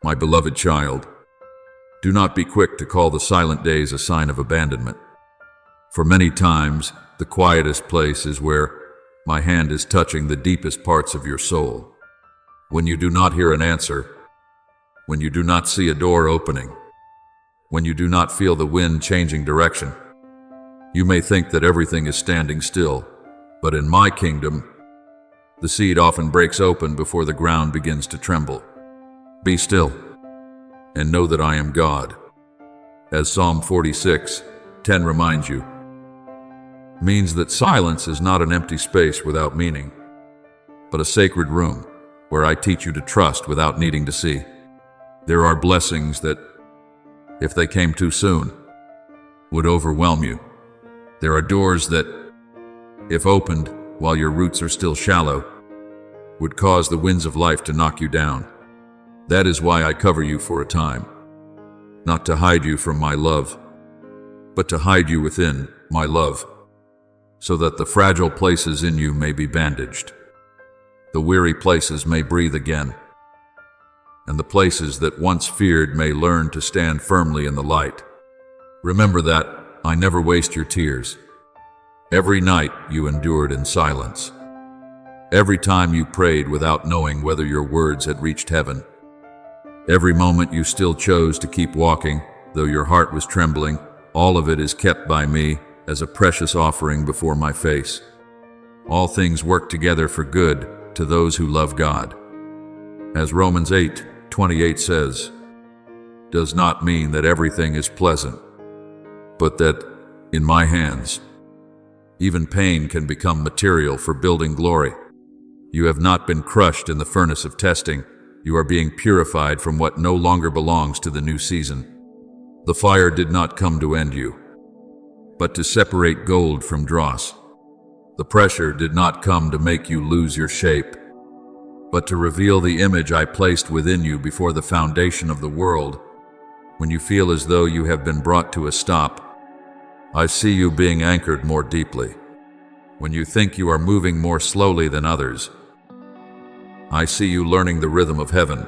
My beloved child, do not be quick to call the silent days a sign of abandonment. For many times, the quietest place is where my hand is touching the deepest parts of your soul. When you do not hear an answer, when you do not see a door opening, when you do not feel the wind changing direction, you may think that everything is standing still, but in my kingdom, the seed often breaks open before the ground begins to tremble. Be still, and know that I am God. As Psalm 46:10 reminds you, means that silence is not an empty space without meaning, but a sacred room where I teach you to trust without needing to see. There are blessings that, if they came too soon, would overwhelm you. There are doors that, if opened while your roots are still shallow, would cause the winds of life to knock you down. That is why I cover you for a time, not to hide you from my love, but to hide you within my love, so that the fragile places in you may be bandaged, the weary places may breathe again, and the places that once feared may learn to stand firmly in the light. Remember that I never waste your tears. Every night you endured in silence. Every time you prayed without knowing whether your words had reached heaven. Every moment you still chose to keep walking, though your heart was trembling. All of it is kept by me as a precious offering before my face. All things work together for good to those who love God. As Romans 8:28 says, does not mean that everything is pleasant, but that in my hands, even pain can become material for building glory. You have not been crushed in the furnace of testing. You are being purified from what no longer belongs to the new season. The fire did not come to end you, but to separate gold from dross. The pressure did not come to make you lose your shape, but to reveal the image I placed within you before the foundation of the world. When you feel as though you have been brought to a stop, I see you being anchored more deeply. When you think you are moving more slowly than others, I see you learning the rhythm of heaven.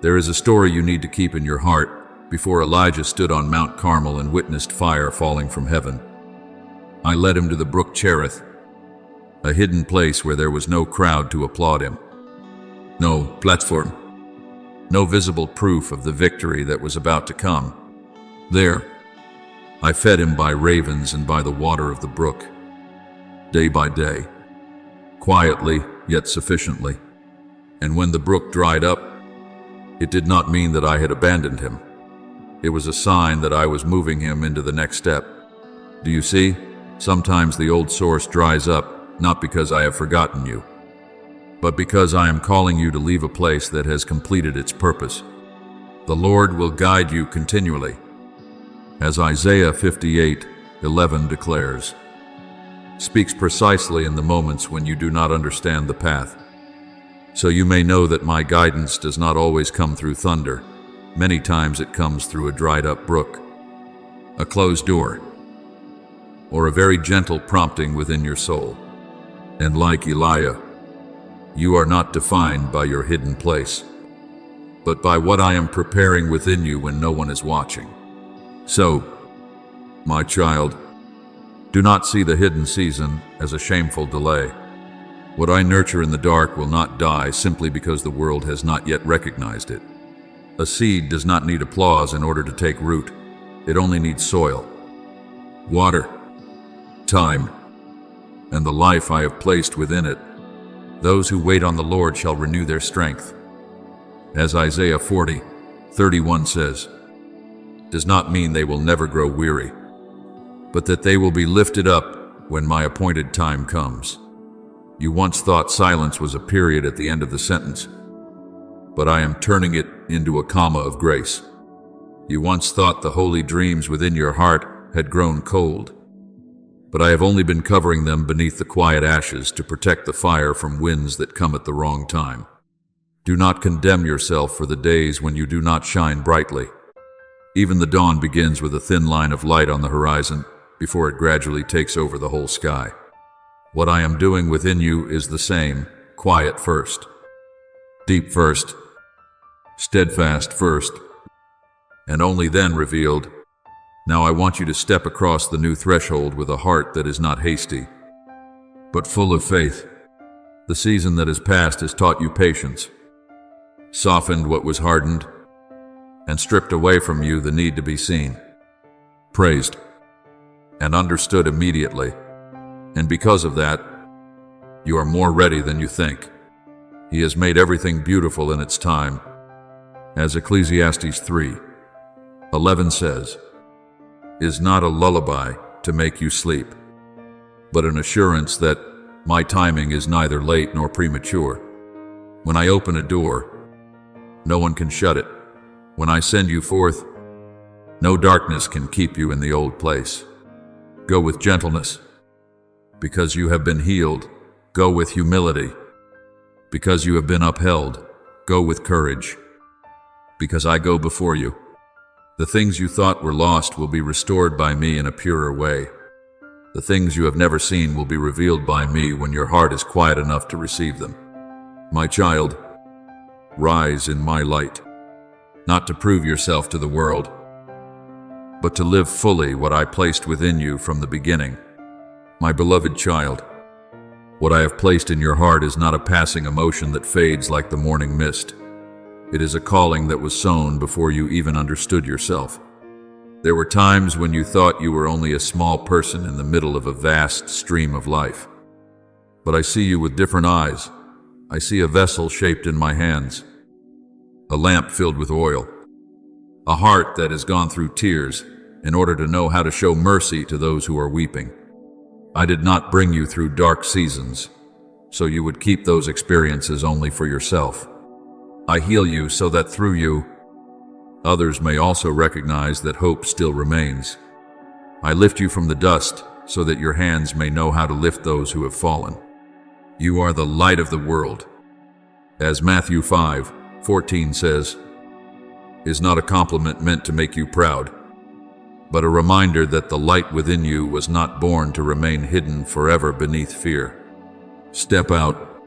There is a story you need to keep in your heart. Before Elijah stood on Mount Carmel and witnessed fire falling from heaven, I led him to the brook Cherith, a hidden place where there was no crowd to applaud him, no platform, no visible proof of the victory that was about to come. There, I fed him by ravens and by the water of the brook, day by day, quietly yet sufficiently. And when the brook dried up, it did not mean that I had abandoned him. It was a sign that I was moving him into the next step. Do you see? Sometimes the old source dries up, not because I have forgotten you, but because I am calling you to leave a place that has completed its purpose. The Lord will guide you continually, as Isaiah 58:11 declares. Speaks precisely in the moments when you do not understand the path. So you may know that my guidance does not always come through thunder. Many times it comes through a dried-up brook, a closed door, or a very gentle prompting within your soul. And like Elijah, you are not defined by your hidden place, but by what I am preparing within you when no one is watching. So, my child, do not see the hidden season as a shameful delay. What I nurture in the dark will not die simply because the world has not yet recognized it. A seed does not need applause in order to take root. It only needs soil, water, time, and the life I have placed within it. Those who wait on the Lord shall renew their strength. As Isaiah 40:31 says, does not mean they will never grow weary, but that they will be lifted up when my appointed time comes. You once thought silence was a period at the end of the sentence, but I am turning it into a comma of grace. You once thought the holy dreams within your heart had grown cold, but I have only been covering them beneath the quiet ashes to protect the fire from winds that come at the wrong time. Do not condemn yourself for the days when you do not shine brightly. Even the dawn begins with a thin line of light on the horizon before it gradually takes over the whole sky. What I am doing within you is the same: quiet first, deep first, steadfast first, and only then revealed. Now I want you to step across the new threshold with a heart that is not hasty, but full of faith. The season that has passed has taught you patience, softened what was hardened, and stripped away from you the need to be seen, praised, and understood immediately. And because of that, you are more ready than you think. He has made everything beautiful in its time. As Ecclesiastes 3:11 says, is not a lullaby to make you sleep, but an assurance that my timing is neither late nor premature. When I open a door, no one can shut it. When I send you forth, no darkness can keep you in the old place. Go with gentleness, because you have been healed. Go with humility, because you have been upheld. Go with courage, because I go before you. The things you thought were lost will be restored by me in a purer way. The things you have never seen will be revealed by me when your heart is quiet enough to receive them. My child, rise in my light, not to prove yourself to the world, but to live fully what I placed within you from the beginning. My beloved child, what I have placed in your heart is not a passing emotion that fades like the morning mist. It is a calling that was sown before you even understood yourself. There were times when you thought you were only a small person in the middle of a vast stream of life. But I see you with different eyes. I see a vessel shaped in my hands, a lamp filled with oil, a heart that has gone through tears in order to know how to show mercy to those who are weeping. I did not bring you through dark seasons, so you would keep those experiences only for yourself. I heal you so that through you, others may also recognize that hope still remains. I lift you from the dust so that your hands may know how to lift those who have fallen. You are the light of the world. As Matthew 5:14 says, is not a compliment meant to make you proud, but a reminder that the light within you was not born to remain hidden forever beneath fear. Step out,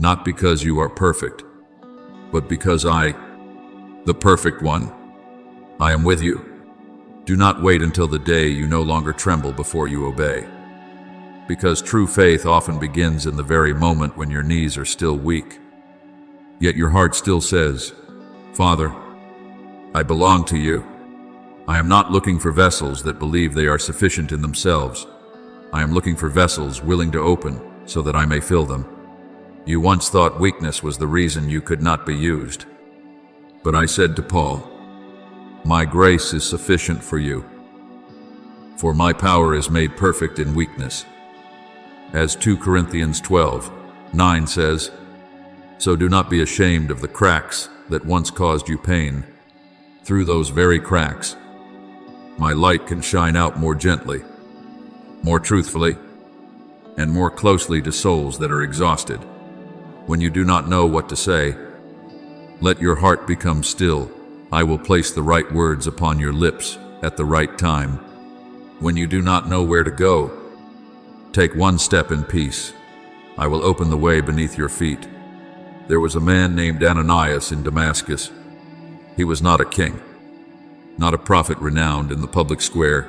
not because you are perfect, but because I, the perfect one, I am with you. Do not wait until the day you no longer tremble before you obey, because true faith often begins in the very moment when your knees are still weak. Yet your heart still says, Father, I belong to you. I am not looking for vessels that believe they are sufficient in themselves. I am looking for vessels willing to open so that I may fill them. You once thought weakness was the reason you could not be used. But I said to Paul, my grace is sufficient for you, for my power is made perfect in weakness. As 2 Corinthians 12:9 says, so do not be ashamed of the cracks that once caused you pain. Through those very cracks, my light can shine out more gently, more truthfully, and more closely to souls that are exhausted. When you do not know what to say, let your heart become still. I will place the right words upon your lips at the right time. When you do not know where to go, take one step in peace. I will open the way beneath your feet. There was a man named Ananias in Damascus. He was not a king, not a prophet renowned in the public square,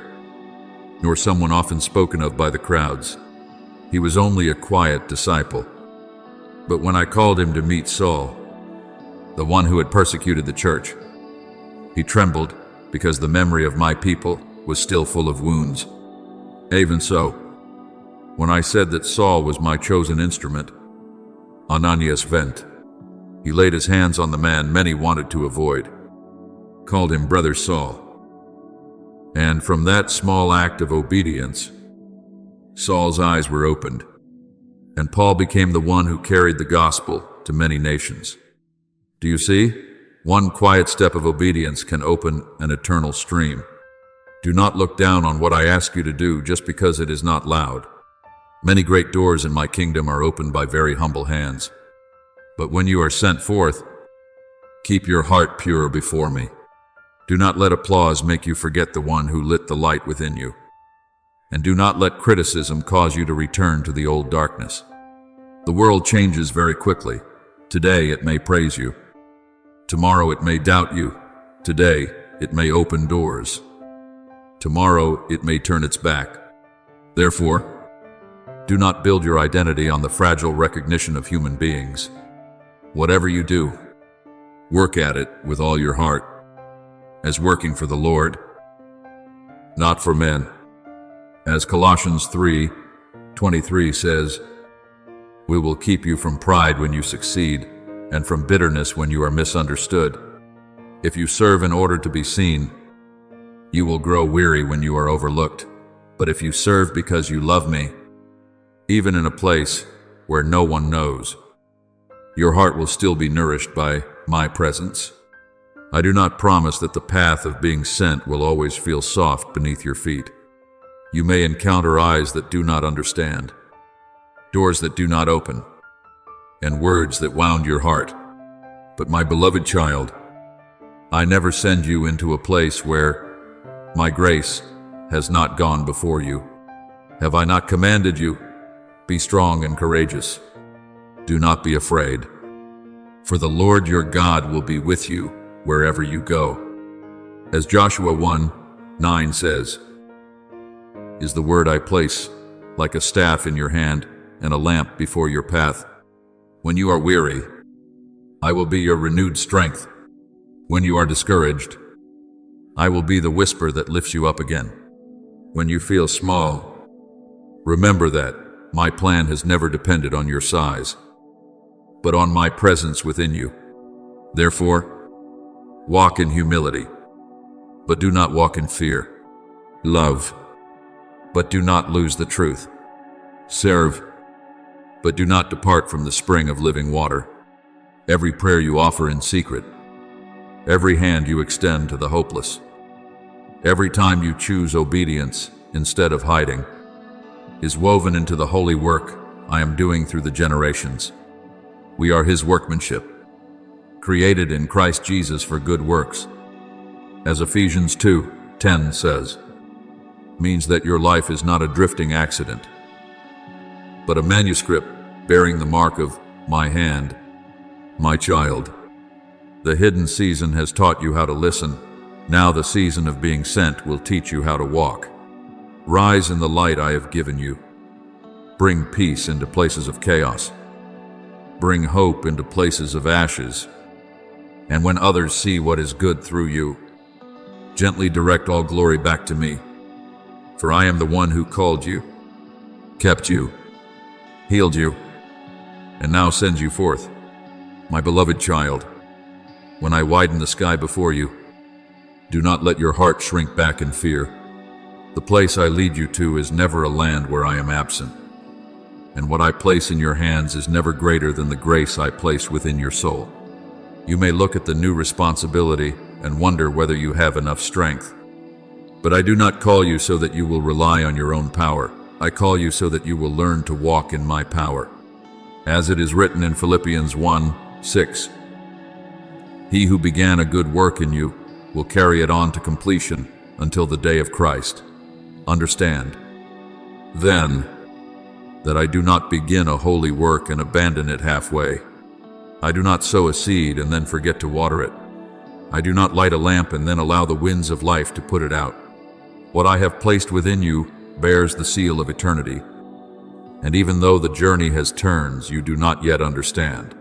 nor someone often spoken of by the crowds. He was only a quiet disciple. But when I called him to meet Saul, the one who had persecuted the church, he trembled because the memory of my people was still full of wounds. Even so, when I said that Saul was my chosen instrument, Ananias went. He laid his hands on the man many wanted to avoid, called him Brother Saul. And from that small act of obedience, Saul's eyes were opened, and Paul became the one who carried the gospel to many nations. Do you see? One quiet step of obedience can open an eternal stream. Do not look down on what I ask you to do just because it is not loud. Many great doors in my kingdom are opened by very humble hands. But when you are sent forth, keep your heart pure before me. Do not let applause make you forget the one who lit the light within you. And do not let criticism cause you to return to the old darkness. The world changes very quickly. Today it may praise you. Tomorrow it may doubt you. Today it may open doors. Tomorrow it may turn its back. Therefore, do not build your identity on the fragile recognition of human beings. Whatever you do, work at it with all your heart, as working for the Lord, not for men. As Colossians 3:23 says, "We will keep you from pride when you succeed, and from bitterness when you are misunderstood. If you serve in order to be seen, you will grow weary when you are overlooked. But if you serve because you love me, even in a place where no one knows, your heart will still be nourished by my presence. I do not promise that the path of being sent will always feel soft beneath your feet. You may encounter eyes that do not understand, doors that do not open, and words that wound your heart. But my beloved child, I never send you into a place where my grace has not gone before you. Have I not commanded you? Be strong and courageous. Do not be afraid, for the Lord your God will be with you wherever you go." As Joshua 1:9 says, "Is the word I place like a staff in your hand and a lamp before your path. When you are weary, I will be your renewed strength. When you are discouraged, I will be the whisper that lifts you up again. When you feel small, remember that my plan has never depended on your size, but on my presence within you. Therefore, walk in humility, but do not walk in fear. Love, but do not lose the truth. Serve, but do not depart from the spring of living water. Every prayer you offer in secret, every hand you extend to the hopeless, every time you choose obedience instead of hiding, is woven into the holy work I am doing through the generations. We are His workmanship, created in Christ Jesus for good works. As Ephesians 2:10 says, means that your life is not a drifting accident, but a manuscript bearing the mark of my hand. My child, the hidden season has taught you how to listen. Now the season of being sent will teach you how to walk. Rise in the light I have given you. Bring peace into places of chaos. Bring hope into places of ashes. And when others see what is good through you, gently direct all glory back to me. For I am the one who called you, kept you, healed you, and now sends you forth. My beloved child, when I widen the sky before you, do not let your heart shrink back in fear. The place I lead you to is never a land where I am absent, and what I place in your hands is never greater than the grace I place within your soul. You may look at the new responsibility and wonder whether you have enough strength. But I do not call you so that you will rely on your own power. I call you so that you will learn to walk in my power. As it is written in Philippians 1:6, He who began a good work in you will carry it on to completion until the day of Christ. Understand, then, that I do not begin a holy work and abandon it halfway. I do not sow a seed and then forget to water it. I do not light a lamp and then allow the winds of life to put it out. What I have placed within you bears the seal of eternity. And even though the journey has turns you do not yet understand,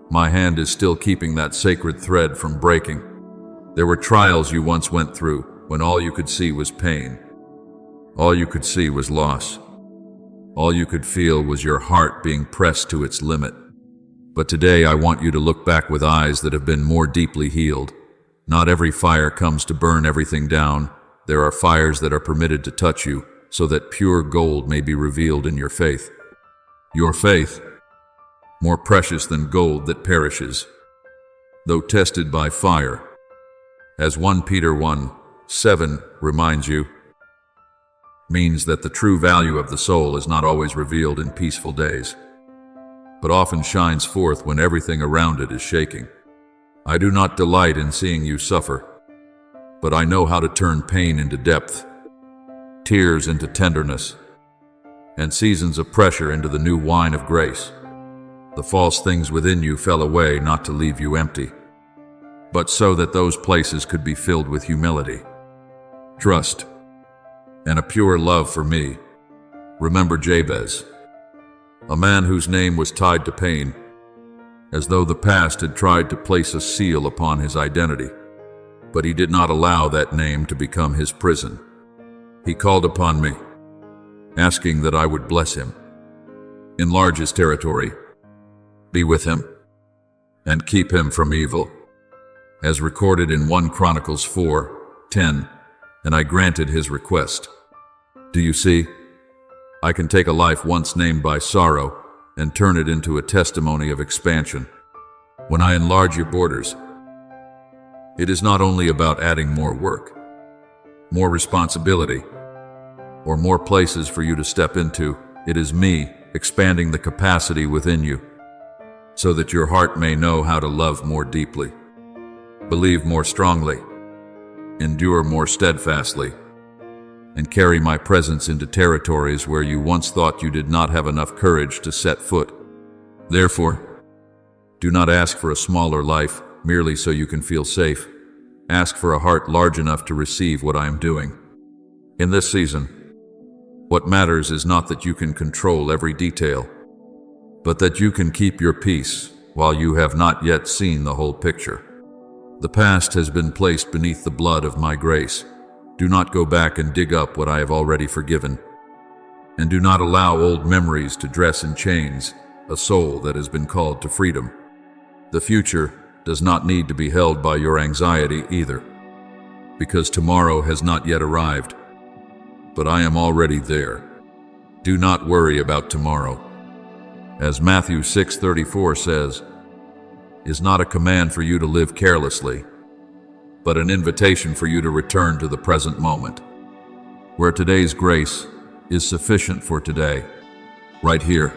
my hand is still keeping that sacred thread from breaking. There were trials you once went through when all you could see was pain. All you could see was loss. All you could feel was your heart being pressed to its limit. But today I want you to look back with eyes that have been more deeply healed. Not every fire comes to burn everything down. There are fires that are permitted to touch you, so that pure gold may be revealed in your faith. Your faith, more precious than gold that perishes, though tested by fire. As 1 Peter 1:7 reminds you, means that the true value of the soul is not always revealed in peaceful days, but often shines forth when everything around it is shaking. I do not delight in seeing you suffer, but I know how to turn pain into depth, tears into tenderness, and seasons of pressure into the new wine of grace. The false things within you fell away not to leave you empty, but so that those places could be filled with humility, trust, and a pure love for me. Remember Jabez, a man whose name was tied to pain, as though the past had tried to place a seal upon his identity. But he did not allow that name to become his prison. He called upon me, asking that I would bless him, enlarge his territory, be with him, and keep him from evil, as recorded in 1 Chronicles 4:10, and I granted his request. Do you see? I can take a life once named by sorrow and turn it into a testimony of expansion. When I enlarge your borders, it is not only about adding more work, more responsibility, or more places for you to step into. It is me expanding the capacity within you, so that your heart may know how to love more deeply, believe more strongly, endure more steadfastly, and carry my presence into territories where you once thought you did not have enough courage to set foot. Therefore, do not ask for a smaller life merely so you can feel safe. Ask for a heart large enough to receive what I am doing. In this season, what matters is not that you can control every detail, but that you can keep your peace while you have not yet seen the whole picture. The past has been placed beneath the blood of my grace. Do not go back and dig up what I have already forgiven. And do not allow old memories to dress in chains a soul that has been called to freedom. The future does not need to be held by your anxiety either, because tomorrow has not yet arrived, but I am already there. Do not worry about tomorrow. As Matthew 6:34 says, is not a command for you to live carelessly, but an invitation for you to return to the present moment, where today's grace is sufficient for today, right here,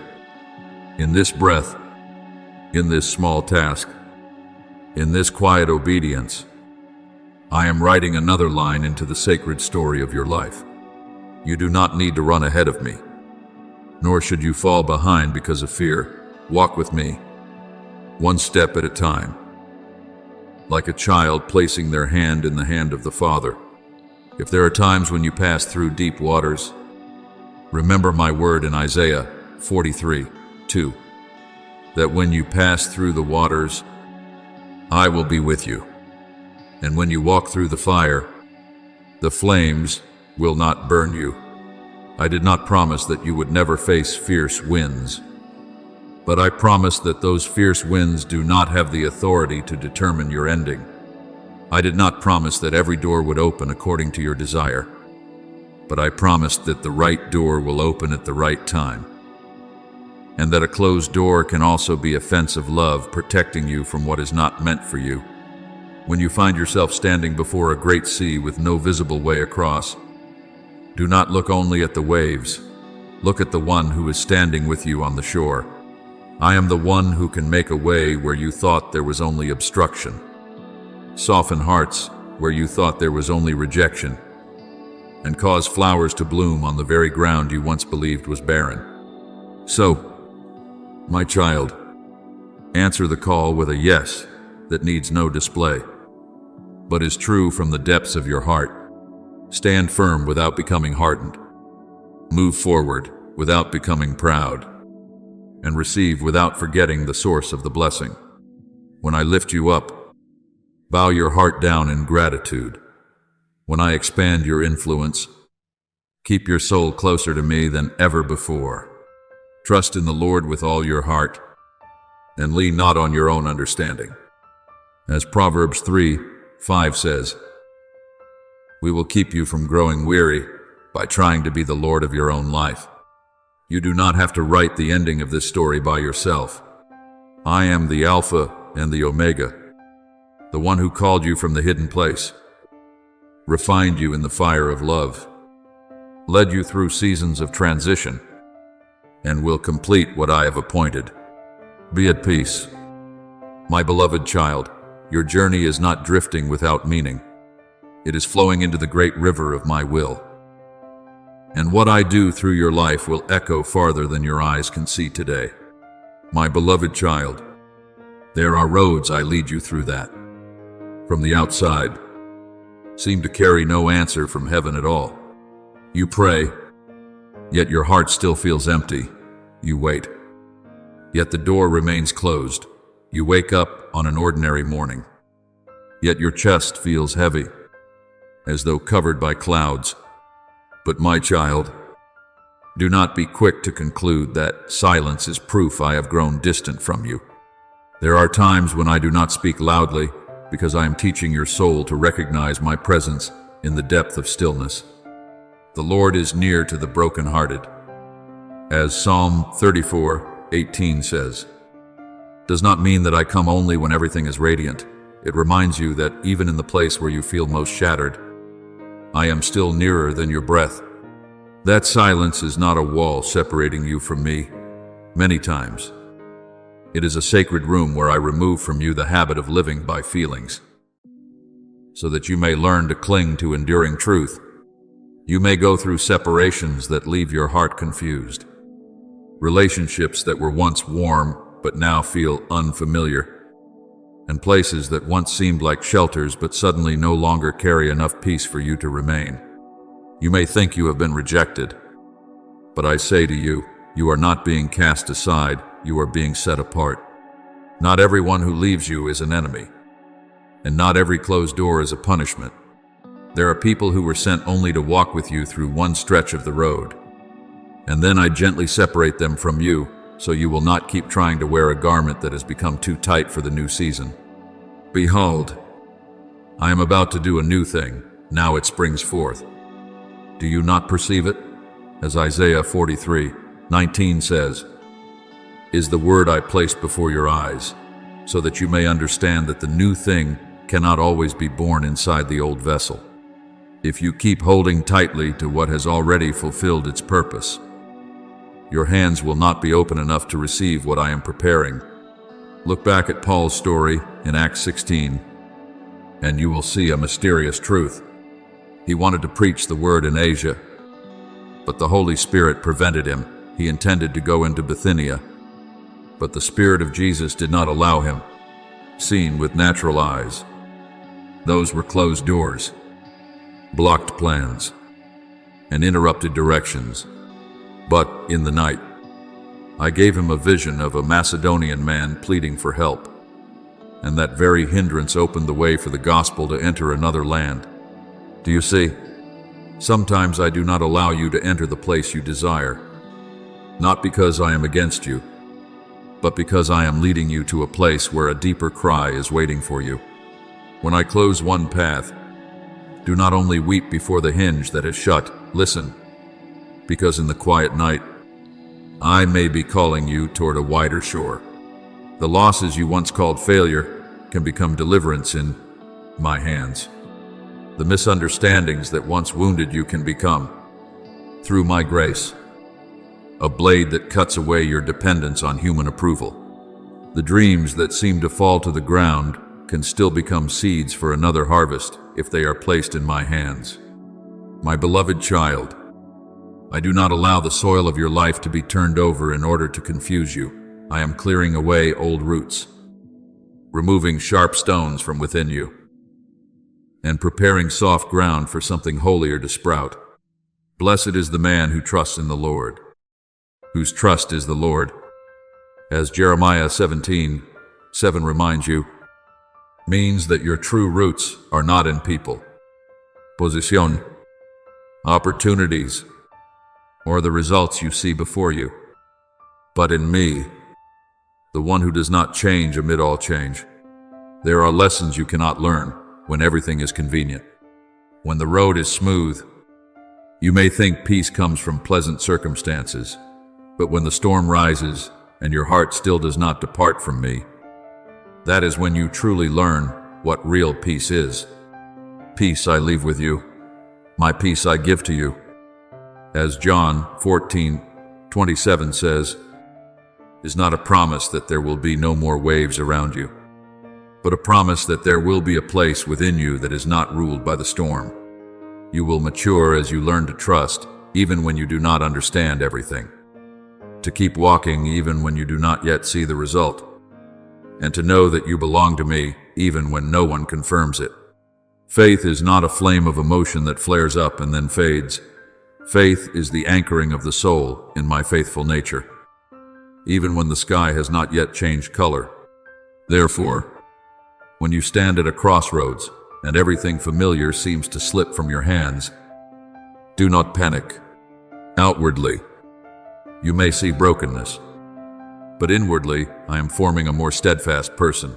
in this breath, in this small task, in this quiet obedience. I am writing another line into the sacred story of your life. You do not need to run ahead of me, nor should you fall behind because of fear. Walk with me, one step at a time, like a child placing their hand in the hand of the Father. If there are times when you pass through deep waters, remember my word in Isaiah 43:2, that when you pass through the waters, I will be with you. And when you walk through the fire, the flames will not burn you. I did not promise that you would never face fierce winds, but I promise that those fierce winds do not have the authority to determine your ending. I did not promise that every door would open according to your desire, but I promised that the right door will open at the right time, and that a closed door can also be a fence of love protecting you from what is not meant for you. When you find yourself standing before a great sea with no visible way across, do not look only at the waves. Look at the one who is standing with you on the shore. I am the one who can make a way where you thought there was only obstruction, soften hearts where you thought there was only rejection, and cause flowers to bloom on the very ground you once believed was barren. So, my child, answer the call with a yes that needs no display, but is true from the depths of your heart. Stand firm without becoming hardened. Move forward without becoming proud, and receive without forgetting the source of the blessing. When I lift you up, bow your heart down in gratitude. When I expand your influence, keep your soul closer to me than ever before. Trust in the Lord with all your heart, and lean not on your own understanding. As Proverbs 3:5 says, we will keep you from growing weary by trying to be the Lord of your own life. You do not have to write the ending of this story by yourself. I am the Alpha and the Omega, the one who called you from the hidden place, refined you in the fire of love, led you through seasons of transition, and will complete what I have appointed. Be at peace. My beloved child, your journey is not drifting without meaning. It is flowing into the great river of my will. And what I do through your life will echo farther than your eyes can see today. My beloved child, there are roads I lead you through that. from the outside seem to carry no answer from heaven at all. You pray, yet your heart still feels empty. You wait, yet the door remains closed. You wake up on an ordinary morning, yet your chest feels heavy, as though covered by clouds. But my child, do not be quick to conclude that silence is proof I have grown distant from you. There are times when I do not speak loudly, because I am teaching your soul to recognize my presence in the depth of stillness. The Lord is near to the brokenhearted, as Psalm 34:18 says. Does not mean that I come only when everything is radiant. It reminds you that even in the place where you feel most shattered, I am still nearer than your breath. That silence is not a wall separating you from me. Many times, it is a sacred room where I remove from you the habit of living by feelings, so that you may learn to cling to enduring truth. You may go through separations that leave your heart confused, relationships that were once warm but now feel unfamiliar, and places that once seemed like shelters but suddenly no longer carry enough peace for you to remain. You may think you have been rejected, but I say to you, you are not being cast aside, you are being set apart. Not everyone who leaves you is an enemy, and not every closed door is a punishment. There are people who were sent only to walk with you through one stretch of the road, and then I gently separate them from you, so you will not keep trying to wear a garment that has become too tight for the new season. Behold, I am about to do a new thing, now it springs forth. Do you not perceive it? As Isaiah 43:19 says, is the word I placed before your eyes, so that you may understand that the new thing cannot always be born inside the old vessel. If you keep holding tightly to what has already fulfilled its purpose, your hands will not be open enough to receive what I am preparing. Look back at Paul's story in Acts 16, and you will see a mysterious truth. He wanted to preach the word in Asia, but the Holy Spirit prevented him. He intended to go into Bithynia, but the Spirit of Jesus did not allow him. Seen with natural eyes, those were closed doors, blocked plans, and interrupted directions. But in the night, I gave him a vision of a Macedonian man pleading for help, and that very hindrance opened the way for the gospel to enter another land. Do you see? Sometimes I do not allow you to enter the place you desire, not because I am against you, but because I am leading you to a place where a deeper cry is waiting for you. When I close one path, do not only weep before the hinge that is shut, listen, because in the quiet night, I may be calling you toward a wider shore. The losses you once called failure can become deliverance in my hands. The misunderstandings that once wounded you can become, through my grace, a blade that cuts away your dependence on human approval. The dreams that seem to fall to the ground can still become seeds for another harvest if they are placed in my hands. My beloved child, I do not allow the soil of your life to be turned over in order to confuse you. I am clearing away old roots, removing sharp stones from within you, and preparing soft ground for something holier to sprout. Blessed is the man who trusts in the Lord, whose trust is the Lord. As Jeremiah 17:7 reminds you, means that your true roots are not in people, position, opportunities, or the results you see before you, but in me, the one who does not change amid all change. There are lessons you cannot learn when everything is convenient. When the road is smooth, you may think peace comes from pleasant circumstances, but when the storm rises and your heart still does not depart from me, that is when you truly learn what real peace is. Peace I leave with you, my peace I give to you. As John 14:27 says, is not a promise that there will be no more waves around you, but a promise that there will be a place within you that is not ruled by the storm. You will mature as you learn to trust, even when you do not understand everything, to keep walking even when you do not yet see the result, and to know that you belong to me even when no one confirms it. Faith is not a flame of emotion that flares up and then fades. Faith is the anchoring of the soul in my faithful nature, even when the sky has not yet changed color. Therefore, when you stand at a crossroads and everything familiar seems to slip from your hands, do not panic. Outwardly, you may see brokenness, but inwardly, I am forming a more steadfast person.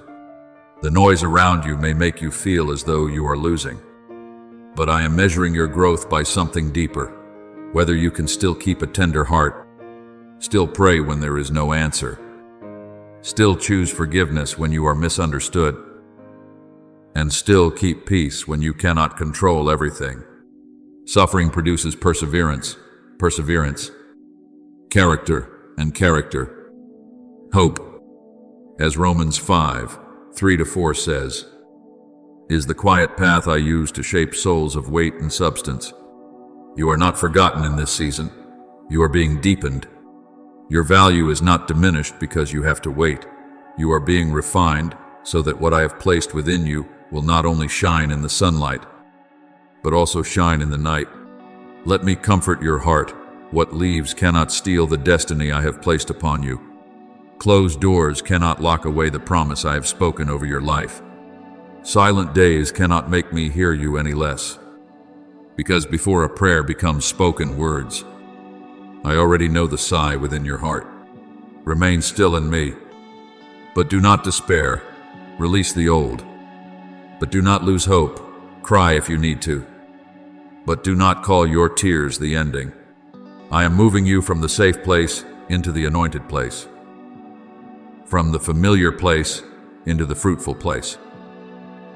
The noise around you may make you feel as though you are losing, but I am measuring your growth by something deeper. Whether you can still keep a tender heart, still pray when there is no answer, still choose forgiveness when you are misunderstood, and still keep peace when you cannot control everything. Suffering produces perseverance, character, and character. Hope, as Romans 5:3-4 says, is the quiet path I use to shape souls of weight and substance. You are not forgotten in this season. You are being deepened. Your value is not diminished because you have to wait. You are being refined so that what I have placed within you will not only shine in the sunlight, but also shine in the night. Let me comfort your heart. What leaves cannot steal the destiny I have placed upon you. Closed doors cannot lock away the promise I have spoken over your life. Silent days cannot make me hear you any less. Because before a prayer becomes spoken words, I already know the sigh within your heart. Remain still in me, but do not despair. Release the old, but do not lose hope. Cry if you need to, but do not call your tears the ending. I am moving you from the safe place into the anointed place, from the familiar place into the fruitful place,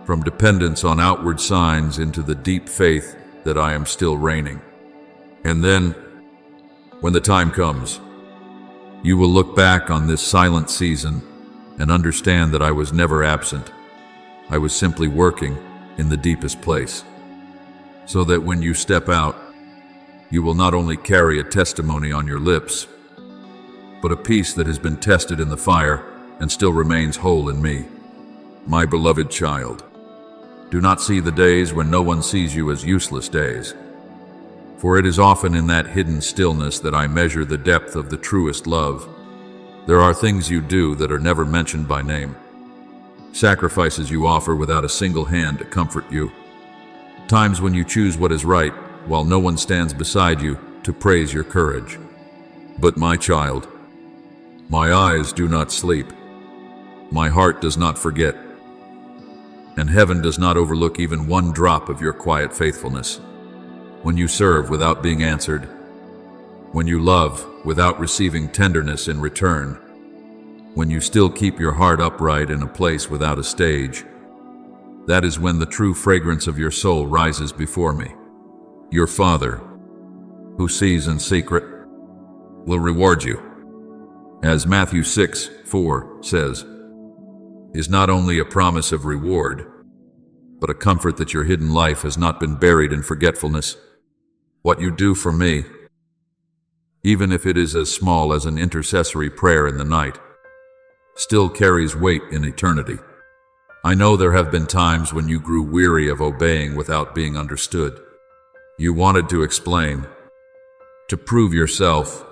from dependence on outward signs into the deep faith that I am still reigning. And then, when the time comes, you will look back on this silent season and understand that I was never absent. I was simply working in the deepest place, so that when you step out, you will not only carry a testimony on your lips, but a peace that has been tested in the fire and still remains whole in me. My beloved child, do not see the days when no one sees you as useless days, for it is often in that hidden stillness that I measure the depth of the truest love. There are things you do that are never mentioned by name, sacrifices you offer without a single hand to comfort you, times when you choose what is right while no one stands beside you to praise your courage. But my child, my eyes do not sleep, my heart does not forget, and heaven does not overlook even one drop of your quiet faithfulness. When you serve without being answered, when you love without receiving tenderness in return, when you still keep your heart upright in a place without a stage, that is when the true fragrance of your soul rises before me. Your Father, who sees in secret, will reward you. As Matthew 6:4 says, is not only a promise of reward, but a comfort that your hidden life has not been buried in forgetfulness. What you do for me, even if it is as small as an intercessory prayer in the night, still carries weight in eternity. I know there have been times when you grew weary of obeying without being understood. You wanted to explain, to prove yourself,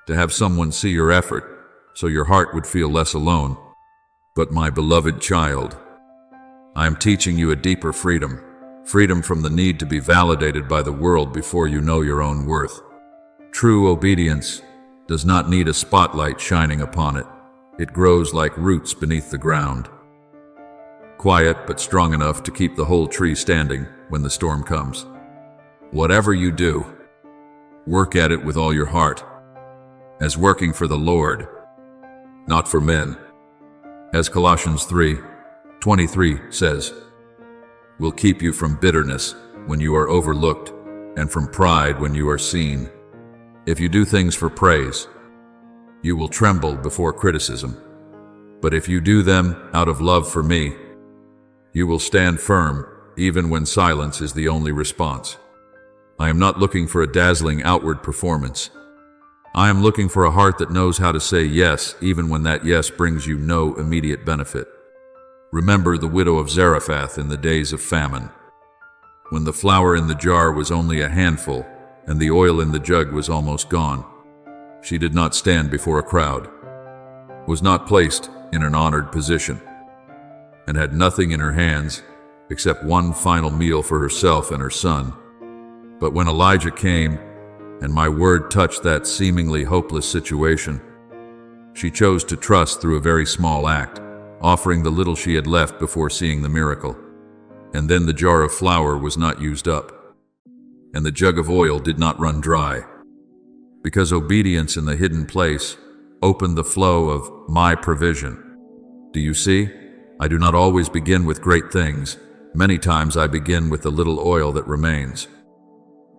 to have someone see your effort so your heart would feel less alone. But my beloved child, I am teaching you a deeper freedom, freedom from the need to be validated by the world before you know your own worth. True obedience does not need a spotlight shining upon it. It grows like roots beneath the ground, quiet but strong enough to keep the whole tree standing when the storm comes. Whatever you do, work at it with all your heart, as working for the Lord, not for men. As Colossians 3:23 says, will keep you from bitterness when you are overlooked and from pride when you are seen. If you do things for praise, you will tremble before criticism. But if you do them out of love for me, you will stand firm even when silence is the only response. I am not looking for a dazzling outward performance. I am looking for a heart that knows how to say yes even when that yes brings you no immediate benefit. Remember the widow of Zarephath in the days of famine, when the flour in the jar was only a handful and the oil in the jug was almost gone. She did not stand before a crowd, was not placed in an honored position, and had nothing in her hands except one final meal for herself and her son. But when Elijah came and my word touched that seemingly hopeless situation, she chose to trust through a very small act, offering the little she had left before seeing the miracle. And then the jar of flour was not used up, and the jug of oil did not run dry, because obedience in the hidden place opened the flow of my provision. Do you see? I do not always begin with great things. Many times I begin with the little oil that remains,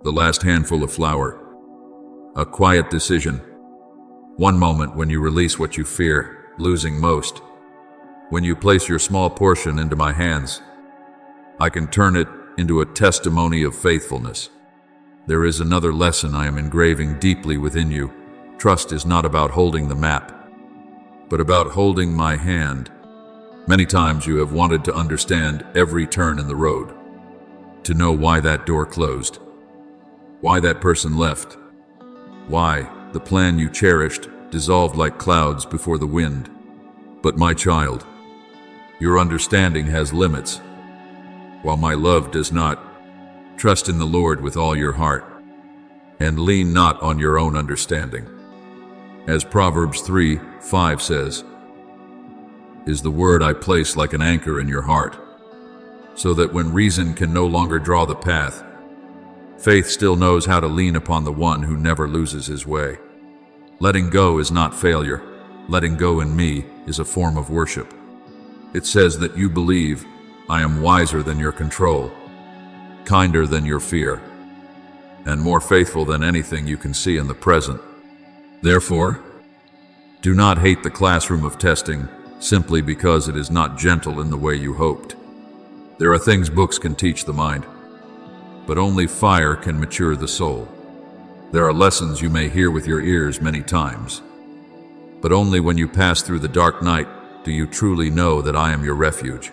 the last handful of flour, a quiet decision, one moment when you release what you fear losing most. When you place your small portion into my hands, I can turn it into a testimony of faithfulness. There is another lesson I am engraving deeply within you. Trust is not about holding the map, but about holding my hand. Many times you have wanted to understand every turn in the road, to know why that door closed, why that person left, why the plan you cherished dissolved like clouds before the wind. But my child, your understanding has limits, while my love does not. Trust in the Lord with all your heart, and lean not on your own understanding. As Proverbs 3:5 says, is the word I place like an anchor in your heart, so that when reason can no longer draw the path, faith still knows how to lean upon the one who never loses his way. Letting go is not failure. Letting go in me is a form of worship. It says that you believe I am wiser than your control, kinder than your fear, and more faithful than anything you can see in the present. Therefore, do not hate the classroom of testing simply because it is not gentle in the way you hoped. There are things books can teach the mind, but only fire can mature the soul. There are lessons you may hear with your ears many times, but only when you pass through the dark night do you truly know that I am your refuge.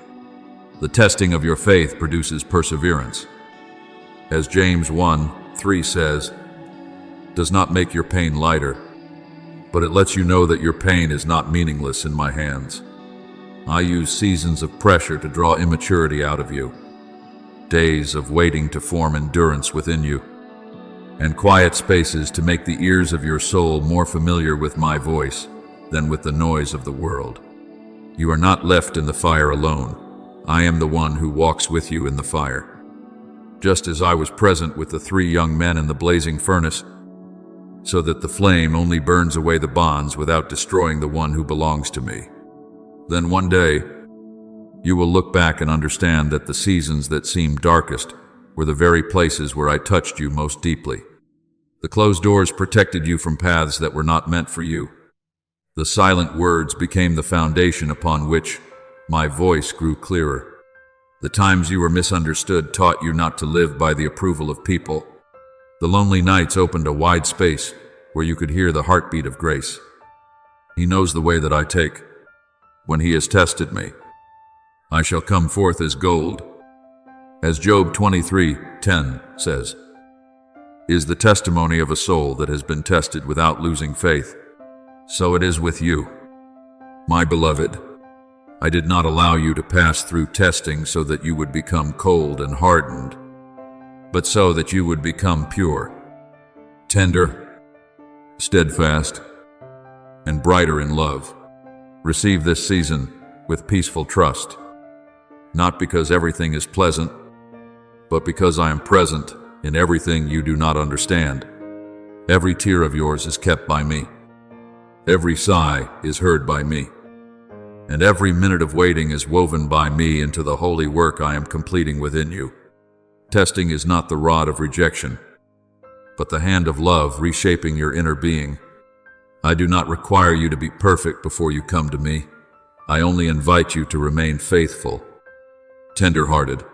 The testing of your faith produces perseverance. As James 1:3 says, does not make your pain lighter, but it lets you know that your pain is not meaningless in my hands. I use seasons of pressure to draw immaturity out of you, days of waiting to form endurance within you, and quiet spaces to make the ears of your soul more familiar with my voice than with the noise of the world. You are not left in the fire alone. I am the one who walks with you in the fire. Just as I was present with the 3 young men in the blazing furnace, so that the flame only burns away the bonds without destroying the one who belongs to me. Then one day, you will look back and understand that the seasons that seemed darkest were the very places where I touched you most deeply. The closed doors protected you from paths that were not meant for you. The silent words became the foundation upon which my voice grew clearer. The times you were misunderstood taught you not to live by the approval of people. The lonely nights opened a wide space where you could hear the heartbeat of grace. He knows the way that I take. When he has tested me, I shall come forth as gold. As Job 23:10 says, is the testimony of a soul that has been tested without losing faith. So it is with you, my beloved. I did not allow you to pass through testing so that you would become cold and hardened, but so that you would become pure, tender, steadfast, and brighter in love. Receive this season with peaceful trust, not because everything is pleasant, but because I am present in everything you do not understand. Every tear of yours is kept by me. Every sigh is heard by me, and every minute of waiting is woven by me into the holy work I am completing within you. Testing is not the rod of rejection, but the hand of love reshaping your inner being. I do not require you to be perfect before you come to me. I only invite you to remain faithful, tender-hearted,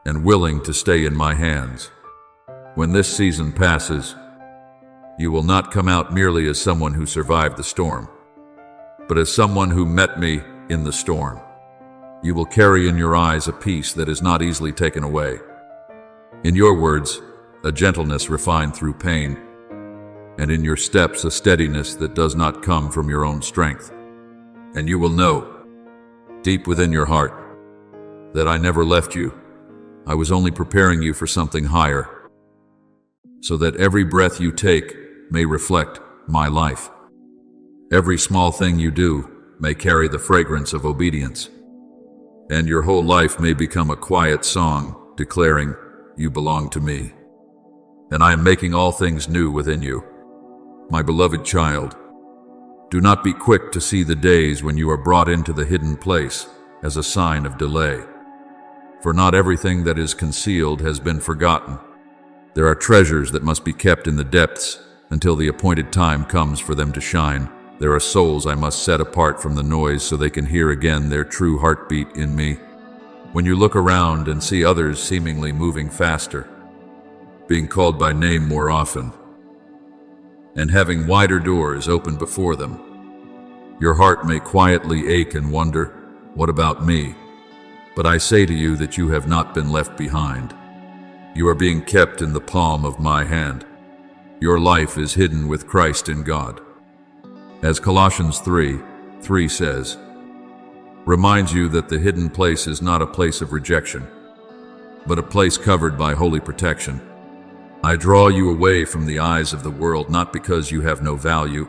and willing to stay in my hands. When this season passes, you will not come out merely as someone who survived the storm, but as someone who met me in the storm. You will carry in your eyes a peace that is not easily taken away. In your words, a gentleness refined through pain, and in your steps a steadiness that does not come from your own strength. And you will know, deep within your heart, that I never left you. I was only preparing you for something higher, so that every breath you take may reflect my life. Every small thing you do may carry the fragrance of obedience, and your whole life may become a quiet song declaring, you belong to me, and I am making all things new within you. My beloved child, do not be quick to see the days when you are brought into the hidden place as a sign of delay. For not everything that is concealed has been forgotten. There are treasures that must be kept in the depths until the appointed time comes for them to shine. There are souls I must set apart from the noise so they can hear again their true heartbeat in me. When you look around and see others seemingly moving faster, being called by name more often, and having wider doors open before them, your heart may quietly ache and wonder, what about me? But I say to you that you have not been left behind. You are being kept in the palm of my hand. Your life is hidden with Christ in God. As Colossians 3:3 says, reminds you that the hidden place is not a place of rejection, but a place covered by holy protection. I draw you away from the eyes of the world not because you have no value,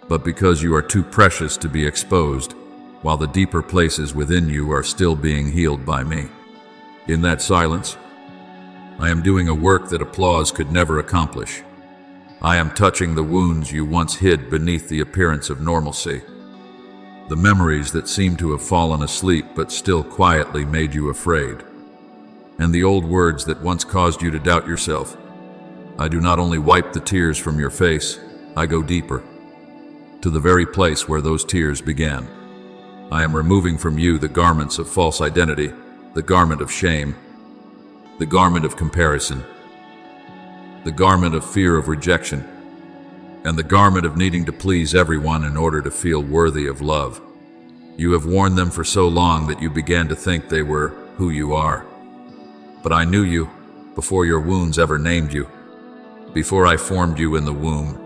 but because you are too precious to be exposed, while the deeper places within you are still being healed by me. In that silence, I am doing a work that applause could never accomplish. I am touching the wounds you once hid beneath the appearance of normalcy, the memories that seem to have fallen asleep but still quietly made you afraid, and the old words that once caused you to doubt yourself. I do not only wipe the tears from your face, I go deeper, to the very place where those tears began. I am removing from you the garments of false identity, the garment of shame, the garment of comparison, the garment of fear of rejection, and the garment of needing to please everyone in order to feel worthy of love. You have worn them for so long that you began to think they were who you are. But I knew you before your wounds ever named you. Before I formed you in the womb,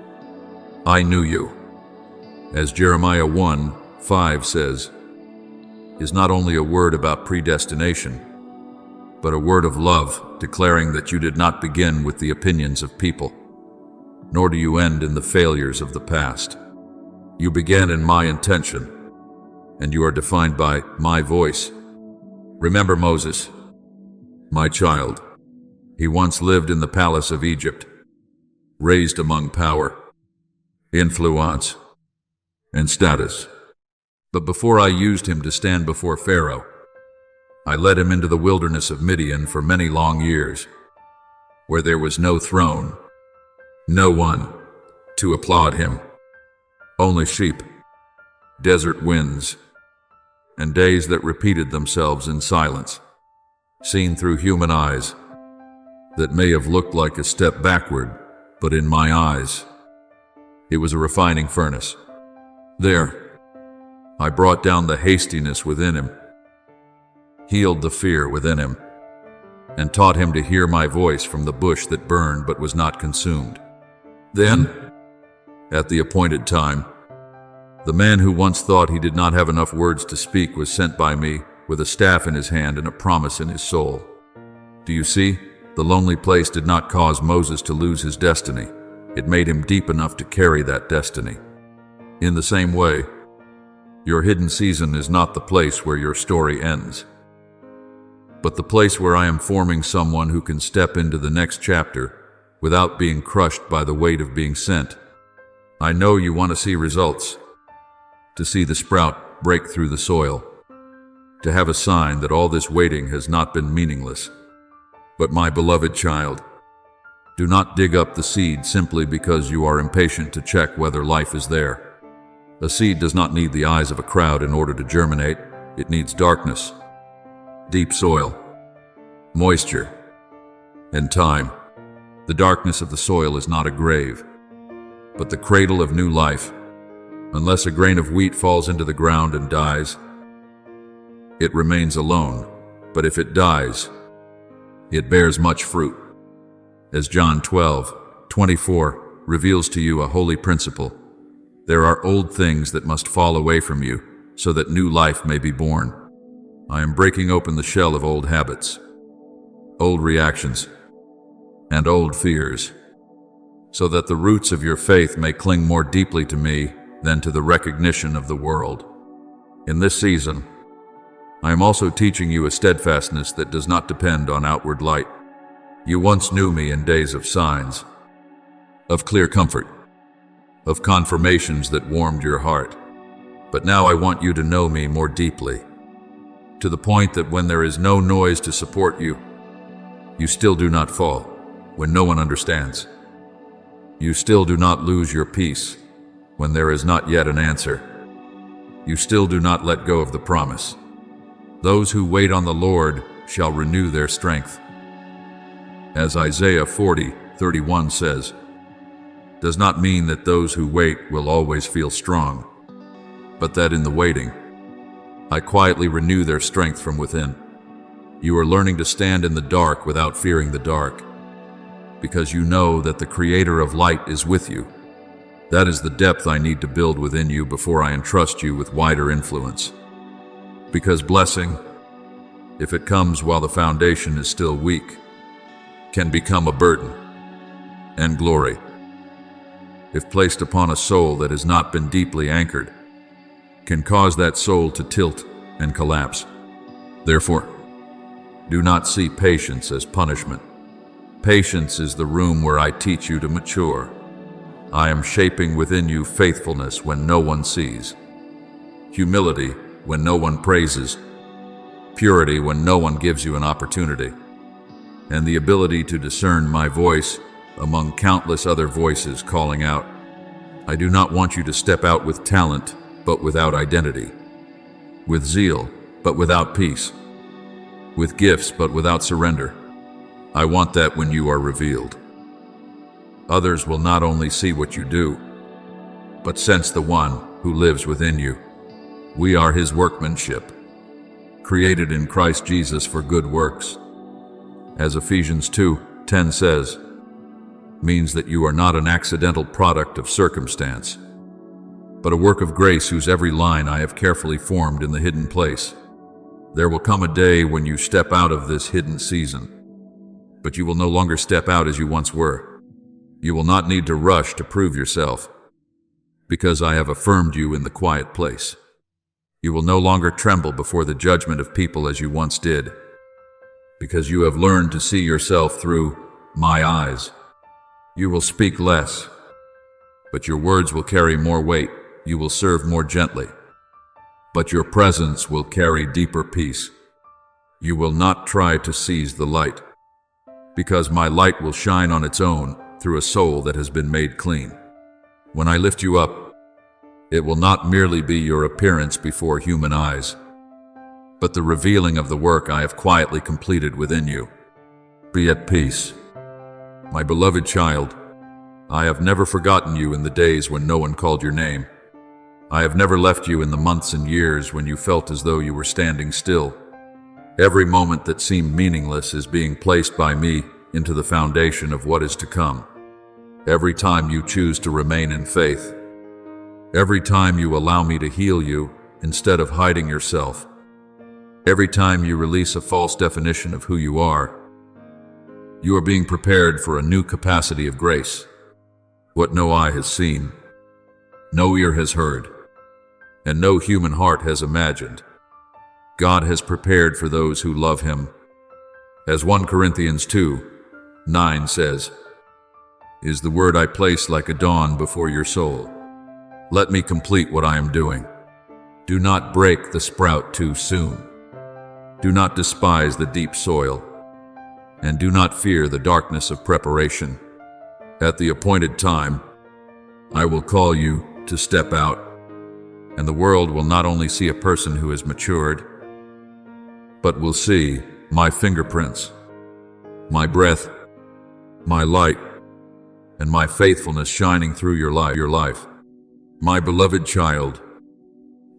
I knew you. As Jeremiah 1:5 says, is not only a word about predestination, but a word of love declaring that you did not begin with the opinions of people, nor do you end in the failures of the past. You began in my intention, and you are defined by my voice. Remember Moses, my child. He once lived in the palace of Egypt, raised among power, influence, and status. But before I used him to stand before Pharaoh, I led him into the wilderness of Midian for many long years, where there was no throne, no one to applaud him, only sheep, desert winds, and days that repeated themselves in silence, seen through human eyes that may have looked like a step backward, but in my eyes, it was a refining furnace. There, I brought down the hastiness within him, healed the fear within him, and taught him to hear my voice from the bush that burned but was not consumed. Then, at the appointed time, the man who once thought he did not have enough words to speak was sent by me with a staff in his hand and a promise in his soul. Do you see? The lonely place did not cause Moses to lose his destiny. It made him deep enough to carry that destiny. In the same way, your hidden season is not the place where your story ends, but the place where I am forming someone who can step into the next chapter without being crushed by the weight of being sent. I know you want to see results, to see the sprout break through the soil, to have a sign that all this waiting has not been meaningless. But my beloved child, do not dig up the seed simply because you are impatient to check whether life is there. A seed does not need the eyes of a crowd in order to germinate. It needs darkness, deep soil, moisture, and time. The darkness of the soil is not a grave, but the cradle of new life. Unless a grain of wheat falls into the ground and dies, it remains alone, but if it dies, it bears much fruit. As John 12:24 reveals to you a holy principle, there are old things that must fall away from you so that new life may be born. I am breaking open the shell of old habits, old reactions, and old fears, so that the roots of your faith may cling more deeply to me than to the recognition of the world. In this season, I am also teaching you a steadfastness that does not depend on outward light. You once knew me in days of signs, of clear comfort, of confirmations that warmed your heart. But now I want you to know me more deeply, to the point that when there is no noise to support you, you still do not fall when no one understands. You still do not lose your peace when there is not yet an answer. You still do not let go of the promise. Those who wait on the Lord shall renew their strength. As Isaiah 40:31 says, does not mean that those who wait will always feel strong, but that in the waiting, I quietly renew their strength from within. You are learning to stand in the dark without fearing the dark, because you know that the Creator of light is with you. That is the depth I need to build within you before I entrust you with wider influence. Because blessing, if it comes while the foundation is still weak, can become a burden, and glory, if placed upon a soul that has not been deeply anchored, can cause that soul to tilt and collapse. Therefore, do not see patience as punishment. Patience is the room where I teach you to mature. I am shaping within you faithfulness when no one sees, humility when no one praises, purity when no one gives you an opportunity, and the ability to discern my voice among countless other voices calling out. I do not want you to step out with talent, but without identity, with zeal, but without peace, with gifts, but without surrender. I want that when you are revealed, others will not only see what you do, but sense the one who lives within you. We are His workmanship, created in Christ Jesus for good works. As Ephesians 2:10 says, means that you are not an accidental product of circumstance, but a work of grace whose every line I have carefully formed in the hidden place. There will come a day when you step out of this hidden season, but you will no longer step out as you once were. You will not need to rush to prove yourself, because I have affirmed you in the quiet place. You will no longer tremble before the judgment of people as you once did, because you have learned to see yourself through my eyes. You will speak less, but your words will carry more weight. You will serve more gently, but your presence will carry deeper peace. You will not try to seize the light, because my light will shine on its own through a soul that has been made clean. When I lift you up, it will not merely be your appearance before human eyes, but the revealing of the work I have quietly completed within you. Be at peace. My beloved child, I have never forgotten you in the days when no one called your name. I have never left you in the months and years when you felt as though you were standing still. Every moment that seemed meaningless is being placed by me into the foundation of what is to come. Every time you choose to remain in faith, every time you allow me to heal you instead of hiding yourself, every time you release a false definition of who you are, you are being prepared for a new capacity of grace. What no eye has seen, no ear has heard, and no human heart has imagined, God has prepared for those who love Him. As 1 Corinthians 2:9 says, is the word I place like a dawn before your soul. Let me complete what I am doing. Do not break the sprout too soon. Do not despise the deep soil, and do not fear the darkness of preparation. At the appointed time, I will call you to step out, and the world will not only see a person who has matured, but will see my fingerprints, my breath, my light, and my faithfulness shining through your life. My beloved child,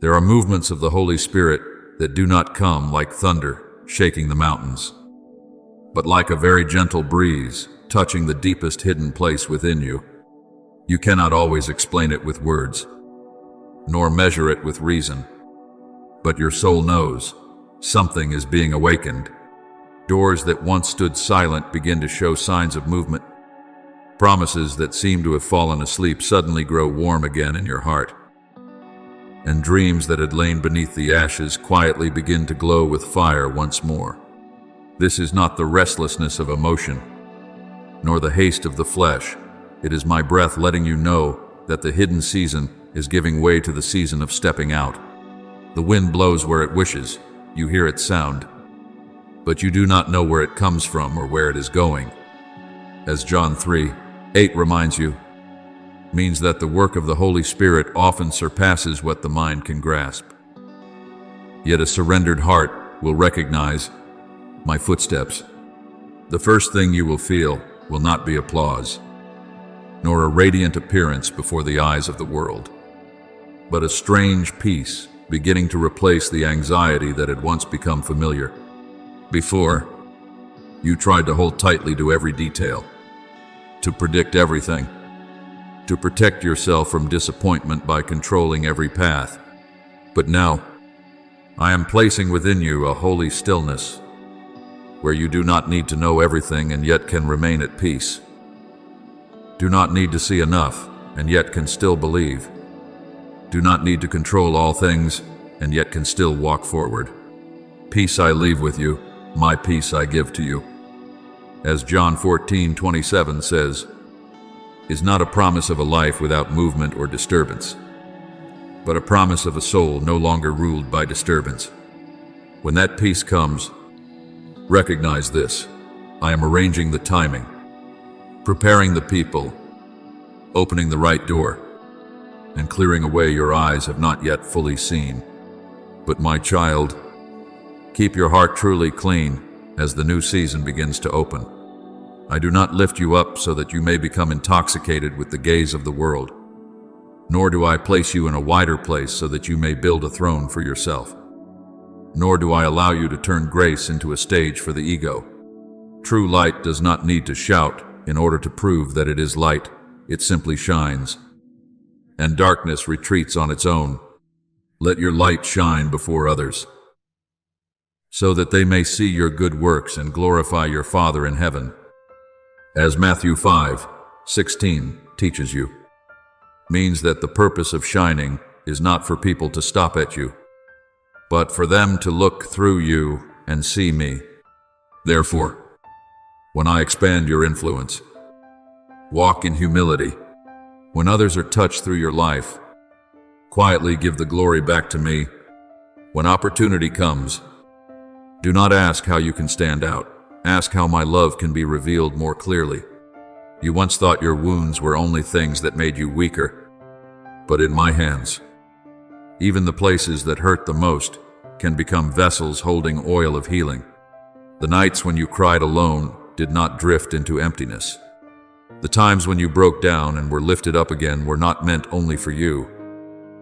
there are movements of the Holy Spirit that do not come like thunder, shaking the mountains, but like a very gentle breeze, touching the deepest hidden place within you. You cannot always explain it with words, nor measure it with reason, but your soul knows something is being awakened. Doors that once stood silent begin to show signs of movement. Promises that seem to have fallen asleep suddenly grow warm again in your heart. And dreams that had lain beneath the ashes quietly begin to glow with fire once more. This is not the restlessness of emotion, nor the haste of the flesh. It is my breath letting you know that the hidden season is giving way to the season of stepping out. The wind blows where it wishes. You hear its sound, but you do not know where it comes from or where it is going. As John 3:8 reminds you, means that the work of the Holy Spirit often surpasses what the mind can grasp. Yet a surrendered heart will recognize my footsteps. The first thing you will feel will not be applause, nor a radiant appearance before the eyes of the world, but a strange peace beginning to replace the anxiety that had once become familiar. Before, you tried to hold tightly to every detail, to predict everything, to protect yourself from disappointment by controlling every path. But now, I am placing within you a holy stillness, where you do not need to know everything and yet can remain at peace. Do not need to see enough and yet can still believe. Do not need to control all things and yet can still walk forward. Peace I leave with you, my peace I give to you. As John 14:27 says, is not a promise of a life without movement or disturbance, but a promise of a soul no longer ruled by disturbance. When that peace comes, recognize this: I am arranging the timing, preparing the people, opening the right door, and clearing away your eyes have not yet fully seen. But my child, keep your heart truly clean as the new season begins to open. I do not lift you up so that you may become intoxicated with the gaze of the world, nor do I place you in a wider place so that you may build a throne for yourself, nor do I allow you to turn grace into a stage for the ego. True light does not need to shout in order to prove that it is light. It simply shines, and darkness retreats on its own. Let your light shine before others, so that they may see your good works and glorify your Father in heaven. As Matthew 5:16 teaches you, means that the purpose of shining is not for people to stop at you, but for them to look through you and see me. Therefore, when I expand your influence, walk in humility. When others are touched through your life, quietly give the glory back to me. When opportunity comes, do not ask how you can stand out. Ask how my love can be revealed more clearly. You once thought your wounds were only things that made you weaker, but in my hands, even the places that hurt the most can become vessels holding oil of healing. The nights when you cried alone did not drift into emptiness. The times when you broke down and were lifted up again were not meant only for you.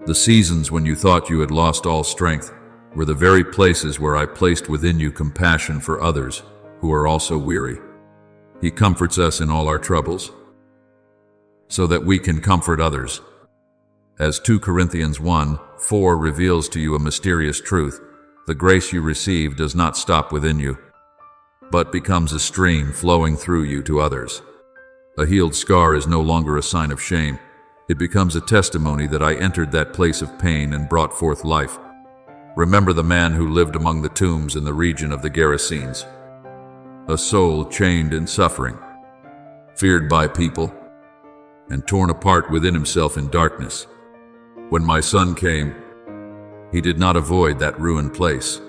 The seasons when you thought you had lost all strength were the very places where I placed within you compassion for others who are also weary. He comforts us in all our troubles, so that we can comfort others. As 2 Corinthians 1:4 reveals to you a mysterious truth, the grace you receive does not stop within you, but becomes a stream flowing through you to others. A healed scar is no longer a sign of shame. It becomes a testimony that I entered that place of pain and brought forth life. Remember the man who lived among the tombs in the region of the Gerasenes, a soul chained in suffering, feared by people, and torn apart within himself in darkness. When my son came, he did not avoid that ruined place,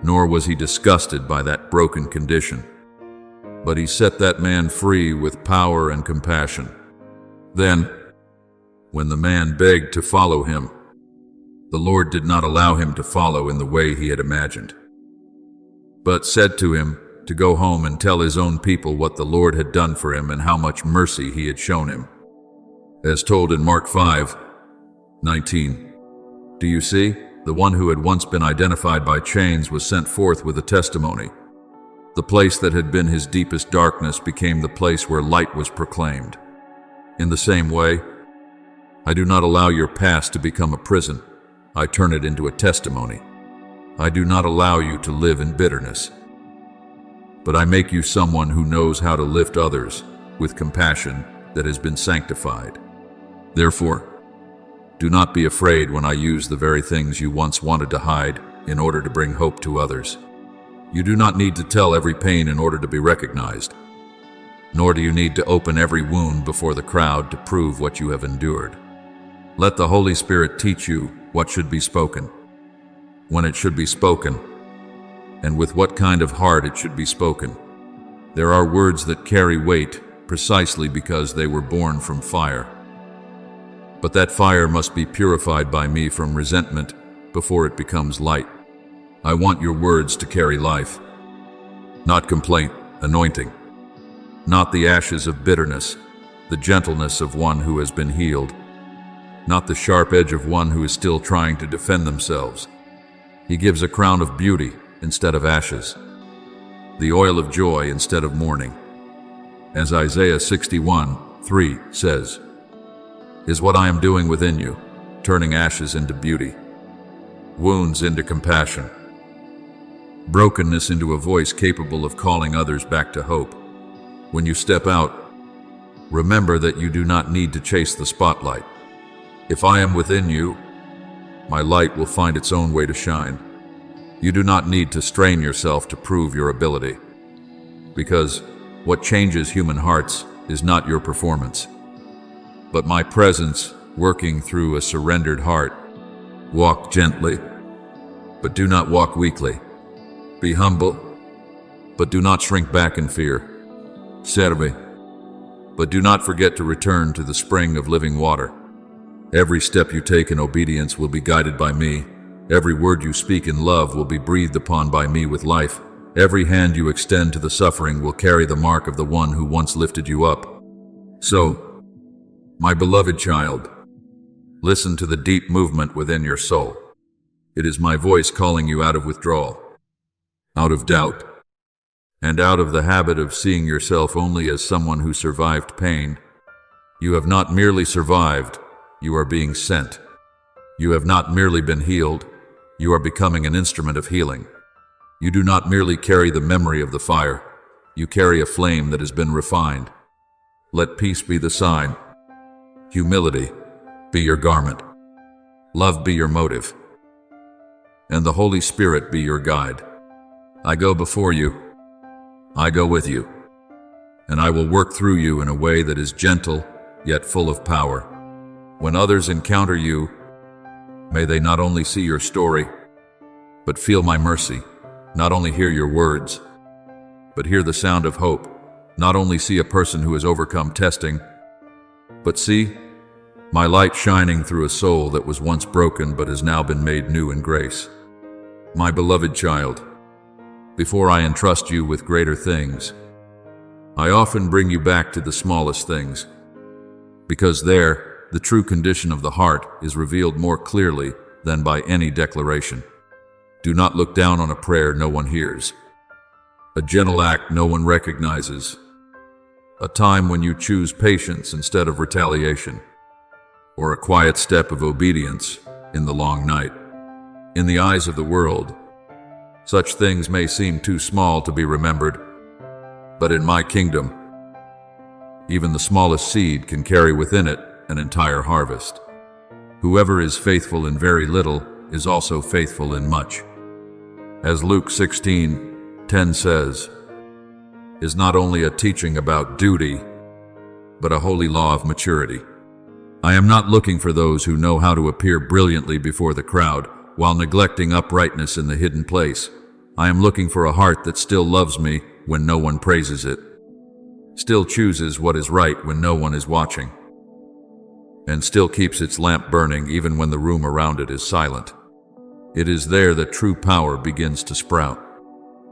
nor was he disgusted by that broken condition, but he set that man free with power and compassion. Then, when the man begged to follow him, the Lord did not allow him to follow in the way he had imagined, but said to him to go home and tell his own people what the Lord had done for him and how much mercy he had shown him. As told in Mark 5:19. Do you see? the one who had once been identified by chains was sent forth with a testimony. The place that had been his deepest darkness became the place where light was proclaimed. In the same way, I do not allow your past to become a prison. I turn it into a testimony. I do not allow you to live in bitterness, but I make you someone who knows how to lift others with compassion that has been sanctified. Therefore, do not be afraid when I use the very things you once wanted to hide in order to bring hope to others. You do not need to tell every pain in order to be recognized, nor do you need to open every wound before the crowd to prove what you have endured. Let the Holy Spirit teach you what should be spoken, when it should be spoken, and with what kind of heart it should be spoken. There are words that carry weight precisely because they were born from fire. But that fire must be purified by me from resentment before it becomes light. I want your words to carry life, not complaint, anointing, not the ashes of bitterness, the gentleness of one who has been healed, not the sharp edge of one who is still trying to defend themselves. He gives a crown of beauty instead of ashes, the oil of joy instead of mourning. As Isaiah 61:3 says, is what I am doing within you, turning ashes into beauty, wounds into compassion, brokenness into a voice capable of calling others back to hope. When you step out, remember that you do not need to chase the spotlight. If I am within you, my light will find its own way to shine. You do not need to strain yourself to prove your ability, because what changes human hearts is not your performance, but my presence working through a surrendered heart. Walk gently, but do not walk weakly. Be humble, but do not shrink back in fear. Serve, but do not forget to return to the spring of living water. Every step you take in obedience will be guided by me. Every word you speak in love will be breathed upon by me with life. Every hand you extend to the suffering will carry the mark of the one who once lifted you up. So, my beloved child, listen to the deep movement within your soul. It is my voice calling you out of withdrawal, out of doubt, and out of the habit of seeing yourself only as someone who survived pain. You have not merely survived, you are being sent. You have not merely been healed, you are becoming an instrument of healing. You do not merely carry the memory of the fire, you carry a flame that has been refined. Let peace be the sign. Humility be your garment. Love be your motive. And the Holy Spirit be your guide. I go before you. I go with you. And I will work through you in a way that is gentle, yet full of power. When others encounter you, may they not only see your story, but feel my mercy. Not only hear your words, but hear the sound of hope. Not only see a person who has overcome testing, but see my light shining through a soul that was once broken but has now been made new in grace. My beloved child, before I entrust you with greater things, I often bring you back to the smallest things, because there, the true condition of the heart is revealed more clearly than by any declaration. Do not look down on a prayer no one hears, a gentle act no one recognizes, a time when you choose patience instead of retaliation, or a quiet step of obedience in the long night. In the eyes of the world, such things may seem too small to be remembered, but in my kingdom, even the smallest seed can carry within it an entire harvest. Whoever is faithful in very little is also faithful in much. As Luke 16:10 says, is not only a teaching about duty, but a holy law of maturity. I am not looking for those who know how to appear brilliantly before the crowd while neglecting uprightness in the hidden place. I am looking for a heart that still loves me when no one praises it, still chooses what is right when no one is watching, and still keeps its lamp burning even when the room around it is silent. It is there that true power begins to sprout.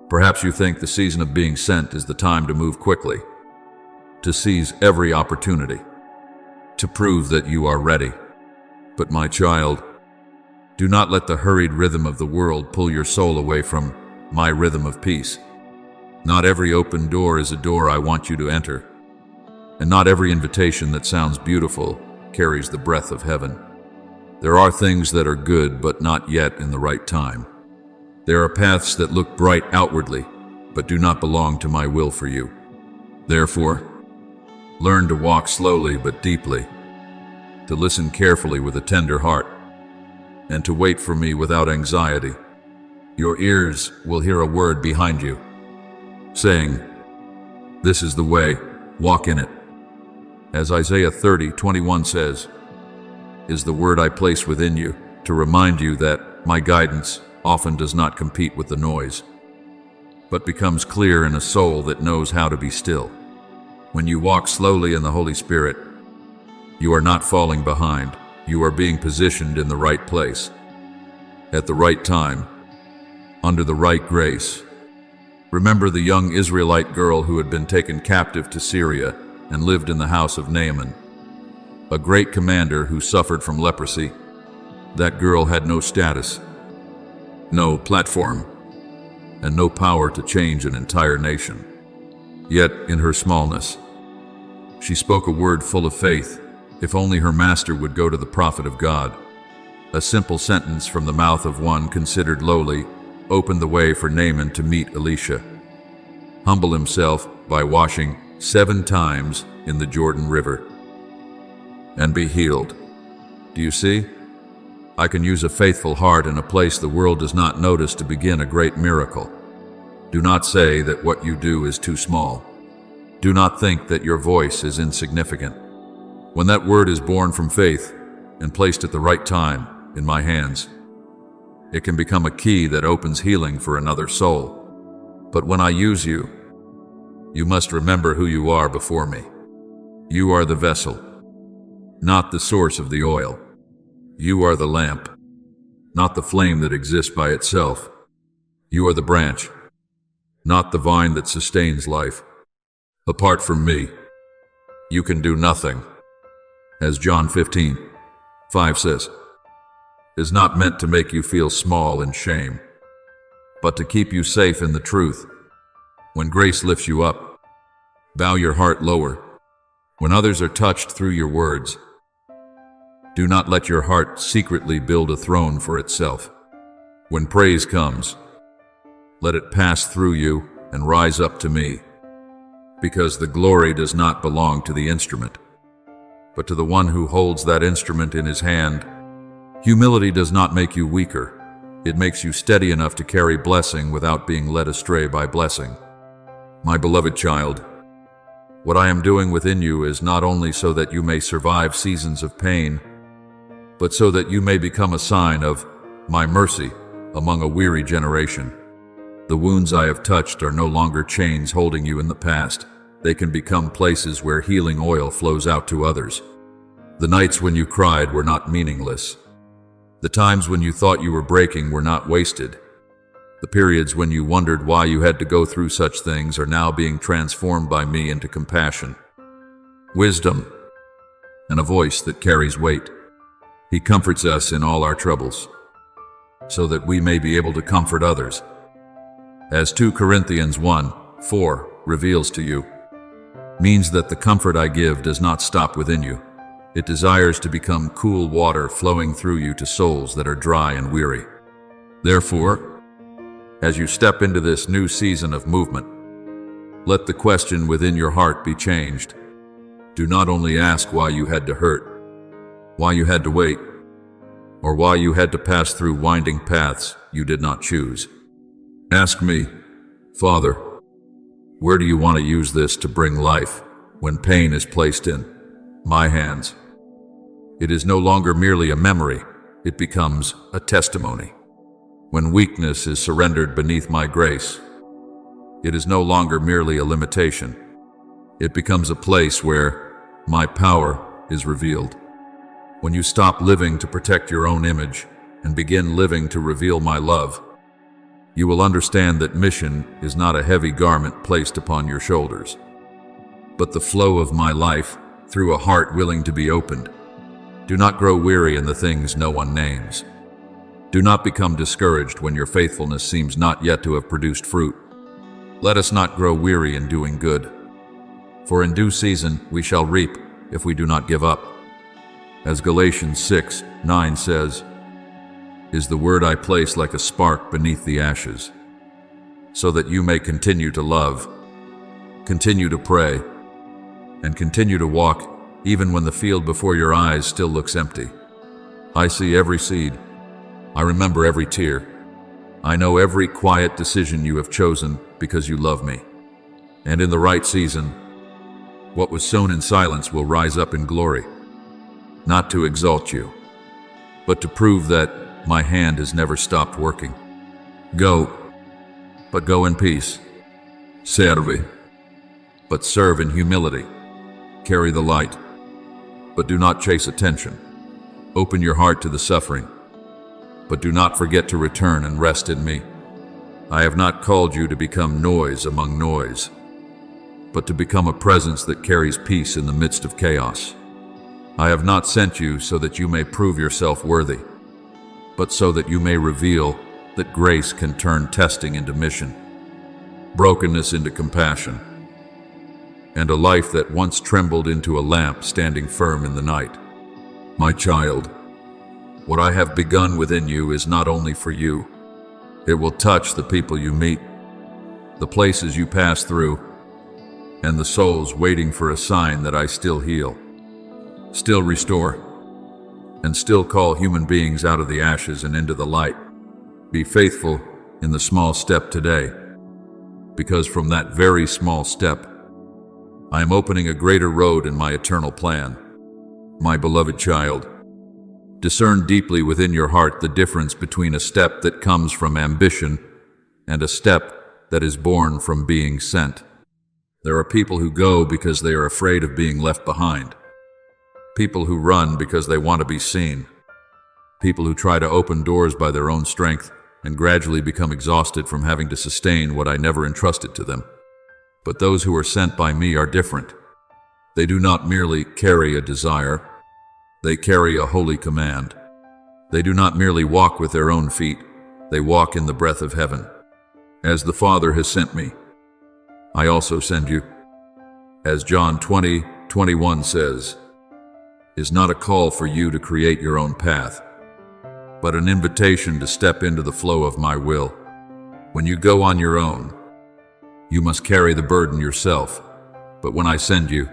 Perhaps you think the season of being sent is the time to move quickly, to seize every opportunity, to prove that you are ready. But my child, Do not let the hurried rhythm of the world pull your soul away from my rhythm of peace. Not every open door is a door I want you to enter, and not every invitation that sounds beautiful carries the breath of heaven. There are things that are good but not yet in the right time. There are paths that look bright outwardly but do not belong to my will for you. Therefore, learn to walk slowly but deeply, to listen carefully with a tender heart, and to wait for me without anxiety. Your ears will hear a word behind you, saying, "This is the way, walk in it." As Isaiah 30:21 says, is the word I place within you to remind you that my guidance often does not compete with the noise, but becomes clear in a soul that knows how to be still. When you walk slowly in the Holy Spirit, you are not falling behind. You are being positioned in the right place, at the right time, under the right grace. Remember the young Israelite girl who had been taken captive to Syria and lived in the house of Naaman, a great commander who suffered from leprosy. That girl had no status, no platform, and no power to change an entire nation. Yet, in her smallness, she spoke a word full of faith. If only her master would go to the prophet of God. A simple sentence from the mouth of one considered lowly opened the way for Naaman to meet Elisha. Humble himself by washing 7 times in the Jordan River, and be healed. Do you see? I can use a faithful heart in a place the world does not notice to begin a great miracle. Do not say that what you do is too small. Do not think that your voice is insignificant. When that word is born from faith and placed at the right time in my hands, it can become a key that opens healing for another soul. But when I use you, you must remember who you are before me. You are the vessel, not the source of the oil. You are the lamp, not the flame that exists by itself. You are the branch, not the vine that sustains life. Apart from me, you can do nothing. As John 15:5 says, is not meant to make you feel small in shame, but to keep you safe in the truth. When grace lifts you up, bow your heart lower. When others are touched through your words, do not let your heart secretly build a throne for itself. When praise comes, let it pass through you and rise up to me, because the glory does not belong to the instrument, but to the one who holds that instrument in his hand. Humility does not make you weaker. It makes you steady enough to carry blessing without being led astray by blessing. My beloved child, what I am doing within you is not only so that you may survive seasons of pain, but so that you may become a sign of my mercy among a weary generation. The wounds I have touched are no longer chains holding you in the past. They can become places where healing oil flows out to others. The nights when you cried were not meaningless. The times when you thought you were breaking were not wasted. The periods when you wondered why you had to go through such things are now being transformed by me into compassion, wisdom, and a voice that carries weight. He comforts us in all our troubles, so that we may be able to comfort others. As 2 Corinthians 1:4 reveals to you, means that the comfort I give does not stop within you. It desires to become cool water flowing through you to souls that are dry and weary. Therefore, as you step into this new season of movement, let the question within your heart be changed. Do not only ask why you had to hurt, why you had to wait, or why you had to pass through winding paths you did not choose. Ask me, Father, where do you want to use this to bring life when pain is placed in my hands? It is no longer merely a memory, it becomes a testimony. When weakness is surrendered beneath my grace, it is no longer merely a limitation. It becomes a place where my power is revealed. When you stop living to protect your own image and begin living to reveal my love, you will understand that mission is not a heavy garment placed upon your shoulders, but the flow of my life through a heart willing to be opened. Do not grow weary in the things no one names. Do not become discouraged when your faithfulness seems not yet to have produced fruit. Let us not grow weary in doing good, for in due season we shall reap if we do not give up. As Galatians 6:9 says, "Is the word I place like a spark beneath the ashes, so that you may continue to love, continue to pray, and continue to walk even when the field before your eyes still looks empty. I see every seed. I remember every tear. I know every quiet decision you have chosen because you love me. And in the right season, what was sown in silence will rise up in glory, not to exalt you, but to prove that my hand has never stopped working. Go, but go in peace. Serve, but serve in humility. Carry the light, but do not chase attention. Open your heart to the suffering, but do not forget to return and rest in me. I have not called you to become noise among noise, but to become a presence that carries peace in the midst of chaos. I have not sent you so that you may prove yourself worthy, but so that you may reveal that grace can turn testing into mission, brokenness into compassion, and a life that once trembled into a lamp standing firm in the night. My child, what I have begun within you is not only for you. It will touch the people you meet, the places you pass through, and the souls waiting for a sign that I still heal, still restore, and still call human beings out of the ashes and into the light. Be faithful in the small step today, because from that very small step, I am opening a greater road in my eternal plan. My beloved child, discern deeply within your heart the difference between a step that comes from ambition and a step that is born from being sent. There are people who go because they are afraid of being left behind. People who run because they want to be seen. People who try to open doors by their own strength and gradually become exhausted from having to sustain what I never entrusted to them. But those who are sent by me are different. They do not merely carry a desire, they carry a holy command. They do not merely walk with their own feet, they walk in the breath of heaven. As the Father has sent me, I also send you. As John 20:21 says, is not a call for you to create your own path, but an invitation to step into the flow of my will. When you go on your own, you must carry the burden yourself. But when I send you,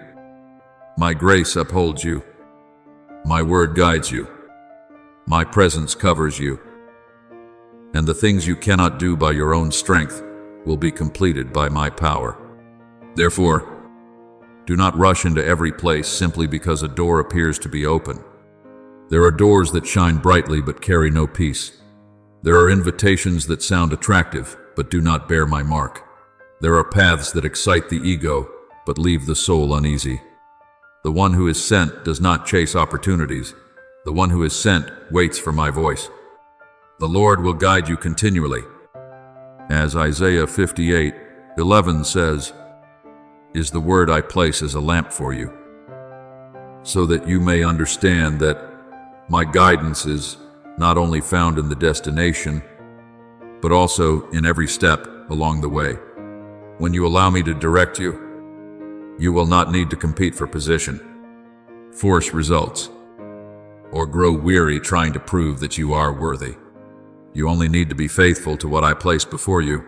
my grace upholds you. My word guides you. My presence covers you. And the things you cannot do by your own strength will be completed by my power. Therefore, do not rush into every place simply because a door appears to be open. There are doors that shine brightly but carry no peace. There are invitations that sound attractive but do not bear my mark. There are paths that excite the ego but leave the soul uneasy. The one who is sent does not chase opportunities. The one who is sent waits for my voice. The Lord will guide you continually. As Isaiah 58:11 says, is the word I place as a lamp for you, so that you may understand that my guidance is not only found in the destination, but also in every step along the way. When you allow me to direct you, you will not need to compete for position, force results, or grow weary trying to prove that you are worthy. You only need to be faithful to what I place before you,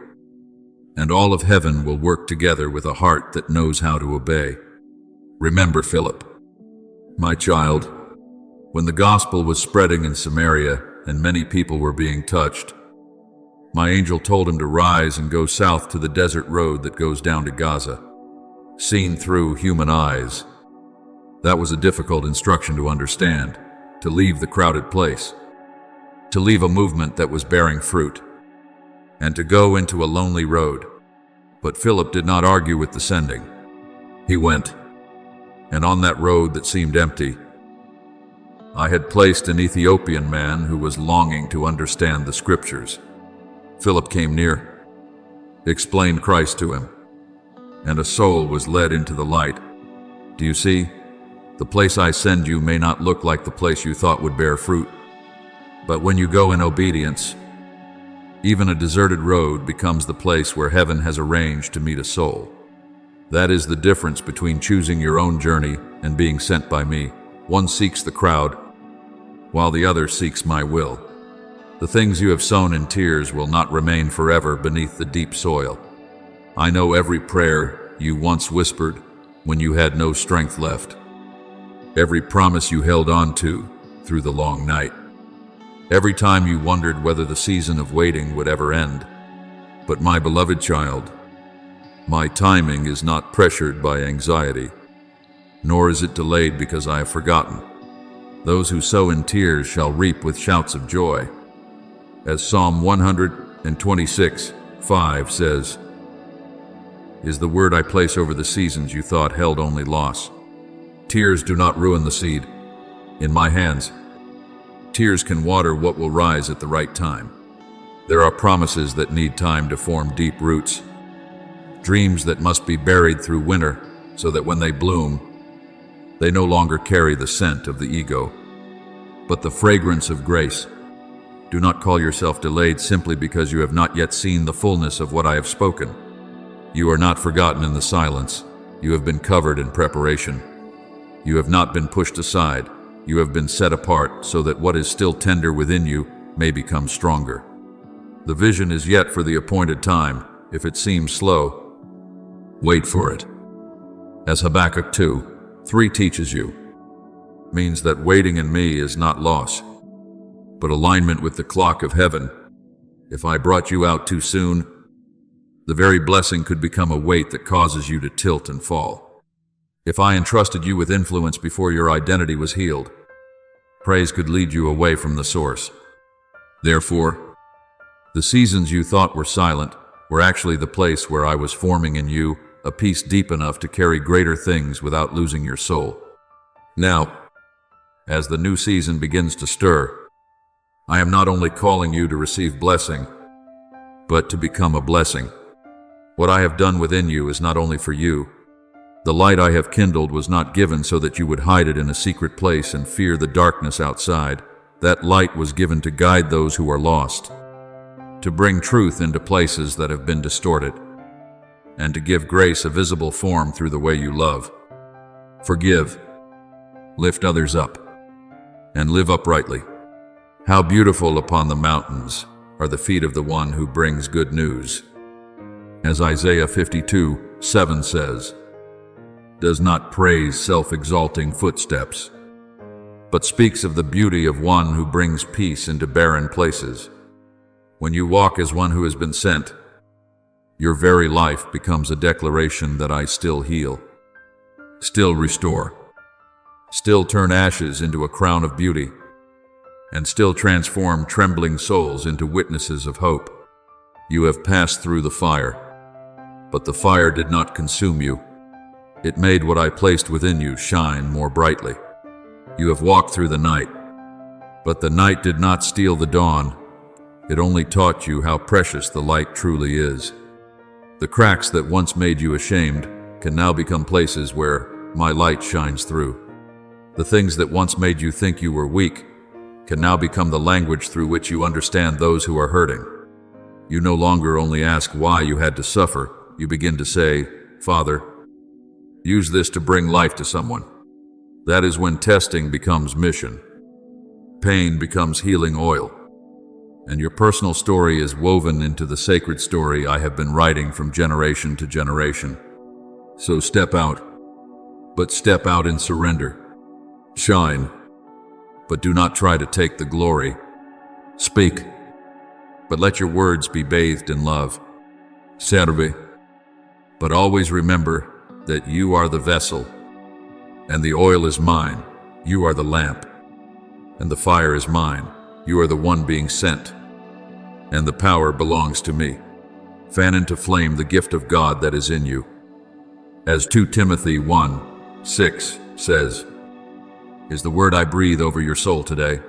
and all of heaven will work together with a heart that knows how to obey. Remember Philip, my child, when the gospel was spreading in Samaria and many people were being touched, my angel told him to rise and go south to the desert road that goes down to Gaza. Seen through human eyes, that was a difficult instruction to understand, to leave the crowded place, to leave a movement that was bearing fruit, and to go into a lonely road. But Philip did not argue with the sending. He went, and on that road that seemed empty, I had placed an Ethiopian man who was longing to understand the scriptures. Philip came near, explained Christ to him, and a soul was led into the light. Do you see? The place I send you may not look like the place you thought would bear fruit, But when you go in obedience, even a deserted road becomes the place where heaven has arranged to meet a soul. That is the difference between choosing your own journey and being sent by me. One seeks the crowd, while the other seeks my will. The things you have sown in tears will not remain forever beneath the deep soil. I know every prayer you once whispered when you had no strength left. Every promise you held on to through the long night. Every time you wondered whether the season of waiting would ever end. But my beloved child, my timing is not pressured by anxiety, nor is it delayed because I have forgotten. Those who sow in tears shall reap with shouts of joy. As Psalm 126:5 says, is the word I place over the seasons you thought held only loss. Tears do not ruin the seed. In my hands, tears can water what will rise at the right time. There are promises that need time to form deep roots. Dreams that must be buried through winter so that when they bloom, they no longer carry the scent of the ego, but the fragrance of grace. Do not call yourself delayed simply because you have not yet seen the fullness of what I have spoken. You are not forgotten in the silence. You have been covered in preparation. You have not been pushed aside. You have been set apart so that what is still tender within you may become stronger. The vision is yet for the appointed time. If it seems slow, wait for it. As Habakkuk 2:3 teaches you, means that waiting in me is not loss, but alignment with the clock of heaven. If I brought you out too soon, the very blessing could become a weight that causes you to tilt and fall. If I entrusted you with influence before your identity was healed, praise could lead you away from the source. Therefore, the seasons you thought were silent were actually the place where I was forming in you a peace deep enough to carry greater things without losing your soul. Now, as the new season begins to stir, I am not only calling you to receive blessing, but to become a blessing. What I have done within you is not only for you. The light I have kindled was not given so that you would hide it in a secret place and fear the darkness outside. That light was given to guide those who are lost, to bring truth into places that have been distorted, and to give grace a visible form through the way you love. Forgive, lift others up, and live uprightly. How beautiful upon the mountains are the feet of the one who brings good news. As Isaiah 52:7 says, does not praise self-exalting footsteps, but speaks of the beauty of one who brings peace into barren places. When you walk as one who has been sent, your very life becomes a declaration that I still heal, still restore, still turn ashes into a crown of beauty, and still transform trembling souls into witnesses of hope. You have passed through the fire, but the fire did not consume you. It made what I placed within you shine more brightly. You have walked through the night, but the night did not steal the dawn. It only taught you how precious the light truly is. The cracks that once made you ashamed can now become places where my light shines through. The things that once made you think you were weak can now become the language through which you understand those who are hurting. You no longer only ask why you had to suffer. You begin to say, Father, use this to bring life to someone. That is when testing becomes mission. Pain becomes healing oil. And your personal story is woven into the sacred story I have been writing from generation to generation. So step out, but step out in surrender. Shine, but do not try to take the glory. Speak, but let your words be bathed in love. Serve, but always remember that you are the vessel, and the oil is mine. You are the lamp, and the fire is mine. You are the one being sent, and the power belongs to me. Fan into flame the gift of God that is in you. As 2 Timothy 1:6 says, is the word I breathe over your soul today.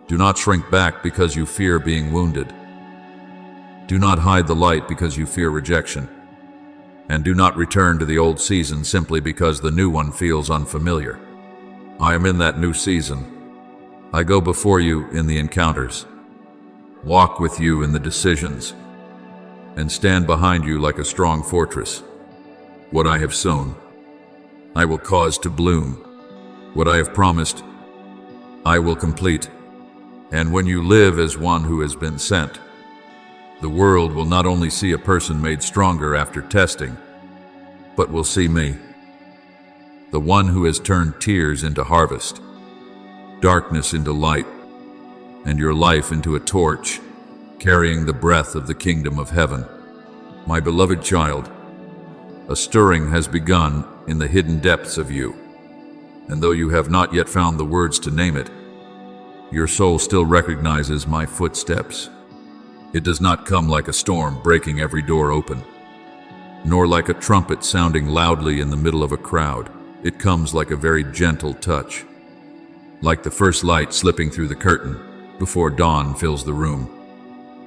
Do not shrink back because you fear being wounded. Do not hide the light because you fear rejection. And do not return to the old season simply because the new one feels unfamiliar. I am in that new season, I go before you in the encounters, walk with you in the decisions, and stand behind you like a strong fortress. What I have sown, I will cause to bloom. What I have promised, I will complete. And when you live as one who has been sent, the world will not only see a person made stronger after testing, but will see me, the one who has turned tears into harvest, darkness into light, and your life into a torch, carrying the breath of the kingdom of heaven. My beloved child, a stirring has begun in the hidden depths of you, and though you have not yet found the words to name it, your soul still recognizes my footsteps. It does not come like a storm breaking every door open, nor like a trumpet sounding loudly in the middle of a crowd. It comes like a very gentle touch, like the first light slipping through the curtain before dawn fills the room.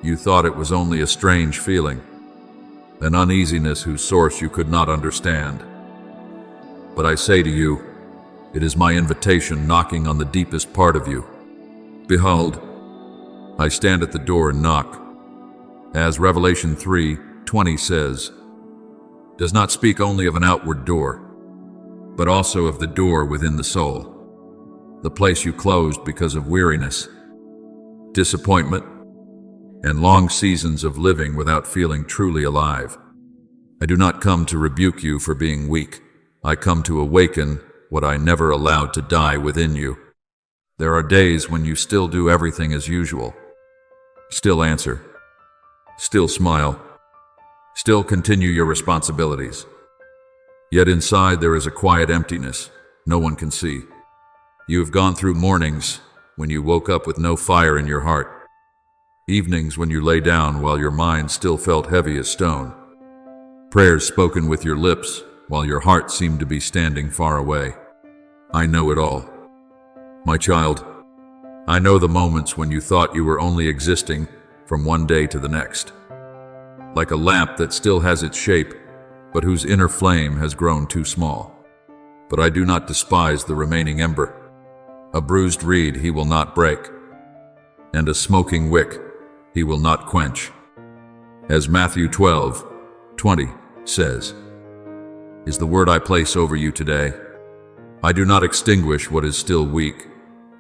You thought it was only a strange feeling, an uneasiness whose source you could not understand. But I say to you, it is my invitation knocking on the deepest part of you. Behold, I stand at the door and knock. As Revelation 3:20 says, does not speak only of an outward door, but also of the door within the soul, the place you closed because of weariness, disappointment, and long seasons of living without feeling truly alive. I do not come to rebuke you for being weak. I come to awaken what I never allowed to die within you. There are days when you still do everything as usual, still answer, still smile, still continue your responsibilities. Yet inside there is a quiet emptiness no one can see. You have gone through mornings when you woke up with no fire in your heart, evenings when you lay down while your mind still felt heavy as stone, prayers spoken with your lips while your heart seemed to be standing far away. I know it all. My child, I know the moments when you thought you were only existing from one day to the next, like a lamp that still has its shape, but whose inner flame has grown too small. But I do not despise the remaining ember. A bruised reed he will not break, and a smoking wick he will not quench. As Matthew 12:20 says, is the word I place over you today. I do not extinguish what is still weak.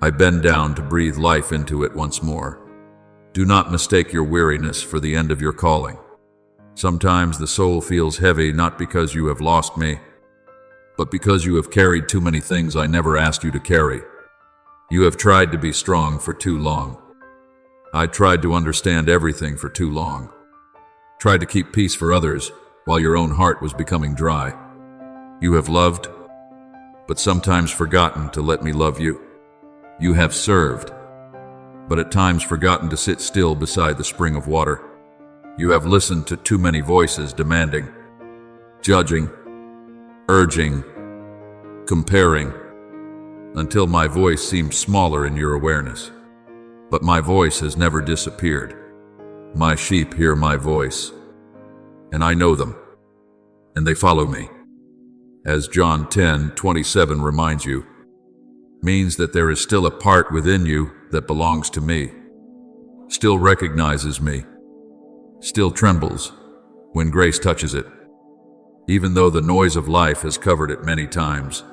I bend down to breathe life into it once more. Do not mistake your weariness for the end of your calling. Sometimes the soul feels heavy not because you have lost me, but because you have carried too many things I never asked you to carry. You have tried to be strong for too long. I tried to understand everything for too long. Tried to keep peace for others while your own heart was becoming dry. You have loved, but sometimes forgotten to let me love you. You have served, but at times forgotten to sit still beside the spring of water. You have listened to too many voices demanding, judging, urging, comparing, until my voice seemed smaller in your awareness. But my voice has never disappeared. My sheep hear my voice, and I know them, and they follow me. As John 10:27 reminds you, means that there is still a part within you that belongs to me, still recognizes me, still trembles when grace touches it, even though the noise of life has covered it many times.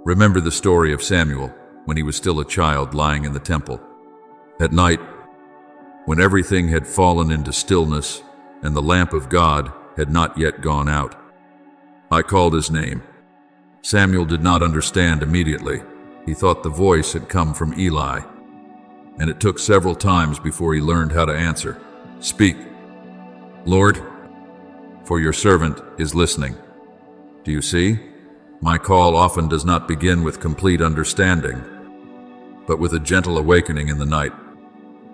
Remember the story of Samuel when he was still a child lying in the temple. At night, when everything had fallen into stillness and the lamp of God had not yet gone out, I called his name. Samuel did not understand immediately. He thought the voice had come from Eli, and it took several times before he learned how to answer. Speak, Lord, for your servant is listening. Do you see? My call often does not begin with complete understanding, but with a gentle awakening in the night.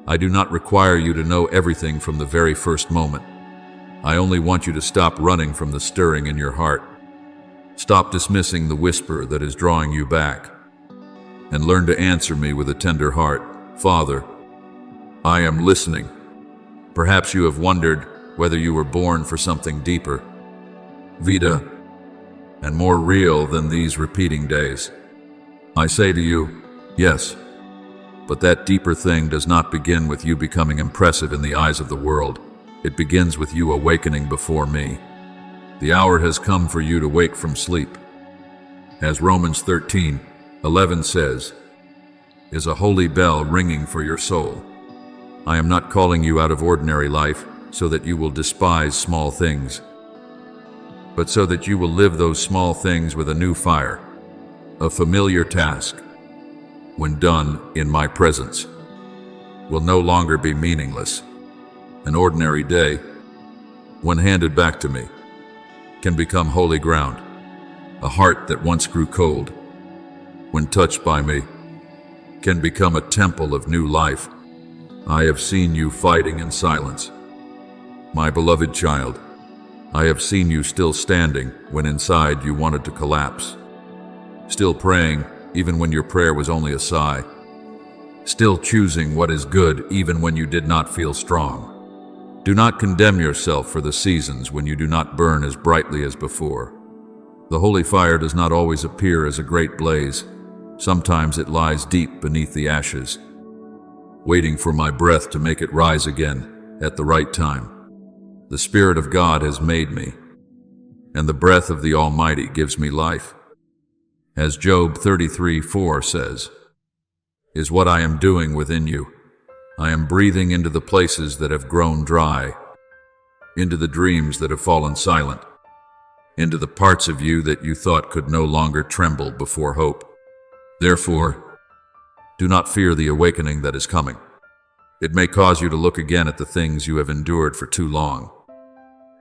I do not require you to know everything from the very first moment. I only want you to stop running from the stirring in your heart. Stop dismissing the whisper that is drawing you back, and learn to answer me with a tender heart. Father, I am listening. Perhaps you have wondered whether you were born for something deeper, Vita, and more real than these repeating days. I say to you, yes, But that deeper thing does not begin with you becoming impressive in the eyes of the world. It begins with you awakening before me. The hour has come for you to wake from sleep. As Romans 13:11 says, is a holy bell ringing for your soul. I am not calling you out of ordinary life so that you will despise small things, but so that you will live those small things with a new fire. A familiar task, when done in my presence, will no longer be meaningless. An ordinary day, when handed back to me, can become holy ground. A heart that once grew cold, when touched by me, can become a temple of new life. I have seen you fighting in silence. My beloved child, I have seen you still standing when inside you wanted to collapse. Still praying even when your prayer was only a sigh. Still choosing what is good even when you did not feel strong. Do not condemn yourself for the seasons when you do not burn as brightly as before. The holy fire does not always appear as a great blaze. Sometimes it lies deep beneath the ashes, waiting for my breath to make it rise again at the right time. The Spirit of God has made me, and the breath of the Almighty gives me life. As Job 33:4 says, is what I am doing within you. I am breathing into the places that have grown dry, into the dreams that have fallen silent, into the parts of you that you thought could no longer tremble before hope. Therefore, do not fear the awakening that is coming. It may cause you to look again at the things you have endured for too long,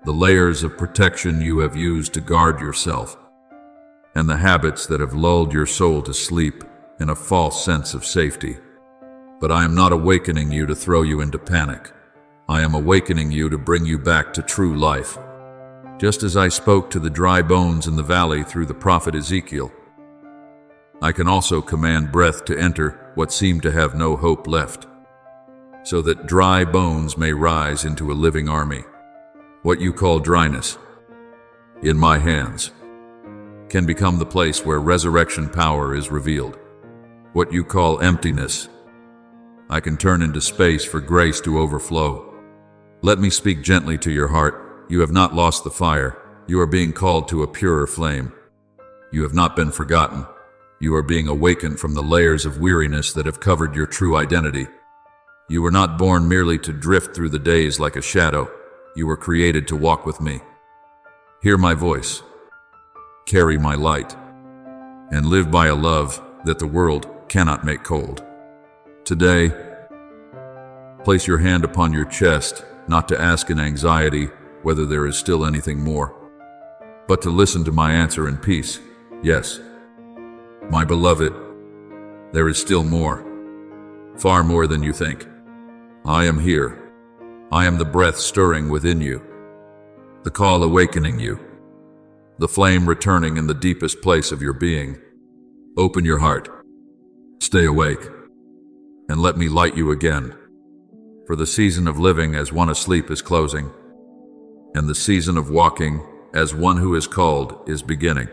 the layers of protection you have used to guard yourself, and the habits that have lulled your soul to sleep in a false sense of safety. But I am not awakening you to throw you into panic. I am awakening you to bring you back to true life. Just as I spoke to the dry bones in the valley through the prophet Ezekiel, I can also command breath to enter what seemed to have no hope left, so that dry bones may rise into a living army. What you call dryness, in my hands, can become the place where resurrection power is revealed. What you call emptiness, I can turn into space for grace to overflow. Let me speak gently to your heart. You have not lost the fire. You are being called to a purer flame. You have not been forgotten. You are being awakened from the layers of weariness that have covered your true identity. You were not born merely to drift through the days like a shadow. You were created to walk with me. Hear my voice, carry my light, and live by a love that the world cannot make cold. Today, place your hand upon your chest, not to ask in anxiety whether there is still anything more, but to listen to my answer in peace. Yes, my beloved, there is still more, far more than you think. I am here. I am the breath stirring within you, the call awakening you, the flame returning in the deepest place of your being. Open your heart, stay awake, and let me light you again. For the season of living as one asleep is closing, and the season of walking as one who is called is beginning.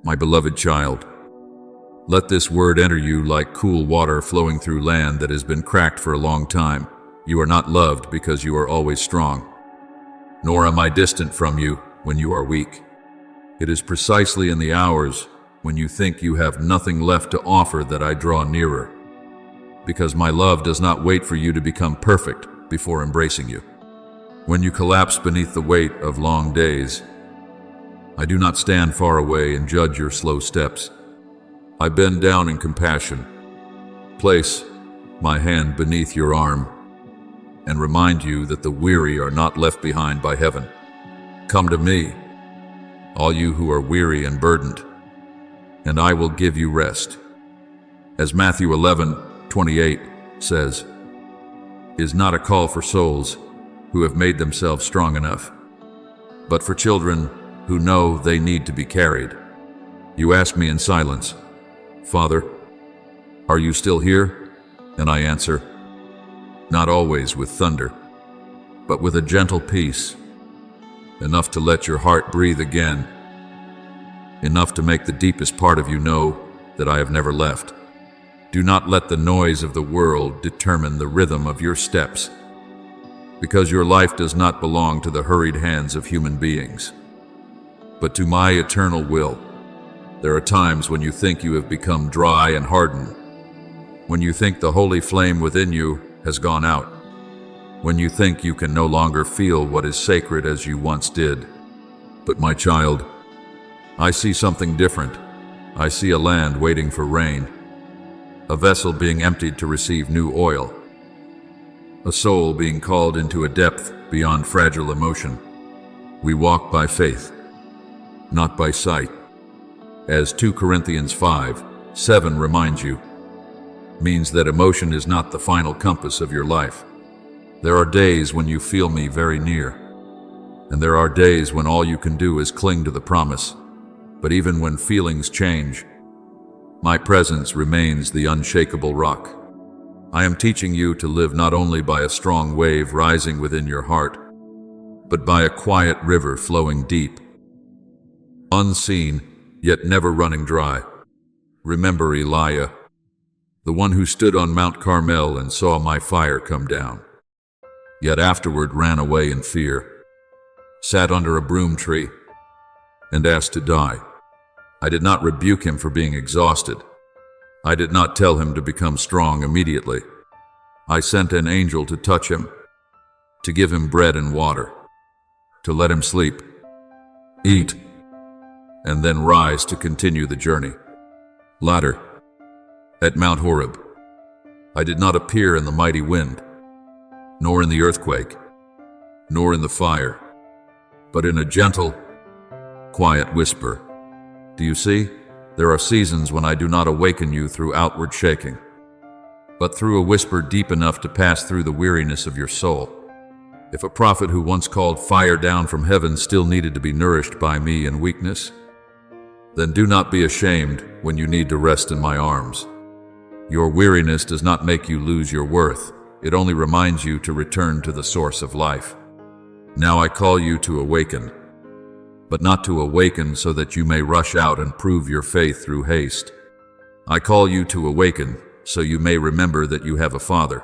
My beloved child, let this word enter you like cool water flowing through land that has been cracked for a long time. You are not loved because you are always strong, nor am I distant from you when you are weak. It is precisely in the hours when you think you have nothing left to offer that I draw nearer, because my love does not wait for you to become perfect before embracing you. When you collapse beneath the weight of long days, I do not stand far away and judge your slow steps. I bend down in compassion, place my hand beneath your arm, and remind you that the weary are not left behind by heaven. Come to me, all you who are weary and burdened, and I will give you rest. As Matthew 11:28 says, is not a call for souls who have made themselves strong enough, but for children who know they need to be carried. You ask me in silence, Father, are you still here? And I answer, not always with thunder, but with a gentle peace, enough to let your heart breathe again, enough to make the deepest part of you know that I have never left. Do not let the noise of the world determine the rhythm of your steps, because your life does not belong to the hurried hands of human beings, but to my eternal will. There are times when you think you have become dry and hardened, when you think the holy flame within you has gone out, when you think you can no longer feel what is sacred as you once did. But my child, I see something different. I see a land waiting for rain, a vessel being emptied to receive new oil, a soul being called into a depth beyond fragile emotion. We walk by faith, not by sight. As 2 Corinthians 5:7 reminds you, means that emotion is not the final compass of your life. There are days when you feel me very near, and there are days when all you can do is cling to the promise. But even when feelings change, my presence remains the unshakable rock. I am teaching you to live not only by a strong wave rising within your heart, but by a quiet river flowing deep, unseen, yet never running dry. Remember Elijah, the one who stood on Mount Carmel and saw my fire come down, yet afterward ran away in fear, sat under a broom tree, and asked to die. I did not rebuke him for being exhausted. I did not tell him to become strong immediately. I sent an angel to touch him, to give him bread and water, to let him sleep, eat, and then rise to continue the journey. Later, at Mount Horeb, I did not appear in the mighty wind, nor in the earthquake, nor in the fire, but in a gentle, quiet whisper. Do you see? There are seasons when I do not awaken you through outward shaking, but through a whisper deep enough to pass through the weariness of your soul. If a prophet who once called fire down from heaven still needed to be nourished by me in weakness, then do not be ashamed when you need to rest in my arms. Your weariness does not make you lose your worth. It only reminds you to return to the source of life. Now I call you to awaken, but not to awaken so that you may rush out and prove your faith through haste. I call you to awaken so you may remember that you have a Father,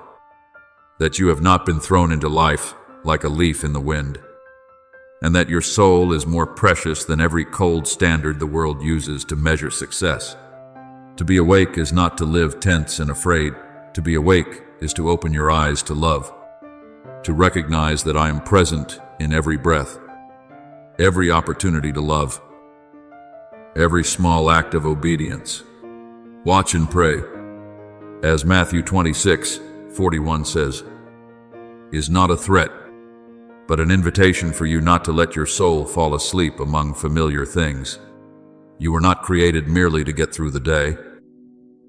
that you have not been thrown into life like a leaf in the wind, and that your soul is more precious than every cold standard the world uses to measure success. To be awake is not to live tense and afraid. To be awake is to open your eyes to love, to recognize that I am present in every breath, every opportunity to love, every small act of obedience. Watch and pray. As Matthew 26:41 says, is not a threat, but an invitation for you not to let your soul fall asleep among familiar things. You were not created merely to get through the day.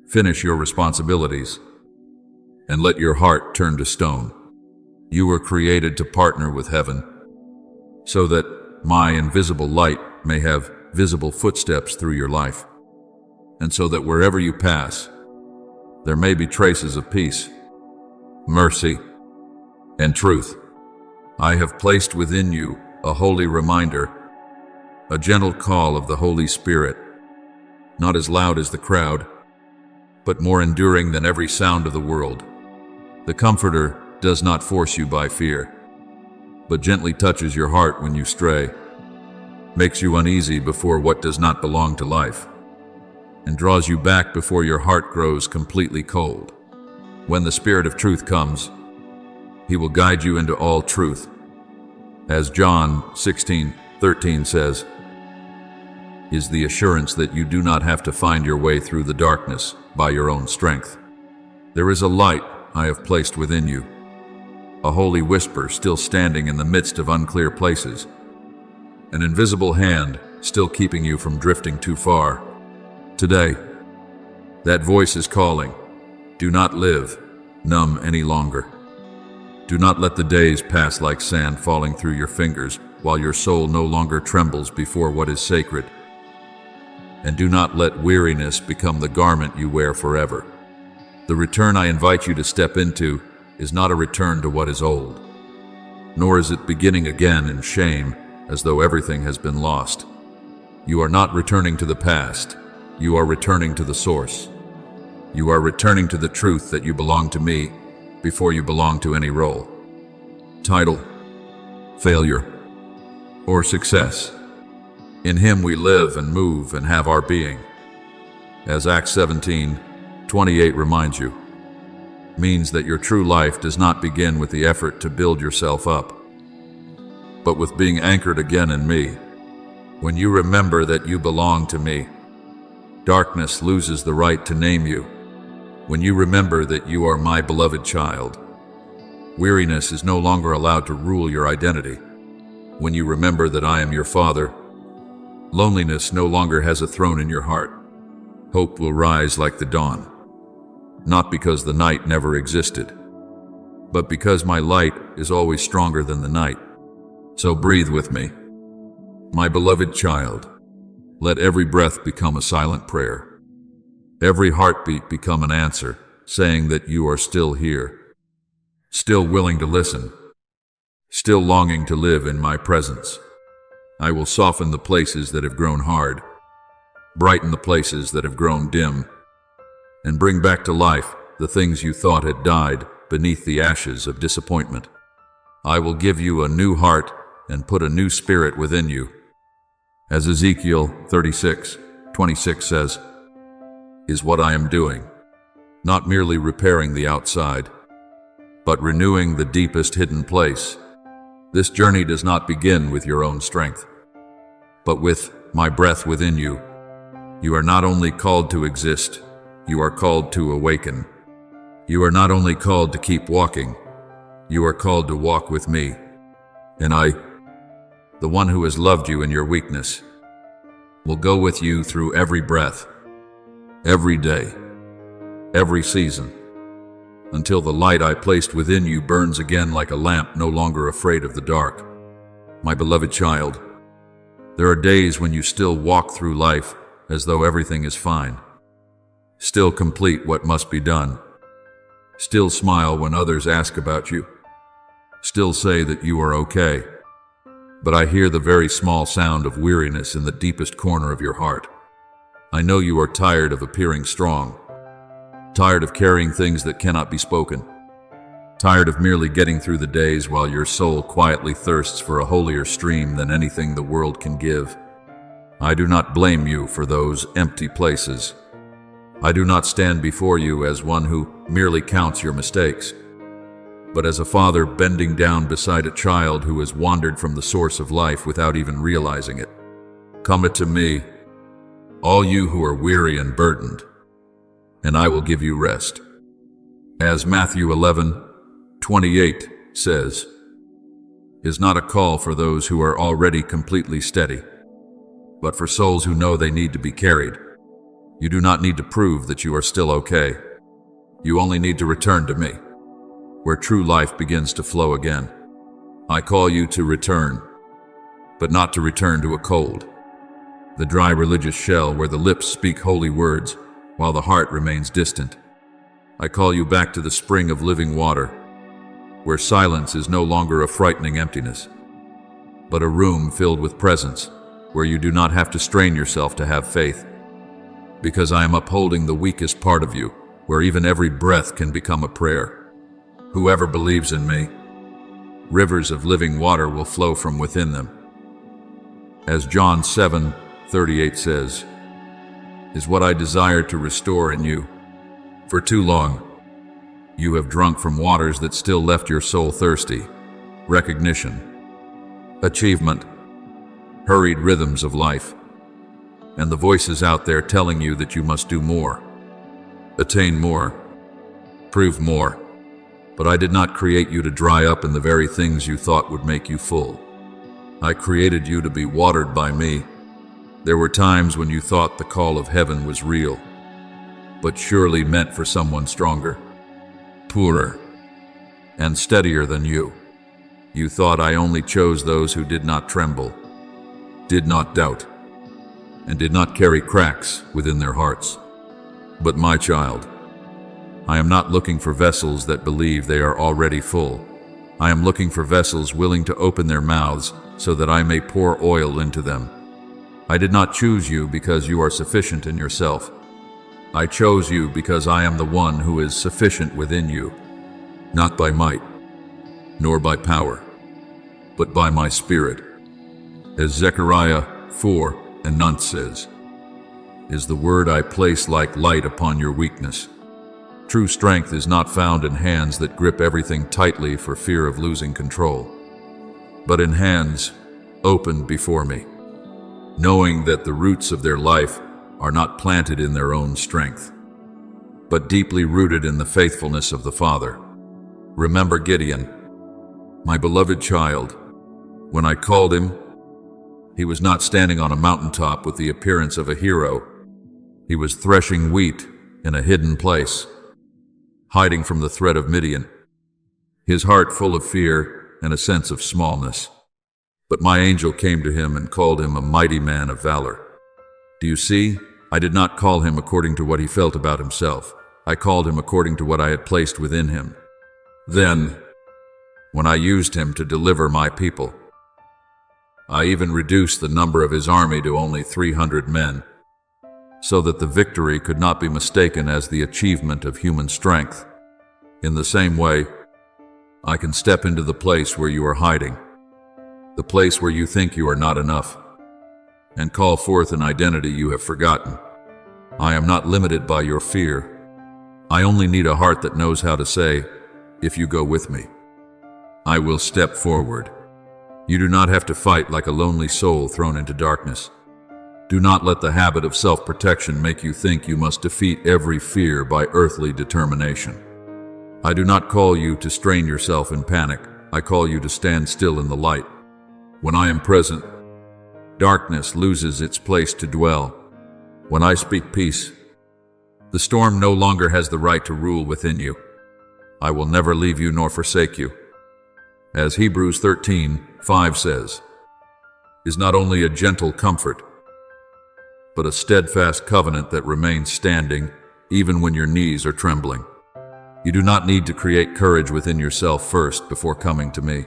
Finish your responsibilities and let your heart turn to stone. You were created to partner with heaven so that my invisible light may have visible footsteps through your life, and so that wherever you pass, there may be traces of peace, mercy, and truth. I have placed within you a holy reminder, a gentle call of the Holy Spirit, not as loud as the crowd, but more enduring than every sound of the world. The Comforter does not force you by fear, but gently touches your heart when you stray, makes you uneasy before what does not belong to life, and draws you back before your heart grows completely cold. When the Spirit of truth comes, He will guide you into all truth. As John 16:13 says, is the assurance that you do not have to find your way through the darkness by your own strength. There is a light I have placed within you, a holy whisper still standing in the midst of unclear places, an invisible hand still keeping you from drifting too far. Today, that voice is calling. Do not live numb any longer. Do not let the days pass like sand falling through your fingers while your soul no longer trembles before what is sacred. And do not let weariness become the garment you wear forever. The return I invite you to step into is not a return to what is old, nor is it beginning again in shame as though everything has been lost. You are not returning to the past. You are returning to the source. You are returning to the truth that you belong to me before you belong to any role, title, failure, or success. In Him we live and move and have our being. As Acts 17:28 reminds you, means that your true life does not begin with the effort to build yourself up, but with being anchored again in me. When you remember that you belong to me, darkness loses the right to name you. When you remember that you are my beloved child, weariness is no longer allowed to rule your identity. When you remember that I am your Father, loneliness no longer has a throne in your heart. Hope will rise like the dawn, not because the night never existed, but because my light is always stronger than the night. So breathe with me. My beloved child, let every breath become a silent prayer. Every heartbeat become an answer, saying that you are still here, still willing to listen, still longing to live in my presence. I will soften the places that have grown hard, brighten the places that have grown dim, and bring back to life the things you thought had died beneath the ashes of disappointment. I will give you a new heart and put a new spirit within you. As Ezekiel 36:26 says, is what I am doing, not merely repairing the outside, but renewing the deepest hidden place. This journey does not begin with your own strength, but with my breath within you. You are not only called to exist, you are called to awaken. You are not only called to keep walking, you are called to walk with me. And I, the one who has loved you in your weakness, will go with you through every breath, every day, every season, until the light I placed within you burns again like a lamp no longer afraid of the dark. My beloved child, there are days when you still walk through life as though everything is fine, still complete what must be done, still smile when others ask about you, still say that you are okay. But I hear the very small sound of weariness in the deepest corner of your heart. I know you are tired of appearing strong, tired of carrying things that cannot be spoken, tired of merely getting through the days while your soul quietly thirsts for a holier stream than anything the world can give. I do not blame you for those empty places. I do not stand before you as one who merely counts your mistakes, but as a father bending down beside a child who has wandered from the source of life without even realizing it. Come to me, all you who are weary and burdened, and I will give you rest. As Matthew 11:28 says, is not a call for those who are already completely steady, but for souls who know they need to be carried. You do not need to prove that you are still okay. You only need to return to me, where true life begins to flow again. I call you to return, but not to return to a cold, the dry religious shell where the lips speak holy words while the heart remains distant. I call you back to the spring of living water, where silence is no longer a frightening emptiness, but a room filled with presence, where you do not have to strain yourself to have faith, because I am upholding the weakest part of you, where even every breath can become a prayer. Whoever believes in me, rivers of living water will flow from within them. As John 7:38 says, is what I desire to restore in you. For too long, you have drunk from waters that still left your soul thirsty. Recognition, achievement, hurried rhythms of life, and the voices out there telling you that you must do more, attain more, prove more. But I did not create you to dry up in the very things you thought would make you full. I created you to be watered by me. There were times when you thought the call of heaven was real, but surely meant for someone stronger, purer, and steadier than you. You thought I only chose those who did not tremble, did not doubt, and did not carry cracks within their hearts. But my child, I am not looking for vessels that believe they are already full. I am looking for vessels willing to open their mouths so that I may pour oil into them. I did not choose you because you are sufficient in yourself, I chose you because I am the one who is sufficient within you, not by might, nor by power, but by my Spirit. As Zechariah 4:9 says, is the word I place like light upon your weakness. True strength is not found in hands that grip everything tightly for fear of losing control, but in hands opened before me, knowing that the roots of their life are not planted in their own strength, but deeply rooted in the faithfulness of the Father. Remember Gideon, my beloved child. When I called him, he was not standing on a mountaintop with the appearance of a hero. He was threshing wheat in a hidden place, hiding from the threat of Midian, his heart full of fear and a sense of smallness. But my angel came to him and called him a mighty man of valor. Do you see? I did not call him according to what he felt about himself. I called him according to what I had placed within him. Then, when I used him to deliver my people, I even reduced the number of his army to only 300 men, so that the victory could not be mistaken as the achievement of human strength. In the same way, I can step into the place where you are hiding, the place where you think you are not enough, and call forth an identity you have forgotten. I am not limited by your fear. I only need a heart that knows how to say, if you go with me, I will step forward. You do not have to fight like a lonely soul thrown into darkness. Do not let the habit of self-protection make you think you must defeat every fear by earthly determination. I do not call you to strain yourself in panic. I call you to stand still in the light. When I am present, darkness loses its place to dwell. When I speak peace, the storm no longer has the right to rule within you. I will never leave you nor forsake you. As Hebrews 13:5 says, is not only a gentle comfort, but a steadfast covenant that remains standing even when your knees are trembling. You do not need to create courage within yourself first before coming to me.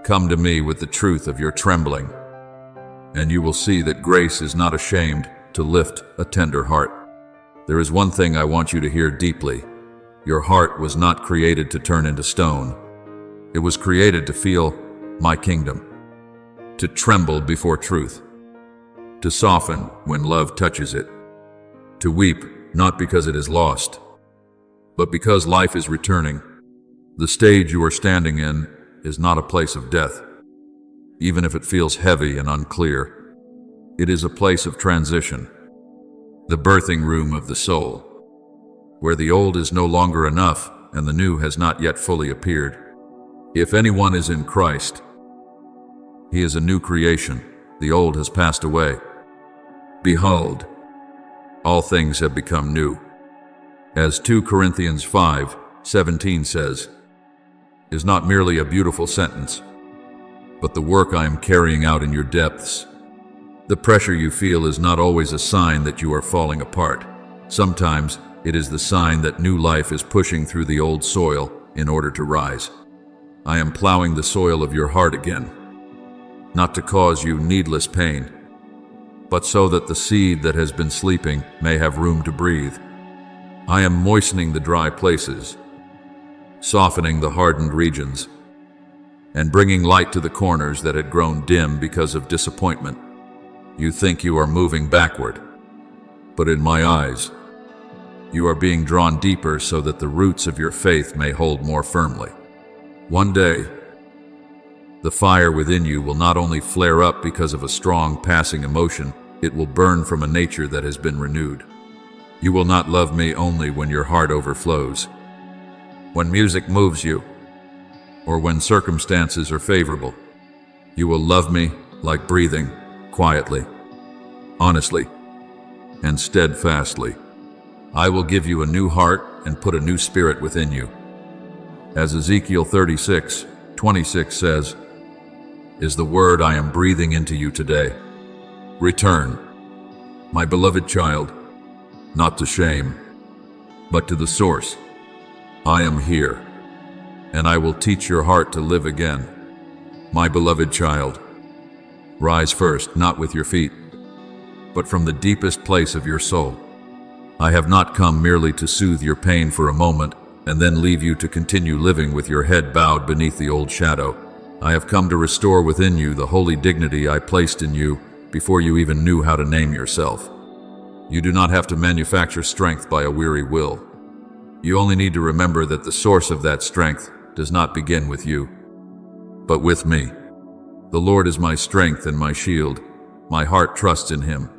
Come to me with the truth of your trembling, and you will see that grace is not ashamed to lift a tender heart. There is one thing I want you to hear deeply. Your heart was not created to turn into stone. It was created to feel my kingdom, to tremble before truth, to soften when love touches it, to weep not because it is lost, but because life is returning. The stage you are standing in is not a place of death, even if it feels heavy and unclear. It is a place of transition, the birthing room of the soul, where the old is no longer enough and the new has not yet fully appeared. If anyone is in Christ, he is a new creation. The old has passed away. Behold, all things have become new. As 2 Corinthians 5:17 says, is not merely a beautiful sentence, but the work I am carrying out in your depths. The pressure you feel is not always a sign that you are falling apart. Sometimes it is the sign that new life is pushing through the old soil in order to rise. I am plowing the soil of your heart again, not to cause you needless pain, but so that the seed that has been sleeping may have room to breathe. I am moistening the dry places, softening the hardened regions, and bringing light to the corners that had grown dim because of disappointment. You think you are moving backward, but in my eyes, you are being drawn deeper so that the roots of your faith may hold more firmly. One day, the fire within you will not only flare up because of a strong passing emotion, it will burn from a nature that has been renewed. You will not love me only when your heart overflows, when music moves you, or when circumstances are favorable. You will love me like breathing, quietly, honestly, and steadfastly. I will give you a new heart and put a new spirit within you. As Ezekiel 36:26 says, is the word I am breathing into you today. Return, my beloved child, not to shame, but to the source. I am here, and I will teach your heart to live again. My beloved child, rise first, not with your feet, but from the deepest place of your soul. I have not come merely to soothe your pain for a moment and then leave you to continue living with your head bowed beneath the old shadow. I have come to restore within you the holy dignity I placed in you before you even knew how to name yourself. You do not have to manufacture strength by a weary will. You only need to remember that the source of that strength does not begin with you, but with me. The Lord is my strength and my shield. My heart trusts in him.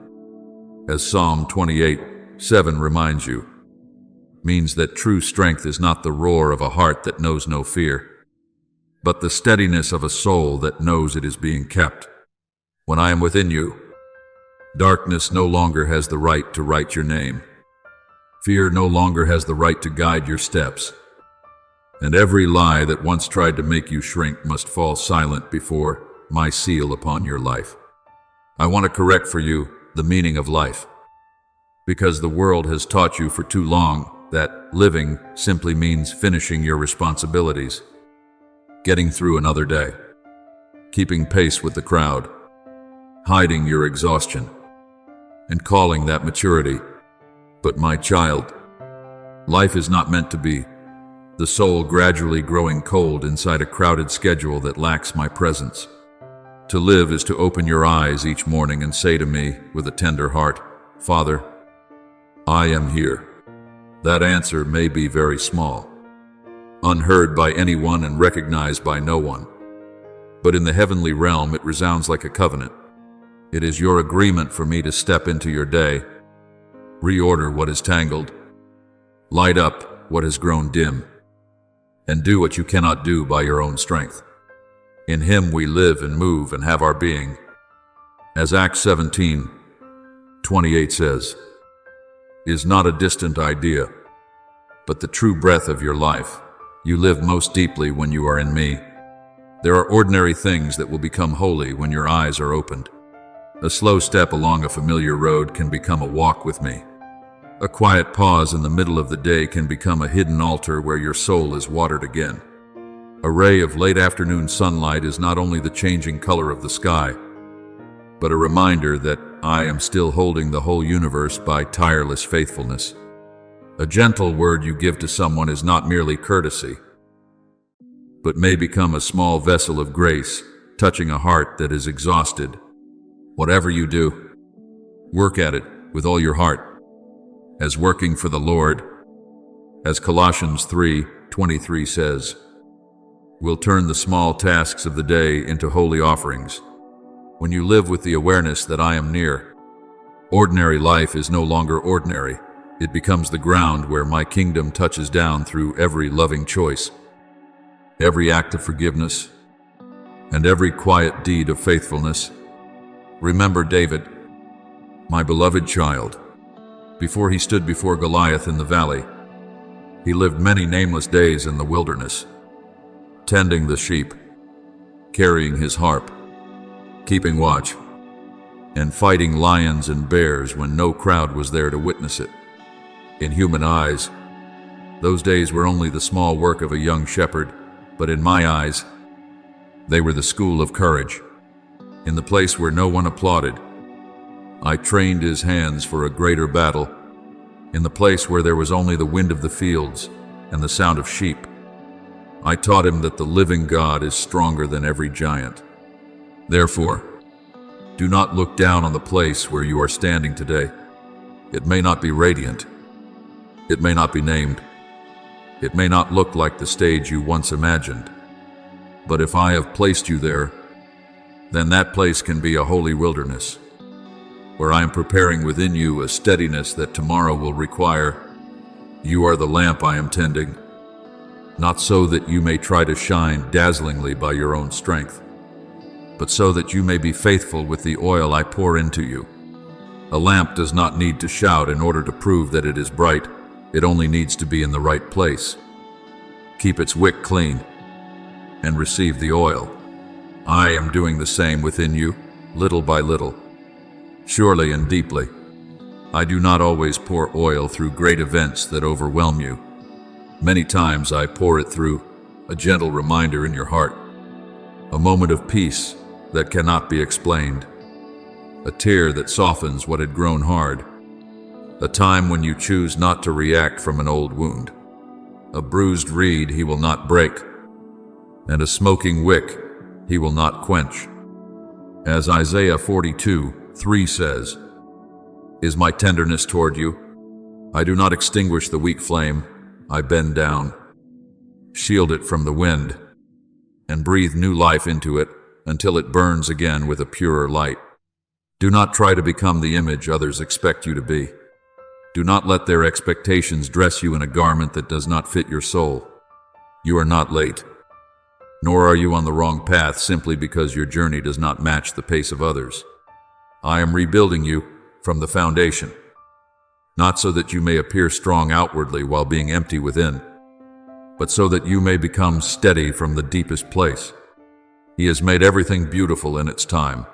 As Psalm 28:7 reminds you, means that true strength is not the roar of a heart that knows no fear, but the steadiness of a soul that knows it is being kept. When I am within you, darkness no longer has the right to write your name. Fear no longer has the right to guide your steps. And every lie that once tried to make you shrink must fall silent before my seal upon your life. I want to correct for you the meaning of life, because the world has taught you for too long that living simply means finishing your responsibilities, getting through another day, keeping pace with the crowd, hiding your exhaustion, and calling that maturity. But my child, life is not meant to be the soul gradually growing cold inside a crowded schedule that lacks my presence. To live is to open your eyes each morning and say to me with a tender heart, Father, I am here. That answer may be very small, unheard by anyone and recognized by no one. But in the heavenly realm, it resounds like a covenant. It is your agreement for me to step into your day, reorder what is tangled, light up what has grown dim, and do what you cannot do by your own strength. In him we live and move and have our being. As Acts 17:28 says, is not a distant idea, but the true breath of your life. You live most deeply when you are in me. There are ordinary things that will become holy when your eyes are opened. A slow step along a familiar road can become a walk with me. A quiet pause in the middle of the day can become a hidden altar where your soul is watered again. A ray of late afternoon sunlight is not only the changing color of the sky, but a reminder that I am still holding the whole universe by tireless faithfulness. A gentle word you give to someone is not merely courtesy, but may become a small vessel of grace, touching a heart that is exhausted. Whatever you do, work at it with all your heart, as working for the Lord. As Colossians 3:23 says, we'll turn the small tasks of the day into holy offerings. When you live with the awareness that I am near, ordinary life is no longer ordinary. It becomes the ground where my kingdom touches down through every loving choice, every act of forgiveness, and every quiet deed of faithfulness. Remember David, my beloved child. Before he stood before Goliath in the valley, he lived many nameless days in the wilderness, tending the sheep, carrying his harp, keeping watch, and fighting lions and bears when no crowd was there to witness it. In human eyes, those days were only the small work of a young shepherd, but in my eyes, they were the school of courage. In the place where no one applauded, I trained his hands for a greater battle. In the place where there was only the wind of the fields and the sound of sheep, I taught him that the living God is stronger than every giant. Therefore, do not look down on the place where you are standing today. It may not be radiant. It may not be named. It may not look like the stage you once imagined. But if I have placed you there, then that place can be a holy wilderness, where I am preparing within you a steadiness that tomorrow will require. You are the lamp I am tending, not so that you may try to shine dazzlingly by your own strength, but so that you may be faithful with the oil I pour into you. A lamp does not need to shout in order to prove that it is bright. It only needs to be in the right place. Keep its wick clean and receive the oil. I am doing the same within you, little by little, surely and deeply. I do not always pour oil through great events that overwhelm you. Many times I pour it through a gentle reminder in your heart, a moment of peace that cannot be explained, a tear that softens what had grown hard, a time when you choose not to react from an old wound. A bruised reed he will not break, and a smoking wick he will not quench. As Isaiah 42:3 says, "Is my tenderness toward you? I do not extinguish the weak flame, I bend down, shield it from the wind, and breathe new life into it until it burns again with a purer light." Do not try to become the image others expect you to be. Do not let their expectations dress you in a garment that does not fit your soul. You are not late, nor are you on the wrong path simply because your journey does not match the pace of others. I am rebuilding you from the foundation, not so that you may appear strong outwardly while being empty within, but so that you may become steady from the deepest place. He has made everything beautiful in its time.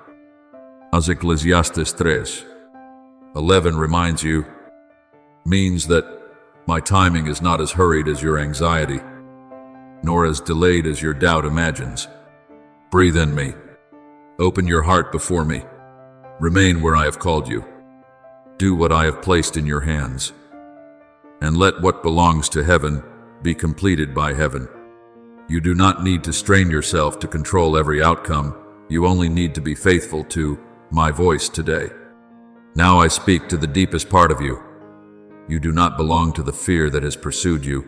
As Ecclesiastes 3:11 reminds you, means that my timing is not as hurried as your anxiety, nor as delayed as your doubt imagines. Breathe in me. Open your heart before me. Remain where I have called you. Do what I have placed in your hands. And let what belongs to heaven be completed by heaven. You do not need to strain yourself to control every outcome. You only need to be faithful to my voice today. Now I speak to the deepest part of you. You do not belong to the fear that has pursued you.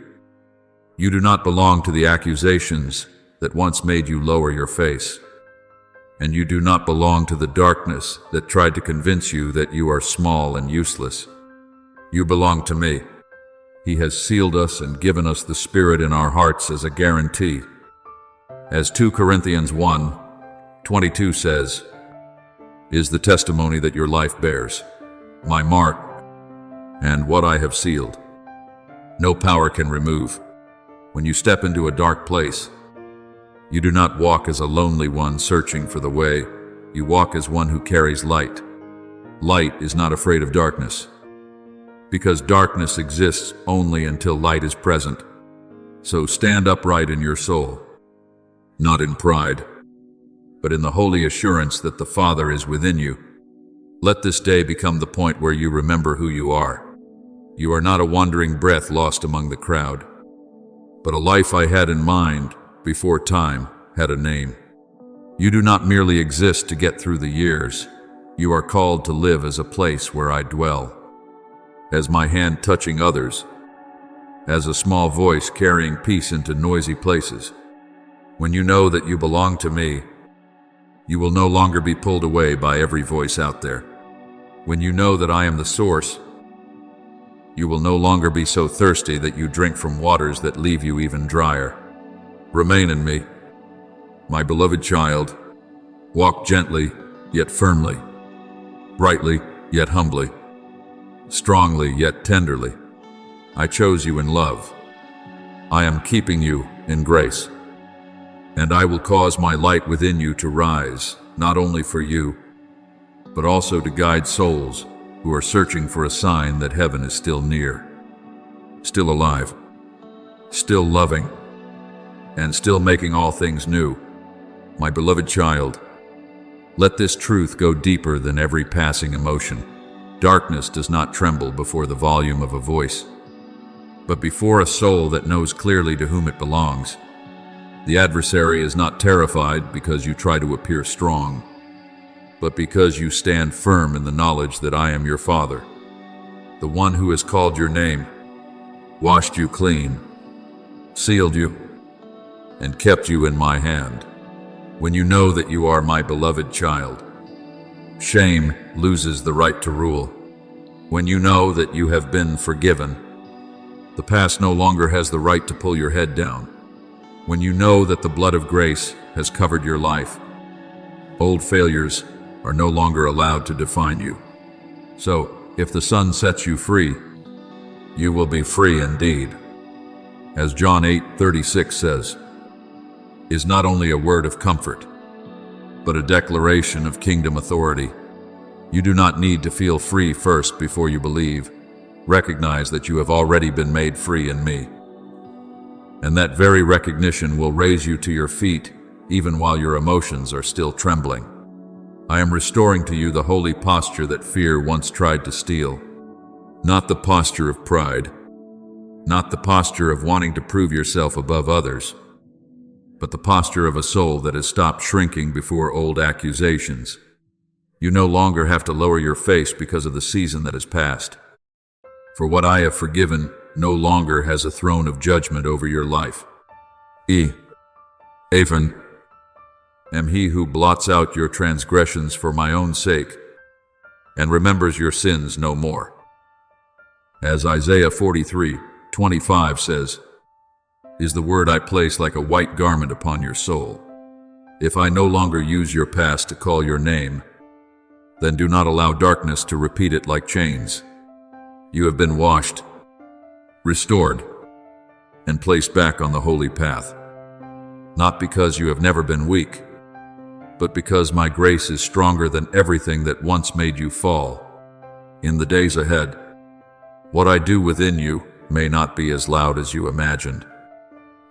You do not belong to the accusations that once made you lower your face. And you do not belong to the darkness that tried to convince you that you are small and useless. You belong to me. He has sealed us and given us the Spirit in our hearts as a guarantee. As 2 Corinthians 1:22 says, "Is the testimony that your life bears, my mark, and what I have sealed. No power can remove." When you step into a dark place, you do not walk as a lonely one searching for the way. You walk as one who carries light. Light is not afraid of darkness, because darkness exists only until light is present. So stand upright in your soul, not in pride, but in the holy assurance that the Father is within you. Let this day become the point where you remember who you are. You are not a wandering breath lost among the crowd, but a life I had in mind before time had a name. You do not merely exist to get through the years. You are called to live as a place where I dwell, as my hand touching others, as a small voice carrying peace into noisy places. When you know that you belong to me, you will no longer be pulled away by every voice out there. When you know that I am the source, you will no longer be so thirsty that you drink from waters that leave you even drier. Remain in me, my beloved child. Walk gently, yet firmly, brightly, yet humbly, strongly, yet tenderly. I chose you in love. I am keeping you in grace. And I will cause my light within you to rise, not only for you, but also to guide souls who are searching for a sign that heaven is still near, still alive, still loving, and still making all things new. My beloved child, let this truth go deeper than every passing emotion. Darkness does not tremble before the volume of a voice, but before a soul that knows clearly to whom it belongs. The adversary is not terrified because you try to appear strong, but because you stand firm in the knowledge that I am your Father, the one who has called your name, washed you clean, sealed you, and kept you in my hand. When you know that you are my beloved child, shame loses the right to rule. When you know that you have been forgiven, the past no longer has the right to pull your head down. When you know that the blood of grace has covered your life, old failures are no longer allowed to define you. So, if the Son sets you free, you will be free indeed. As John 8:36 says, is not only a word of comfort, but a declaration of kingdom authority. You do not need to feel free first before you believe. Recognize that you have already been made free in me. And that very recognition will raise you to your feet, even while your emotions are still trembling. I am restoring to you the holy posture that fear once tried to steal. Not the posture of pride, not the posture of wanting to prove yourself above others, but the posture of a soul that has stopped shrinking before old accusations. You no longer have to lower your face because of the season that has passed. For what I have forgiven no longer has a throne of judgment over your life. Even am he who blots out your transgressions for my own sake, and remembers your sins no more. As Isaiah 43:25 says, is the word I place like a white garment upon your soul. If I no longer use your past to call your name, then do not allow darkness to repeat it like chains. You have been washed, restored, and placed back on the holy path. Not because you have never been weak, but because my grace is stronger than everything that once made you fall. In the days ahead, what I do within you may not be as loud as you imagined.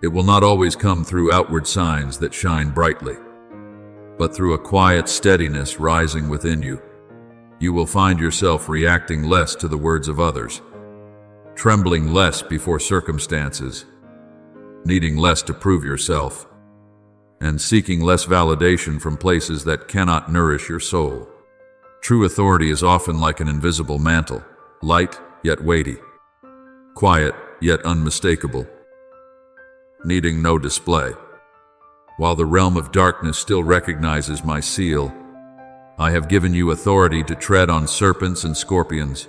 It will not always come through outward signs that shine brightly, but through a quiet steadiness rising within you. You will find yourself reacting less to the words of others, trembling less before circumstances, needing less to prove yourself, and seeking less validation from places that cannot nourish your soul. True authority is often like an invisible mantle, light yet weighty, quiet yet unmistakable, needing no display. While the realm of darkness still recognizes my seal, I have given you authority to tread on serpents and scorpions,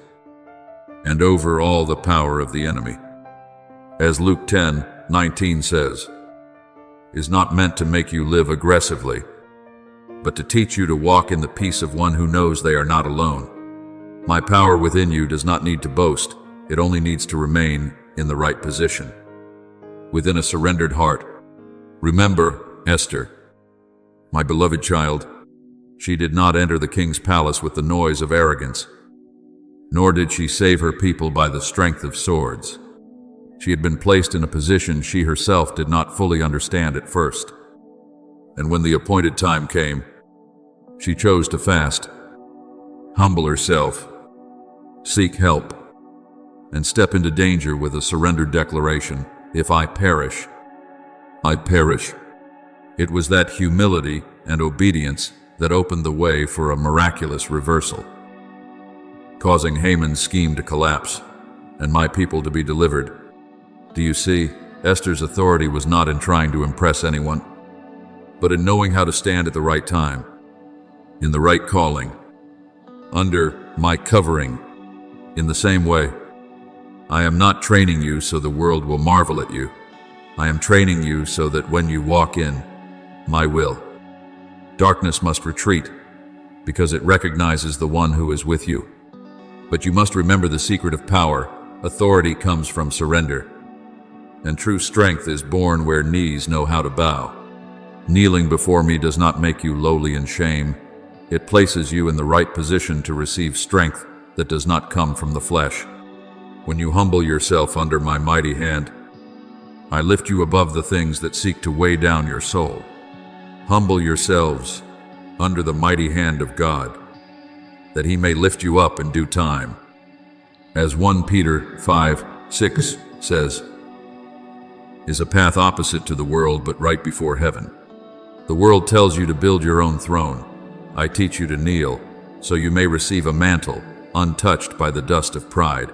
and over all the power of the enemy. As Luke 10:19 says, is not meant to make you live aggressively, but to teach you to walk in the peace of one who knows they are not alone. My power within you does not need to boast, it only needs to remain in the right position, within a surrendered heart. Remember Esther, my beloved child. She did not enter the king's palace with the noise of arrogance, nor did she save her people by the strength of swords. She had been placed in a position she herself did not fully understand at first. And when the appointed time came, she chose to fast, humble herself, seek help, and step into danger with a surrendered declaration, if I perish, I perish. It was that humility and obedience that opened the way for a miraculous reversal, causing Haman's scheme to collapse and my people to be delivered. Do you see? Esther's authority was not in trying to impress anyone, but in knowing how to stand at the right time, in the right calling, under my covering. In the same way, I am not training you so the world will marvel at you. I am training you so that when you walk in my will, darkness must retreat, because it recognizes the one who is with you. But you must remember the secret of power. Authority comes from surrender, and true strength is born where knees know how to bow. Kneeling before me does not make you lowly in shame. It places you in the right position to receive strength that does not come from the flesh. When you humble yourself under my mighty hand, I lift you above the things that seek to weigh down your soul. Humble yourselves under the mighty hand of God, that he may lift you up in due time. As 1 Peter 5:6 says, is a path opposite to the world but right before heaven. The world tells you to build your own throne. I teach you to kneel, so you may receive a mantle, untouched by the dust of pride.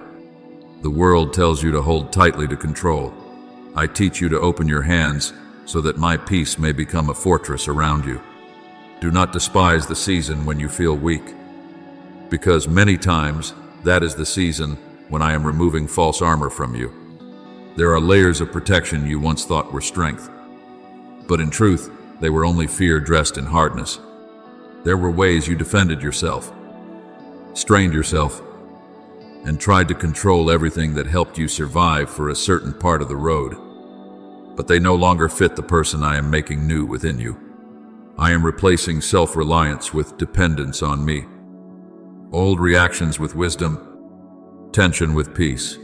The world tells you to hold tightly to control. I teach you to open your hands, so that my peace may become a fortress around you. Do not despise the season when you feel weak, because many times that is the season when I am removing false armor from you. There are layers of protection you once thought were strength, but in truth, they were only fear dressed in hardness. There were ways you defended yourself, strained yourself, and tried to control everything that helped you survive for a certain part of the road. But they no longer fit the person I am making new within you. I am replacing self-reliance with dependence on me, old reactions with wisdom, tension with peace,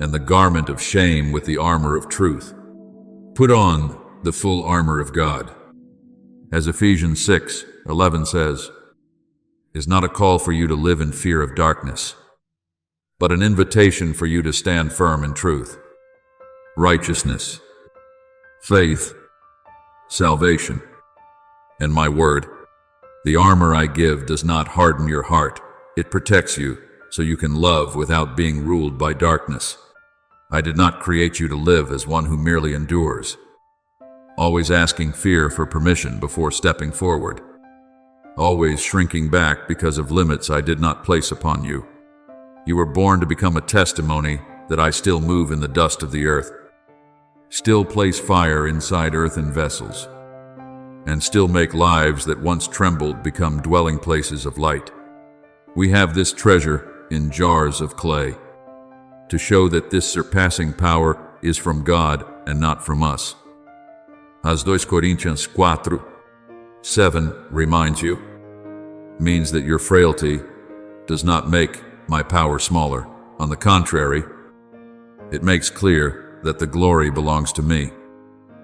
and the garment of shame with the armor of truth. Put on the full armor of God. As Ephesians 6:11 says, is not a call for you to live in fear of darkness, but an invitation for you to stand firm in truth, righteousness, faith, salvation, and my word. The armor I give does not harden your heart. It protects you so you can love without being ruled by darkness. I did not create you to live as one who merely endures, always asking fear for permission before stepping forward, always shrinking back because of limits I did not place upon you. You were born to become a testimony that I still move in the dust of the earth, still place fire inside earthen vessels, and still make lives that once trembled become dwelling places of light. We have this treasure in jars of clay to show that this surpassing power is from God and not from us. As 2 Coríntios 4:7 reminds you, means that your frailty does not make my power smaller. On the contrary, it makes clear that the glory belongs to me.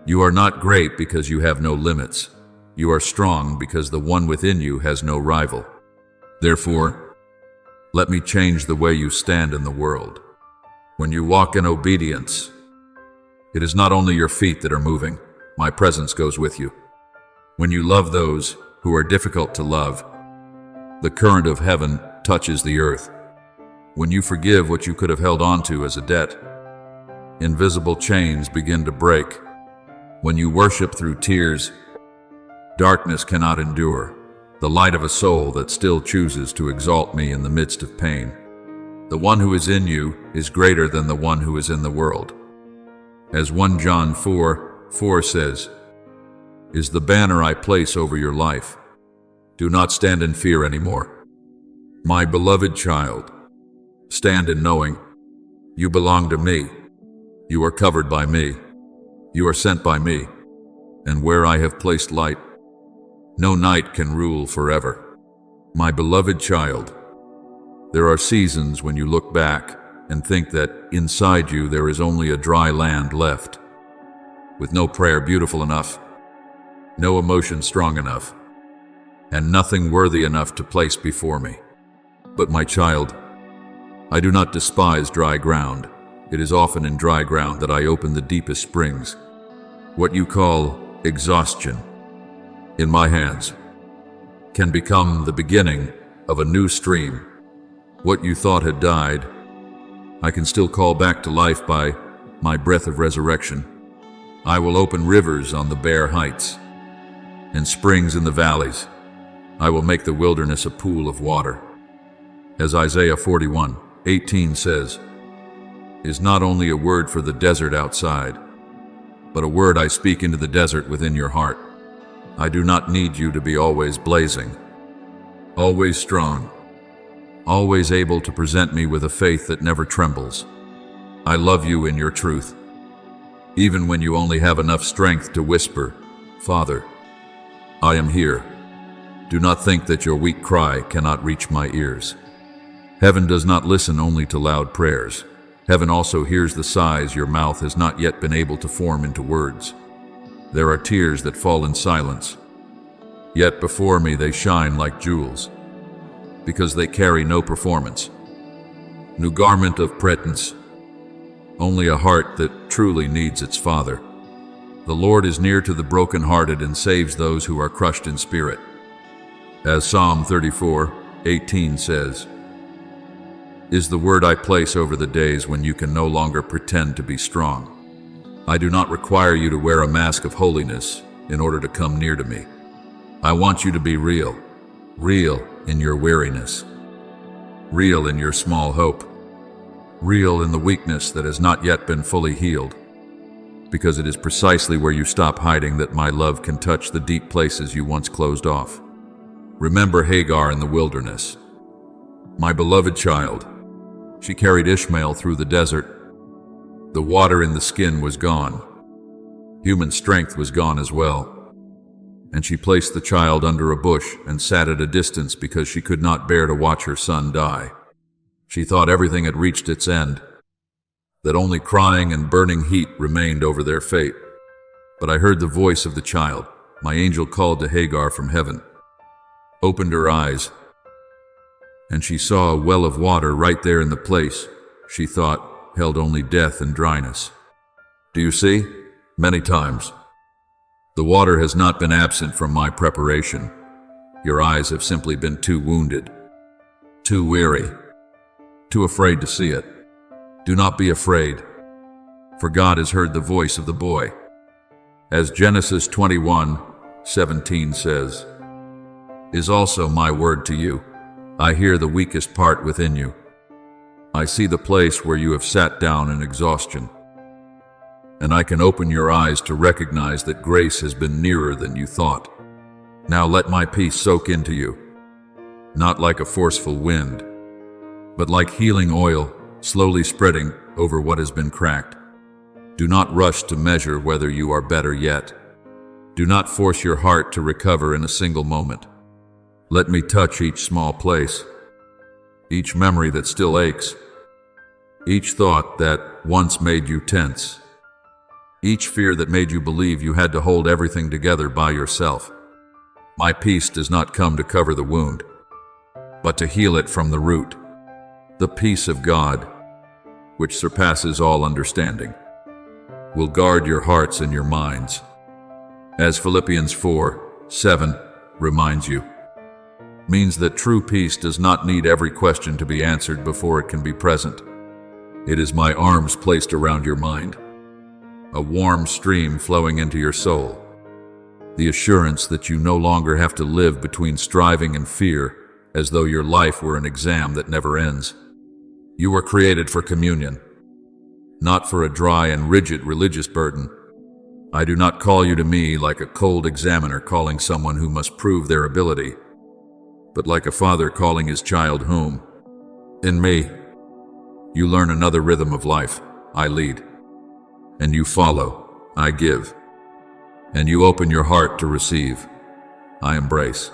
You are not great because you have no limits. You are strong because the one within you has no rival. Therefore, let me change the way you stand in the world. When you walk in obedience, it is not only your feet that are moving. My presence goes with you. When you love those who are difficult to love, the current of heaven touches the earth. When you forgive what you could have held on to as a debt, invisible chains begin to break. When you worship through tears, darkness cannot endure. The light of a soul that still chooses to exalt me in the midst of pain. The one who is in you is greater than the one who is in the world. As 1 John 4:4 says, is the banner I place over your life. Do not stand in fear anymore. My beloved child, stand in knowing you belong to me. You are covered by me. You are sent by me. And where I have placed light, no night can rule forever. My beloved child, there are seasons when you look back and think that inside you there is only a dry land left, with no prayer beautiful enough, no emotion strong enough, and nothing worthy enough to place before me. But my child, I do not despise dry ground. It is often in dry ground that I open the deepest springs. What you call exhaustion, in my hands, can become the beginning of a new stream. What you thought had died, I can still call back to life by my breath of resurrection. I will open rivers on the bare heights and springs in the valleys. I will make the wilderness a pool of water. As Isaiah 41:18 says, is not only a word for the desert outside, but a word I speak into the desert within your heart. I do not need you to be always blazing, always strong, always able to present me with a faith that never trembles. I love you in your truth, even when you only have enough strength to whisper, Father, I am here. Do not think that your weak cry cannot reach my ears. Heaven does not listen only to loud prayers. Heaven also hears the sighs your mouth has not yet been able to form into words. There are tears that fall in silence, yet before me they shine like jewels, because they carry no performance, no garment of pretense, only a heart that truly needs its Father. The Lord is near to the brokenhearted and saves those who are crushed in spirit. As Psalm 34:18 says, is the word I place over the days when you can no longer pretend to be strong. I do not require you to wear a mask of holiness in order to come near to me. I want you to be real, real in your weariness, real in your small hope, real in the weakness that has not yet been fully healed, because it is precisely where you stop hiding that my love can touch the deep places you once closed off. Remember Hagar in the wilderness, my beloved child. She carried Ishmael through the desert. The water in the skin was gone. Human strength was gone as well. And she placed the child under a bush and sat at a distance because she could not bear to watch her son die. She thought everything had reached its end, that only crying and burning heat remained over their fate. But I heard the voice of the child. My angel called to Hagar from heaven, opened her eyes, and she saw a well of water right there in the place she thought held only death and dryness. Do you see? Many times, the water has not been absent from my preparation. Your eyes have simply been too wounded, too weary, too afraid to see it. Do not be afraid, for God has heard the voice of the boy. As Genesis 21:17 says, is also my word to you. I hear the weakest part within you. I see the place where you have sat down in exhaustion. And I can open your eyes to recognize that grace has been nearer than you thought. Now let my peace soak into you, not like a forceful wind, but like healing oil slowly spreading over what has been cracked. Do not rush to measure whether you are better yet. Do not force your heart to recover in a single moment. Let me touch each small place, each memory that still aches, each thought that once made you tense, each fear that made you believe you had to hold everything together by yourself. My peace does not come to cover the wound, but to heal it from the root. The peace of God, which surpasses all understanding, will guard your hearts and your minds. As Philippians 4:7 reminds you, means that true peace does not need every question to be answered before it can be present. It is my arms placed around your mind, a warm stream flowing into your soul, the assurance that you no longer have to live between striving and fear as though your life were an exam that never ends. You were created for communion, not for a dry and rigid religious burden. I do not call you to me like a cold examiner calling someone who must prove their ability, but like a father calling his child home. In me, you learn another rhythm of life. I lead, and you follow. I give, and you open your heart to receive. I embrace,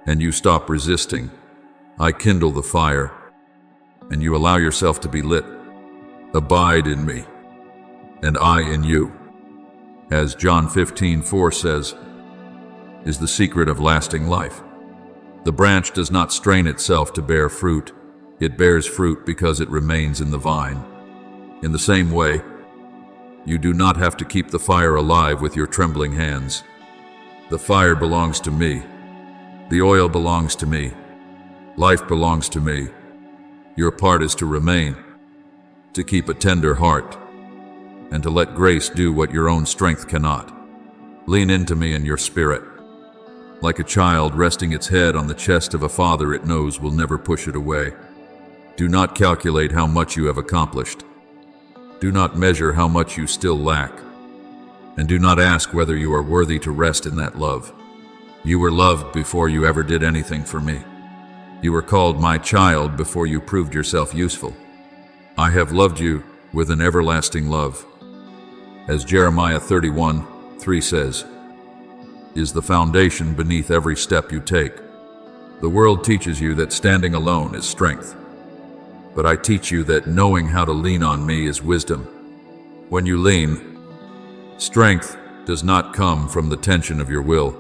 and you stop resisting. I kindle the fire, and you allow yourself to be lit. Abide in me, and I in you. As John 15:4 says, is the secret of lasting life. The branch does not strain itself to bear fruit. It bears fruit because it remains in the vine. In the same way, you do not have to keep the fire alive with your trembling hands. The fire belongs to me. The oil belongs to me. Life belongs to me. Your part is to remain, to keep a tender heart, and to let grace do what your own strength cannot. Lean into me in your spirit. Like a child resting its head on the chest of a father it knows will never push it away. Do not calculate how much you have accomplished. Do not measure how much you still lack. And do not ask whether you are worthy to rest in that love. You were loved before you ever did anything for me. You were called my child before you proved yourself useful. I have loved you with an everlasting love. As Jeremiah 31:3 says, is the foundation beneath every step you take. The world teaches you that standing alone is strength, but I teach you that knowing how to lean on me is wisdom. When you lean, strength does not come from the tension of your will,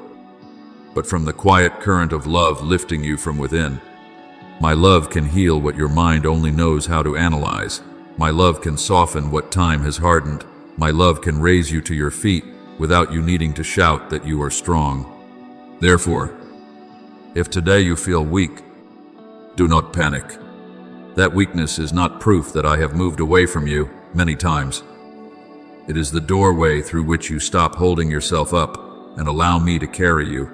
but from the quiet current of love lifting you from within. My love can heal what your mind only knows how to analyze. My love can soften what time has hardened. My love can raise you to your feet without you needing to shout that you are strong. Therefore, if today you feel weak, do not panic. That weakness is not proof that I have moved away from you many times. It is the doorway through which you stop holding yourself up and allow me to carry you.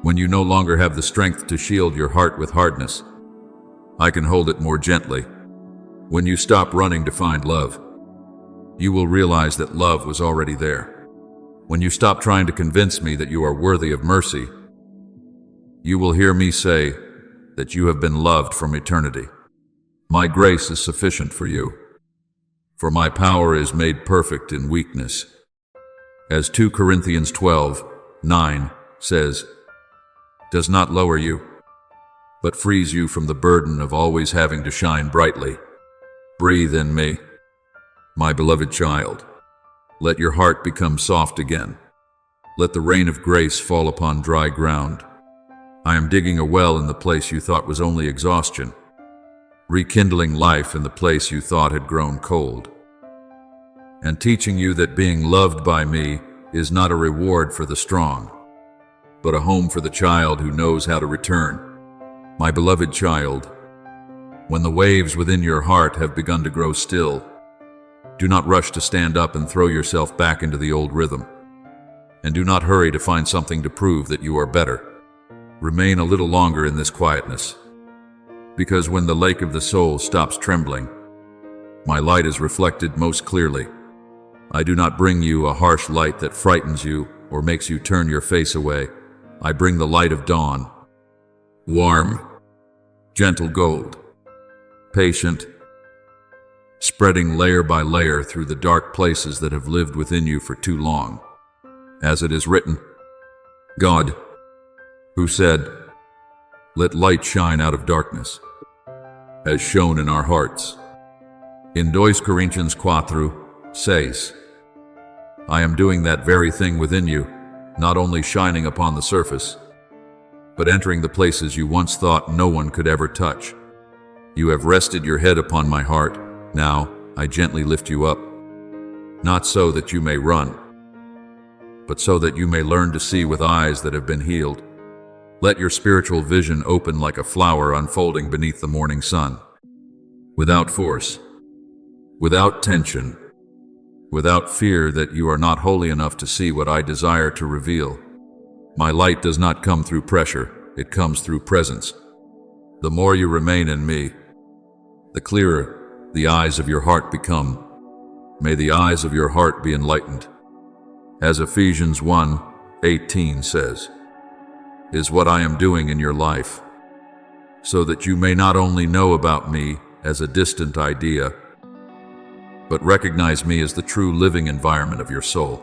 When you no longer have the strength to shield your heart with hardness, I can hold it more gently. When you stop running to find love, you will realize that love was already there. When you stop trying to convince me that you are worthy of mercy, you will hear me say that you have been loved from eternity. My grace is sufficient for you, for my power is made perfect in weakness. As 2 Corinthians 12:9 says, does not lower you, but frees you from the burden of always having to shine brightly. Breathe in me, my beloved child. Let your heart become soft again. Let the rain of grace fall upon dry ground. I am digging a well in the place you thought was only exhaustion, rekindling life in the place you thought had grown cold, and teaching you that being loved by me is not a reward for the strong, but a home for the child who knows how to return. My beloved child, when the waves within your heart have begun to grow still, do not rush to stand up and throw yourself back into the old rhythm, and do not hurry to find something to prove that you are better. Remain a little longer in this quietness, because when the lake of the soul stops trembling, my light is reflected most clearly. I do not bring you a harsh light that frightens you or makes you turn your face away. I bring the light of dawn, warm, gentle gold, patient, spreading layer by layer through the dark places that have lived within you for too long. As it is written, God, who said, "Let light shine out of darkness," has shone in our hearts. In 2 Corinthians 4:6, I am doing that very thing within you, not only shining upon the surface, but entering the places you once thought no one could ever touch. You have rested your head upon my heart. Now I gently lift you up, not so that you may run, but so that you may learn to see with eyes that have been healed. Let your spiritual vision open like a flower unfolding beneath the morning sun, without force, without tension, without fear that you are not holy enough to see what I desire to reveal. My light does not come through pressure, it comes through presence. The more you remain in me, the clearer the eyes of your heart become. May the eyes of your heart be enlightened. As Ephesians 1:18 says, is what I am doing in your life, so that you may not only know about me as a distant idea, but recognize me as the true living environment of your soul.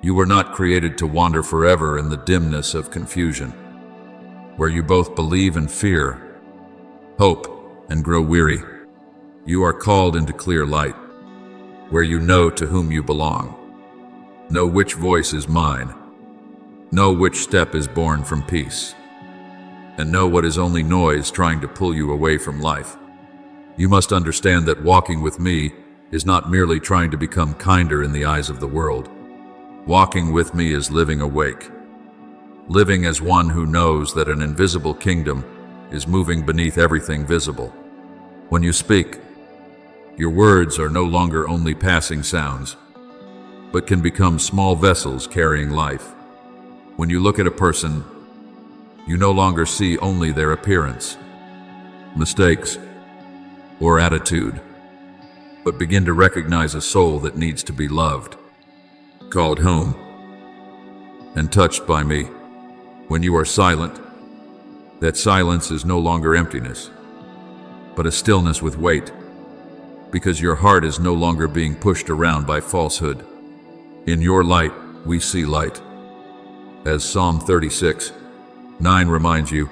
You were not created to wander forever in the dimness of confusion, where you both believe and fear, hope and grow weary. You are called into clear light, where you know to whom you belong, know which voice is mine, know which step is born from peace, and know what is only noise trying to pull you away from life. You must understand that walking with me is not merely trying to become kinder in the eyes of the world. Walking with me is living awake, living as one who knows that an invisible kingdom is moving beneath everything visible. When you speak, your words are no longer only passing sounds, but can become small vessels carrying life. When you look at a person, you no longer see only their appearance, mistakes, or attitude, but begin to recognize a soul that needs to be loved, called home, and touched by me. When you are silent, that silence is no longer emptiness, but a stillness with weight, because your heart is no longer being pushed around by falsehood. In your light, we see light. As Psalm 36:9 reminds you,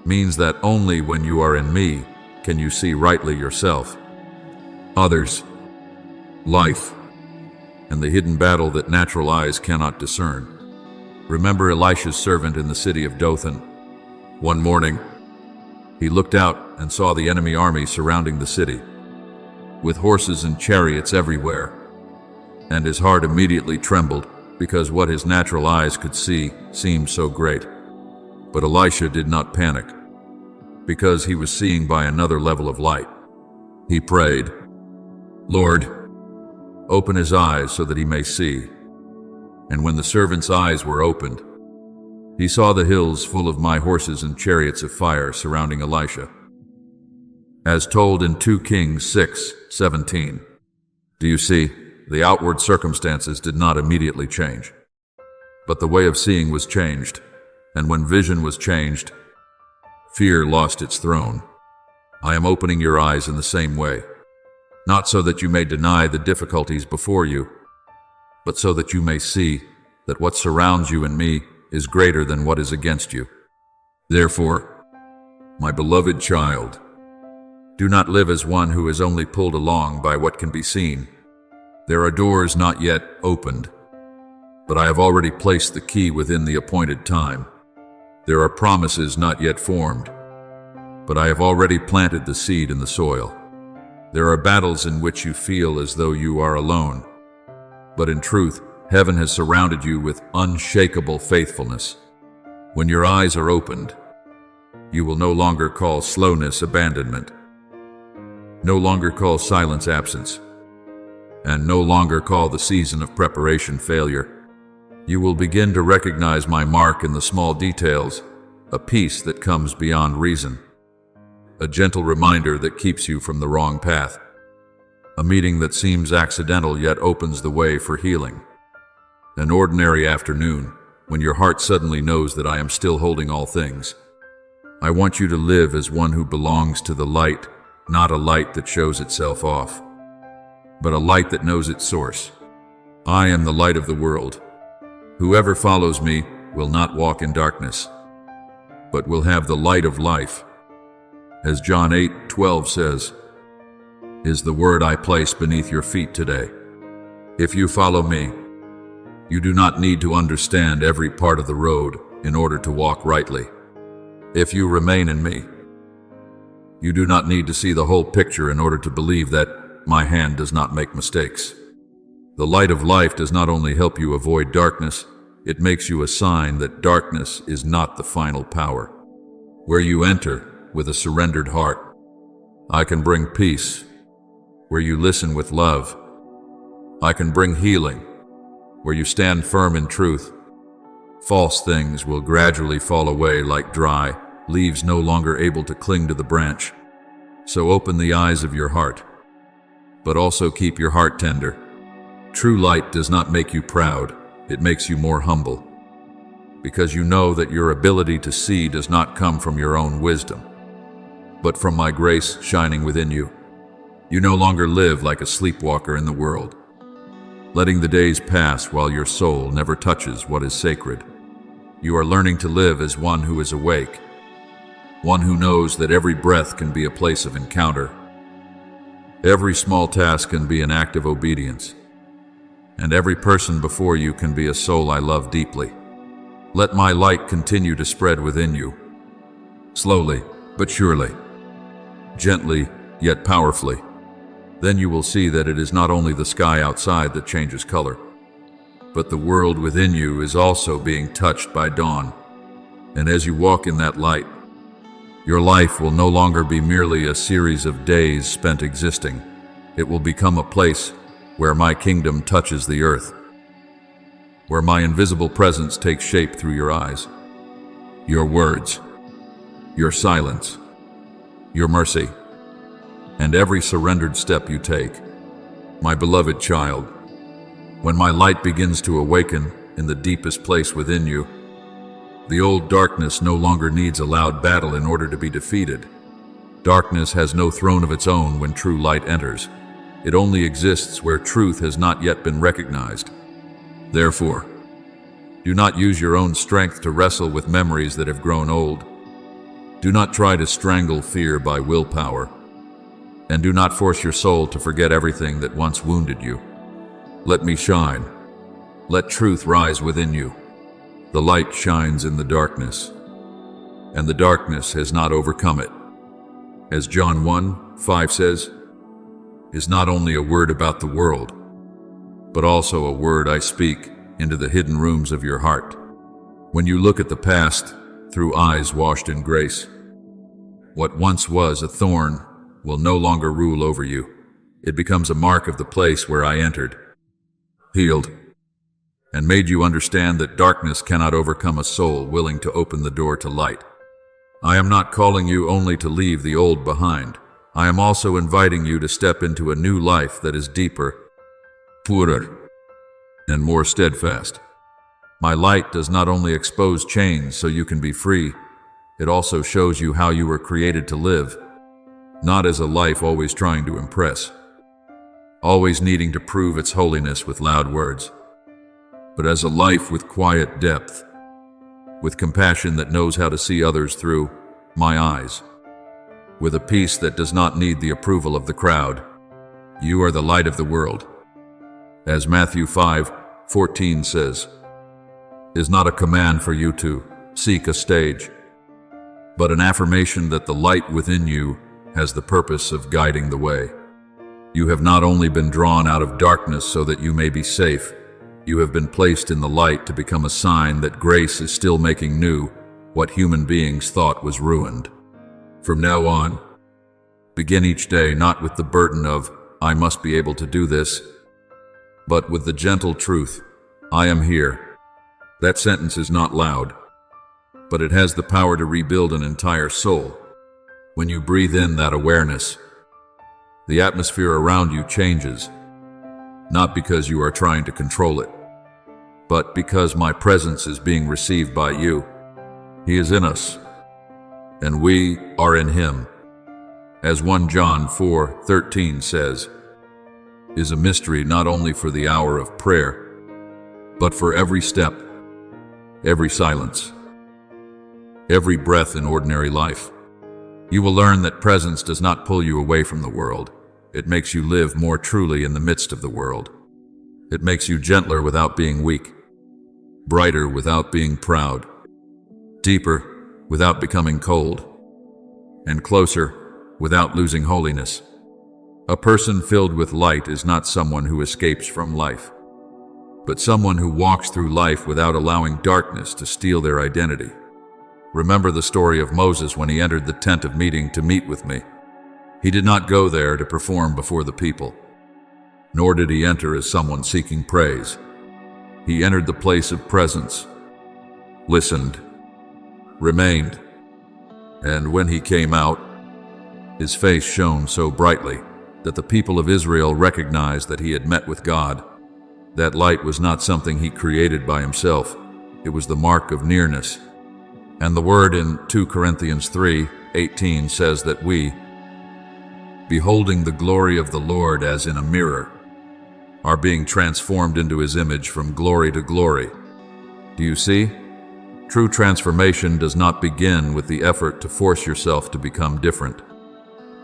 means that only when you are in me can you see rightly yourself, others, life, and the hidden battle that natural eyes cannot discern. Remember Elisha's servant in the city of Dothan. One morning, he looked out and saw the enemy army surrounding the city, with horses and chariots everywhere, and his heart immediately trembled because what his natural eyes could see seemed so great. But Elisha did not panic, because he was seeing by another level of light. He prayed, "Lord, open his eyes so that he may see." And when the servant's eyes were opened, he saw the hills full of my horses and chariots of fire surrounding Elisha. As told in 2 Kings 6:17. Do you see? The outward circumstances did not immediately change, but the way of seeing was changed, and when vision was changed, fear lost its throne. I am opening your eyes in the same way, not so that you may deny the difficulties before you, but so that you may see that what surrounds you and me is greater than what is against you. Therefore, my beloved child, do not live as one who is only pulled along by what can be seen. There are doors not yet opened, but I have already placed the key within the appointed time. There are promises not yet formed, but I have already planted the seed in the soil. There are battles in which you feel as though you are alone, but in truth, heaven has surrounded you with unshakable faithfulness. When your eyes are opened, you will no longer call slowness abandonment, no longer call silence absence, and no longer call the season of preparation failure. You will begin to recognize my mark in the small details, a peace that comes beyond reason, a gentle reminder that keeps you from the wrong path, a meeting that seems accidental yet opens the way for healing. An ordinary afternoon, when your heart suddenly knows that I am still holding all things. I want you to live as one who belongs to the light, not a light that shows itself off, but a light that knows its source. I am the light of the world. Whoever follows me will not walk in darkness, but will have the light of life. As John 8:12 says, is the word I place beneath your feet today. If you follow me, you do not need to understand every part of the road in order to walk rightly. If you remain in me, you do not need to see the whole picture in order to believe that my hand does not make mistakes. The light of life does not only help you avoid darkness, it makes you a sign that darkness is not the final power. Where you enter with a surrendered heart, I can bring peace. Where you listen with love, I can bring healing. Where you stand firm in truth, false things will gradually fall away like dry leaves no longer able to cling to the branch. So open the eyes of your heart, but also keep your heart tender. True light does not make you proud, it makes you more humble, because you know that your ability to see does not come from your own wisdom, but from my grace shining within you. You no longer live like a sleepwalker in the world, letting the days pass while your soul never touches what is sacred. You are learning to live as one who is awake, one who knows that every breath can be a place of encounter. Every small task can be an act of obedience, and every person before you can be a soul I love deeply. Let my light continue to spread within you, slowly but surely, gently yet powerfully. Then you will see that it is not only the sky outside that changes color, but the world within you is also being touched by dawn. And as you walk in that light, your life will no longer be merely a series of days spent existing. It will become a place where my kingdom touches the earth, where my invisible presence takes shape through your eyes, your words, your silence, your mercy, and every surrendered step you take. My beloved child, when my light begins to awaken in the deepest place within you, the old darkness no longer needs a loud battle in order to be defeated. Darkness has no throne of its own when true light enters. It only exists where truth has not yet been recognized. Therefore, do not use your own strength to wrestle with memories that have grown old. Do not try to strangle fear by willpower. And do not force your soul to forget everything that once wounded you. Let me shine. Let truth rise within you. The light shines in the darkness, and the darkness has not overcome it. As John 1:5 says, is not only a word about the world, but also a word I speak into the hidden rooms of your heart. When you look at the past through eyes washed in grace, what once was a thorn will no longer rule over you. It becomes a mark of the place where I entered, healed, and made you understand that darkness cannot overcome a soul willing to open the door to light. I am not calling you only to leave the old behind. I am also inviting you to step into a new life that is deeper, purer, and more steadfast. My light does not only expose chains so you can be free, it also shows you how you were created to live. Not as a life always trying to impress, always needing to prove its holiness with loud words, but as a life with quiet depth, with compassion that knows how to see others through my eyes, with a peace that does not need the approval of the crowd. You are the light of the world. As Matthew 5:14 says, is not a command for you to seek a stage, but an affirmation that the light within you has the purpose of guiding the way. You have not only been drawn out of darkness so that you may be safe, you have been placed in the light to become a sign that grace is still making new what human beings thought was ruined. From now on, begin each day not with the burden of, I must be able to do this, but with the gentle truth, I am here. That sentence is not loud, but it has the power to rebuild an entire soul. When you breathe in that awareness, the atmosphere around you changes, not because you are trying to control it, but because my presence is being received by you. He is in us, and we are in him. As 1 John 4:13 says, is a mystery not only for the hour of prayer, but for every step, every silence, every breath in ordinary life. You will learn that presence does not pull you away from the world. It makes you live more truly in the midst of the world. It makes you gentler without being weak, brighter without being proud, deeper without becoming cold, and closer without losing holiness. A person filled with light is not someone who escapes from life, but someone who walks through life without allowing darkness to steal their identity. Remember the story of Moses when he entered the tent of meeting to meet with me. He did not go there to perform before the people, nor did he enter as someone seeking praise. He entered the place of presence, listened, remained, and when he came out, his face shone so brightly that the people of Israel recognized that he had met with God. That light was not something he created by himself. It was the mark of nearness. And the word in 2 Corinthians 3:18 says that we, beholding the glory of the Lord as in a mirror, are being transformed into his image from glory to glory. Do you see? True transformation does not begin with the effort to force yourself to become different,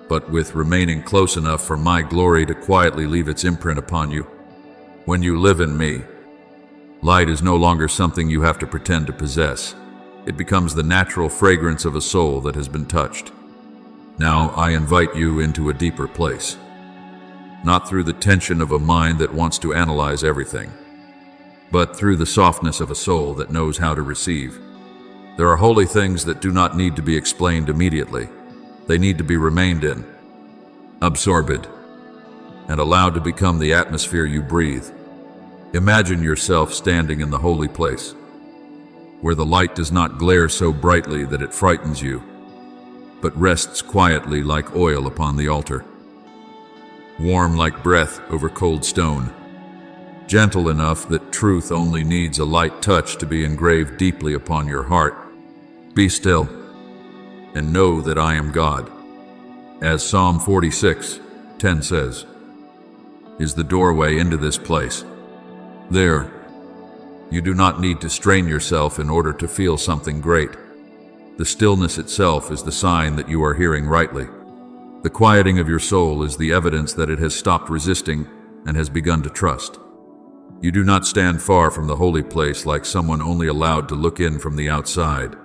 but with remaining close enough for my glory to quietly leave its imprint upon you. When you live in me, light is no longer something you have to pretend to possess. It becomes the natural fragrance of a soul that has been touched. Now I invite you into a deeper place, not through the tension of a mind that wants to analyze everything, but through the softness of a soul that knows how to receive. There are holy things that do not need to be explained immediately. They need to be remained in, absorbed, and allowed to become the atmosphere you breathe. Imagine yourself standing in the holy place, where the light does not glare so brightly that it frightens you, but rests quietly like oil upon the altar, warm like breath over cold stone, gentle enough that truth only needs a light touch to be engraved deeply upon your heart. Be still and know that I am God. As Psalm 46:10 says, is the doorway into this place. There, you do not need to strain yourself in order to feel something great. The stillness itself is the sign that you are hearing rightly. The quieting of your soul is the evidence that it has stopped resisting and has begun to trust. You do not stand far from the holy place like someone only allowed to look in from the outside.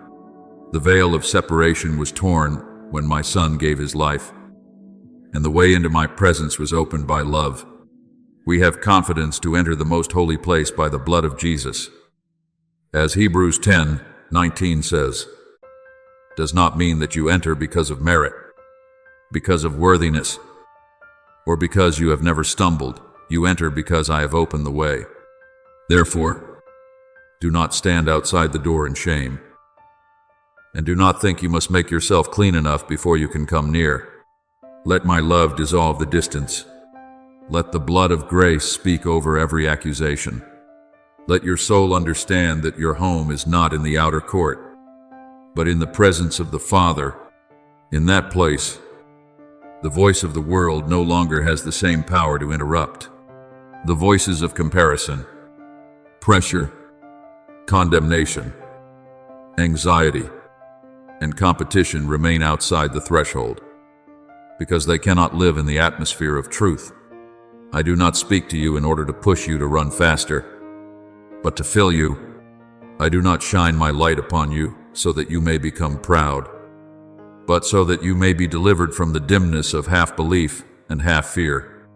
The veil of separation was torn when my son gave his life, and the way into my presence was opened by love. We have confidence to enter the most holy place by the blood of Jesus. As Hebrews 10:19 says, does not mean that you enter because of merit, because of worthiness, or because you have never stumbled. You enter because I have opened the way. Therefore, do not stand outside the door in shame, and do not think you must make yourself clean enough before you can come near. Let my love dissolve the distance. Let the blood of grace speak over every accusation. Let your soul understand that your home is not in the outer court, but in the presence of the Father. In that place, the voice of the world no longer has the same power to interrupt. The voices of comparison, pressure, condemnation, anxiety, and competition remain outside the threshold, because they cannot live in the atmosphere of truth. I do not speak to you in order to push you to run faster, but to fill you. I do not shine my light upon you so that you may become proud, but so that you may be delivered from the dimness of half belief and half fear.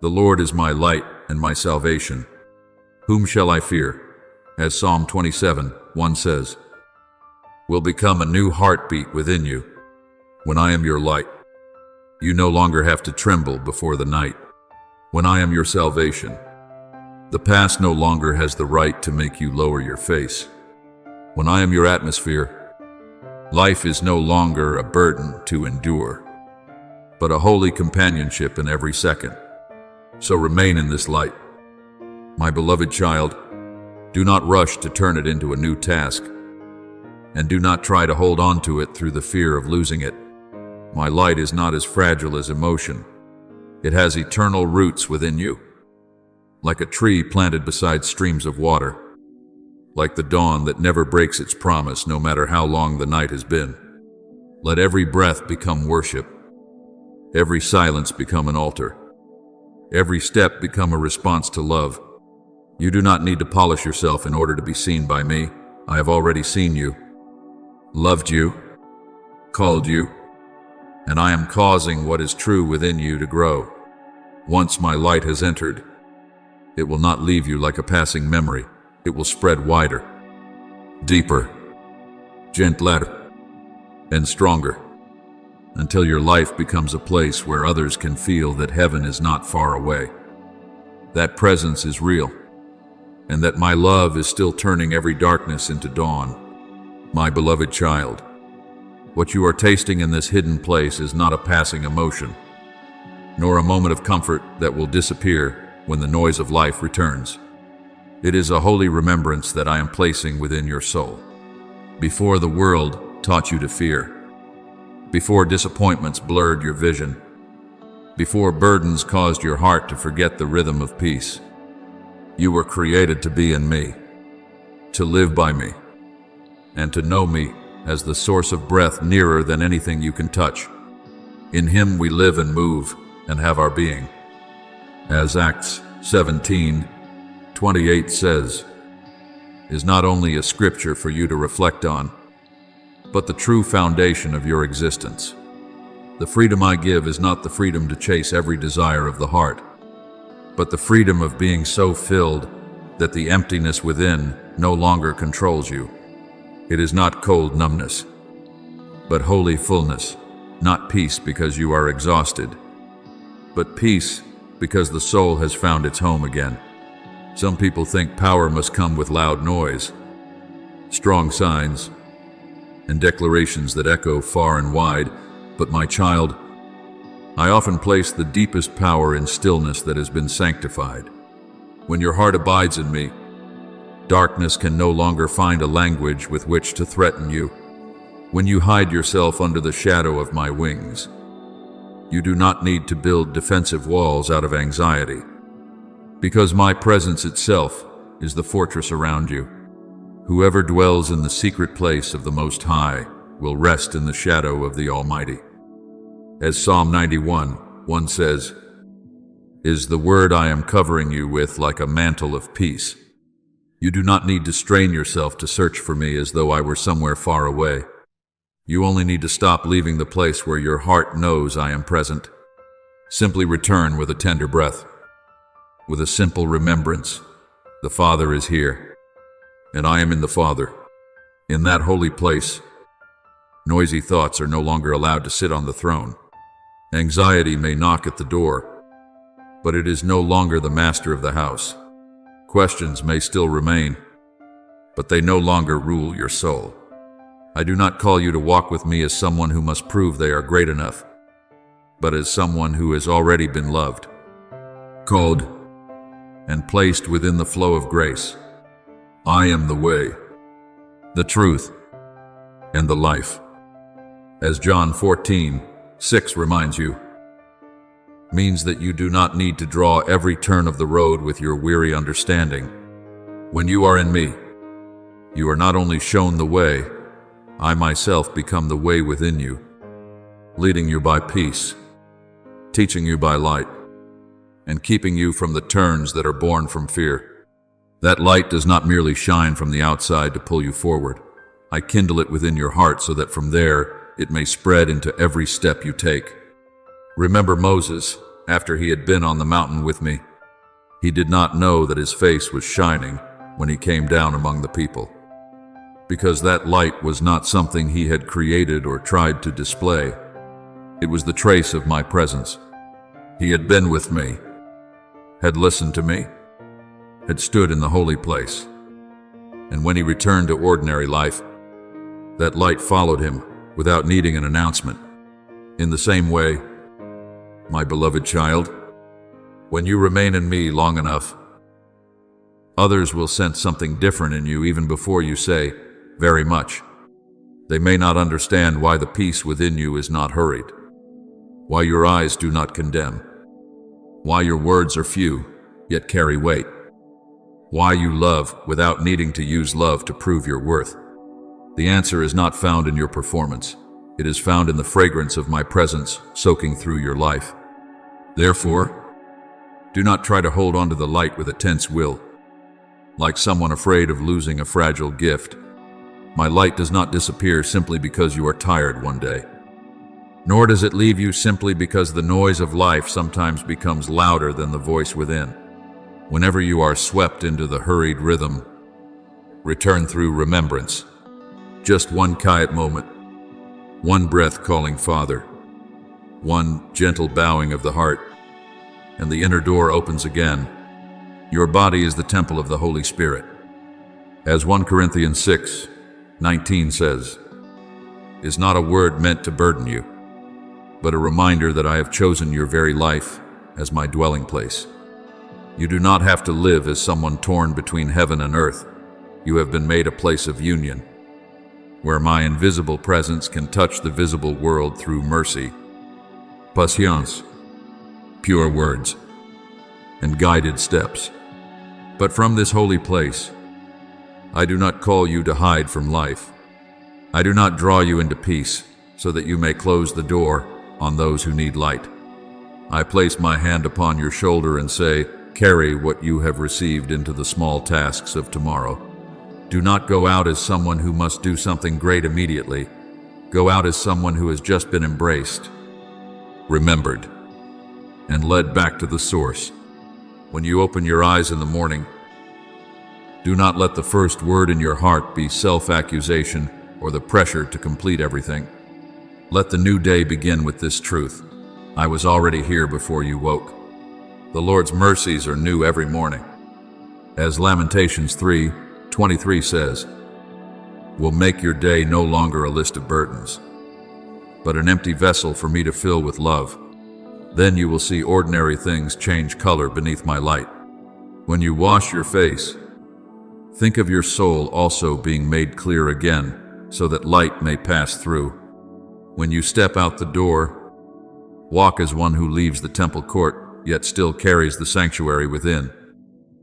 The Lord is my light and my salvation. Whom shall I fear? As Psalm 27:1 says, will become a new heartbeat within you. When I am your light, you no longer have to tremble before the night. When I am your salvation, the past no longer has the right to make you lower your face. When I am your atmosphere, life is no longer a burden to endure, but a holy companionship in every second. So remain in this light. My beloved child, do not rush to turn it into a new task, and do not try to hold on to it through the fear of losing it. My light is not as fragile as emotion. It has eternal roots within you, like a tree planted beside streams of water, like the dawn that never breaks its promise no matter how long the night has been. Let every breath become worship, every silence become an altar, every step become a response to love. You do not need to polish yourself in order to be seen by me. I have already seen you, loved you, called you, and I am causing what is true within you to grow. Once my light has entered, it will not leave you like a passing memory. It will spread wider, deeper, gentler, and stronger, until your life becomes a place where others can feel that heaven is not far away, that presence is real, and that my love is still turning every darkness into dawn. My beloved child, what you are tasting in this hidden place is not a passing emotion, nor a moment of comfort that will disappear when the noise of life returns. It is a holy remembrance that I am placing within your soul. Before the world taught you to fear, before disappointments blurred your vision, before burdens caused your heart to forget the rhythm of peace, you were created to be in me, to live by me, and to know me as the source of breath nearer than anything you can touch. In him we live and move and have our being. As Acts 17:28 says, is not only a scripture for you to reflect on, but the true foundation of your existence. The freedom I give is not the freedom to chase every desire of the heart, but the freedom of being so filled that the emptiness within no longer controls you. It is not cold numbness, but holy fullness, not peace because you are exhausted, but peace because the soul has found its home again. Some people think power must come with loud noise, strong signs, and declarations that echo far and wide, but my child, I often place the deepest power in stillness that has been sanctified. When your heart abides in me, darkness can no longer find a language with which to threaten you. When you hide yourself under the shadow of my wings, you do not need to build defensive walls out of anxiety, because my presence itself is the fortress around you. Whoever dwells in the secret place of the Most High will rest in the shadow of the Almighty. As Psalm 91:1 says, is the word I am covering you with like a mantle of peace. You do not need to strain yourself to search for me as though I were somewhere far away. You only need to stop leaving the place where your heart knows I am present. Simply return with a tender breath, with a simple remembrance. The Father is here, and I am in the Father. In that holy place, noisy thoughts are no longer allowed to sit on the throne. Anxiety may knock at the door, but it is no longer the master of the house. Questions may still remain, but they no longer rule your soul. I do not call you to walk with me as someone who must prove they are great enough, but as someone who has already been loved, called, and placed within the flow of grace. I am the way, the truth, and the life. As John 14:6 reminds you, means that you do not need to draw every turn of the road with your weary understanding. When you are in me, you are not only shown the way, I myself become the way within you, leading you by peace, teaching you by light, and keeping you from the turns that are born from fear. That light does not merely shine from the outside to pull you forward. I kindle it within your heart so that from there it may spread into every step you take. Remember Moses, after he had been on the mountain with me. He did not know that his face was shining when he came down among the people, because that light was not something he had created or tried to display. It was the trace of my presence. He had been with me, had listened to me, had stood in the holy place. And when he returned to ordinary life, that light followed him without needing an announcement. In the same way, my beloved child, when you remain in me long enough, others will sense something different in you even before you say, very much. They may not understand why the peace within you is not hurried, why your eyes do not condemn, why your words are few, yet carry weight, why you love without needing to use love to prove your worth. The answer is not found in your performance. It is found in the fragrance of my presence soaking through your life. Therefore, do not try to hold on to the light with a tense will, like someone afraid of losing a fragile gift. My light does not disappear simply because you are tired one day, nor does it leave you simply because the noise of life sometimes becomes louder than the voice within. Whenever you are swept into the hurried rhythm, return through remembrance. Just one quiet moment, one breath calling Father, one gentle bowing of the heart, and the inner door opens again. Your body is the temple of the Holy Spirit. As 1 Corinthians 6:19 says, is not a word meant to burden you, but a reminder that I have chosen your very life as my dwelling place. You do not have to live as someone torn between heaven and earth. You have been made a place of union, where my invisible presence can touch the visible world through mercy, patience, pure words, and guided steps. But from this holy place, I do not call you to hide from life. I do not draw you into peace so that you may close the door on those who need light. I place my hand upon your shoulder and say, carry what you have received into the small tasks of tomorrow. Do not go out as someone who must do something great immediately. Go out as someone who has just been embraced, remembered, and led back to the source. When you open your eyes in the morning, do not let the first word in your heart be self-accusation or the pressure to complete everything. Let the new day begin with this truth. I was already here before you woke. The Lord's mercies are new every morning. As Lamentations 3:23 says, will make your day no longer a list of burdens, but an empty vessel for me to fill with love. Then you will see ordinary things change color beneath my light. When you wash your face, think of your soul also being made clear again, so that light may pass through. When you step out the door, walk as one who leaves the temple court, yet still carries the sanctuary within.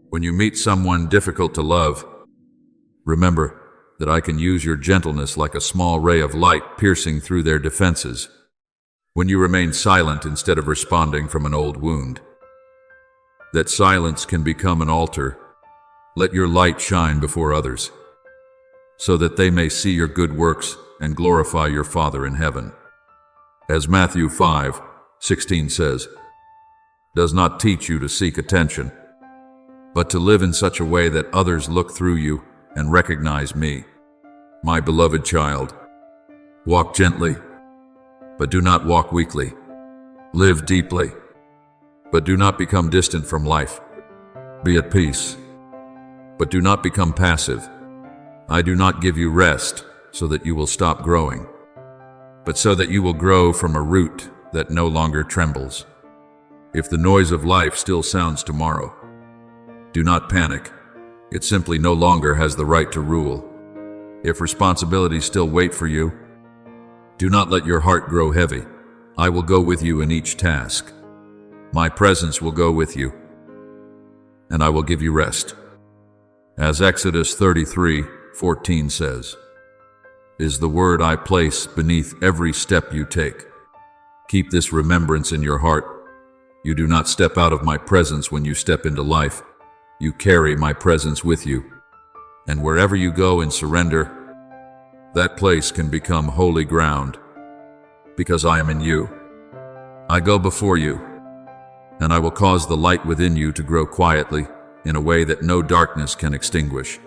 When you meet someone difficult to love, remember that I can use your gentleness like a small ray of light piercing through their defenses. When you remain silent instead of responding from an old wound, that silence can become an altar. Let your light shine before others, so that they may see your good works and glorify your Father in heaven. As Matthew 5:16 says, does not teach you to seek attention, but to live in such a way that others look through you and recognize me. My beloved child, walk gently, but do not walk weakly. Live deeply, but do not become distant from life. Be at peace, but do not become passive. I do not give you rest so that you will stop growing, but so that you will grow from a root that no longer trembles. If the noise of life still sounds tomorrow, do not panic. It simply no longer has the right to rule. If responsibilities still wait for you, do not let your heart grow heavy. I will go with you in each task. My presence will go with you, and I will give you rest. As Exodus 33:14 says, is the word I place beneath every step you take. Keep this remembrance in your heart. You do not step out of my presence when you step into life. You carry my presence with you. And wherever you go in surrender, that place can become holy ground, because I am in you. I go before you, and I will cause the light within you to grow quietly in a way that no darkness can extinguish.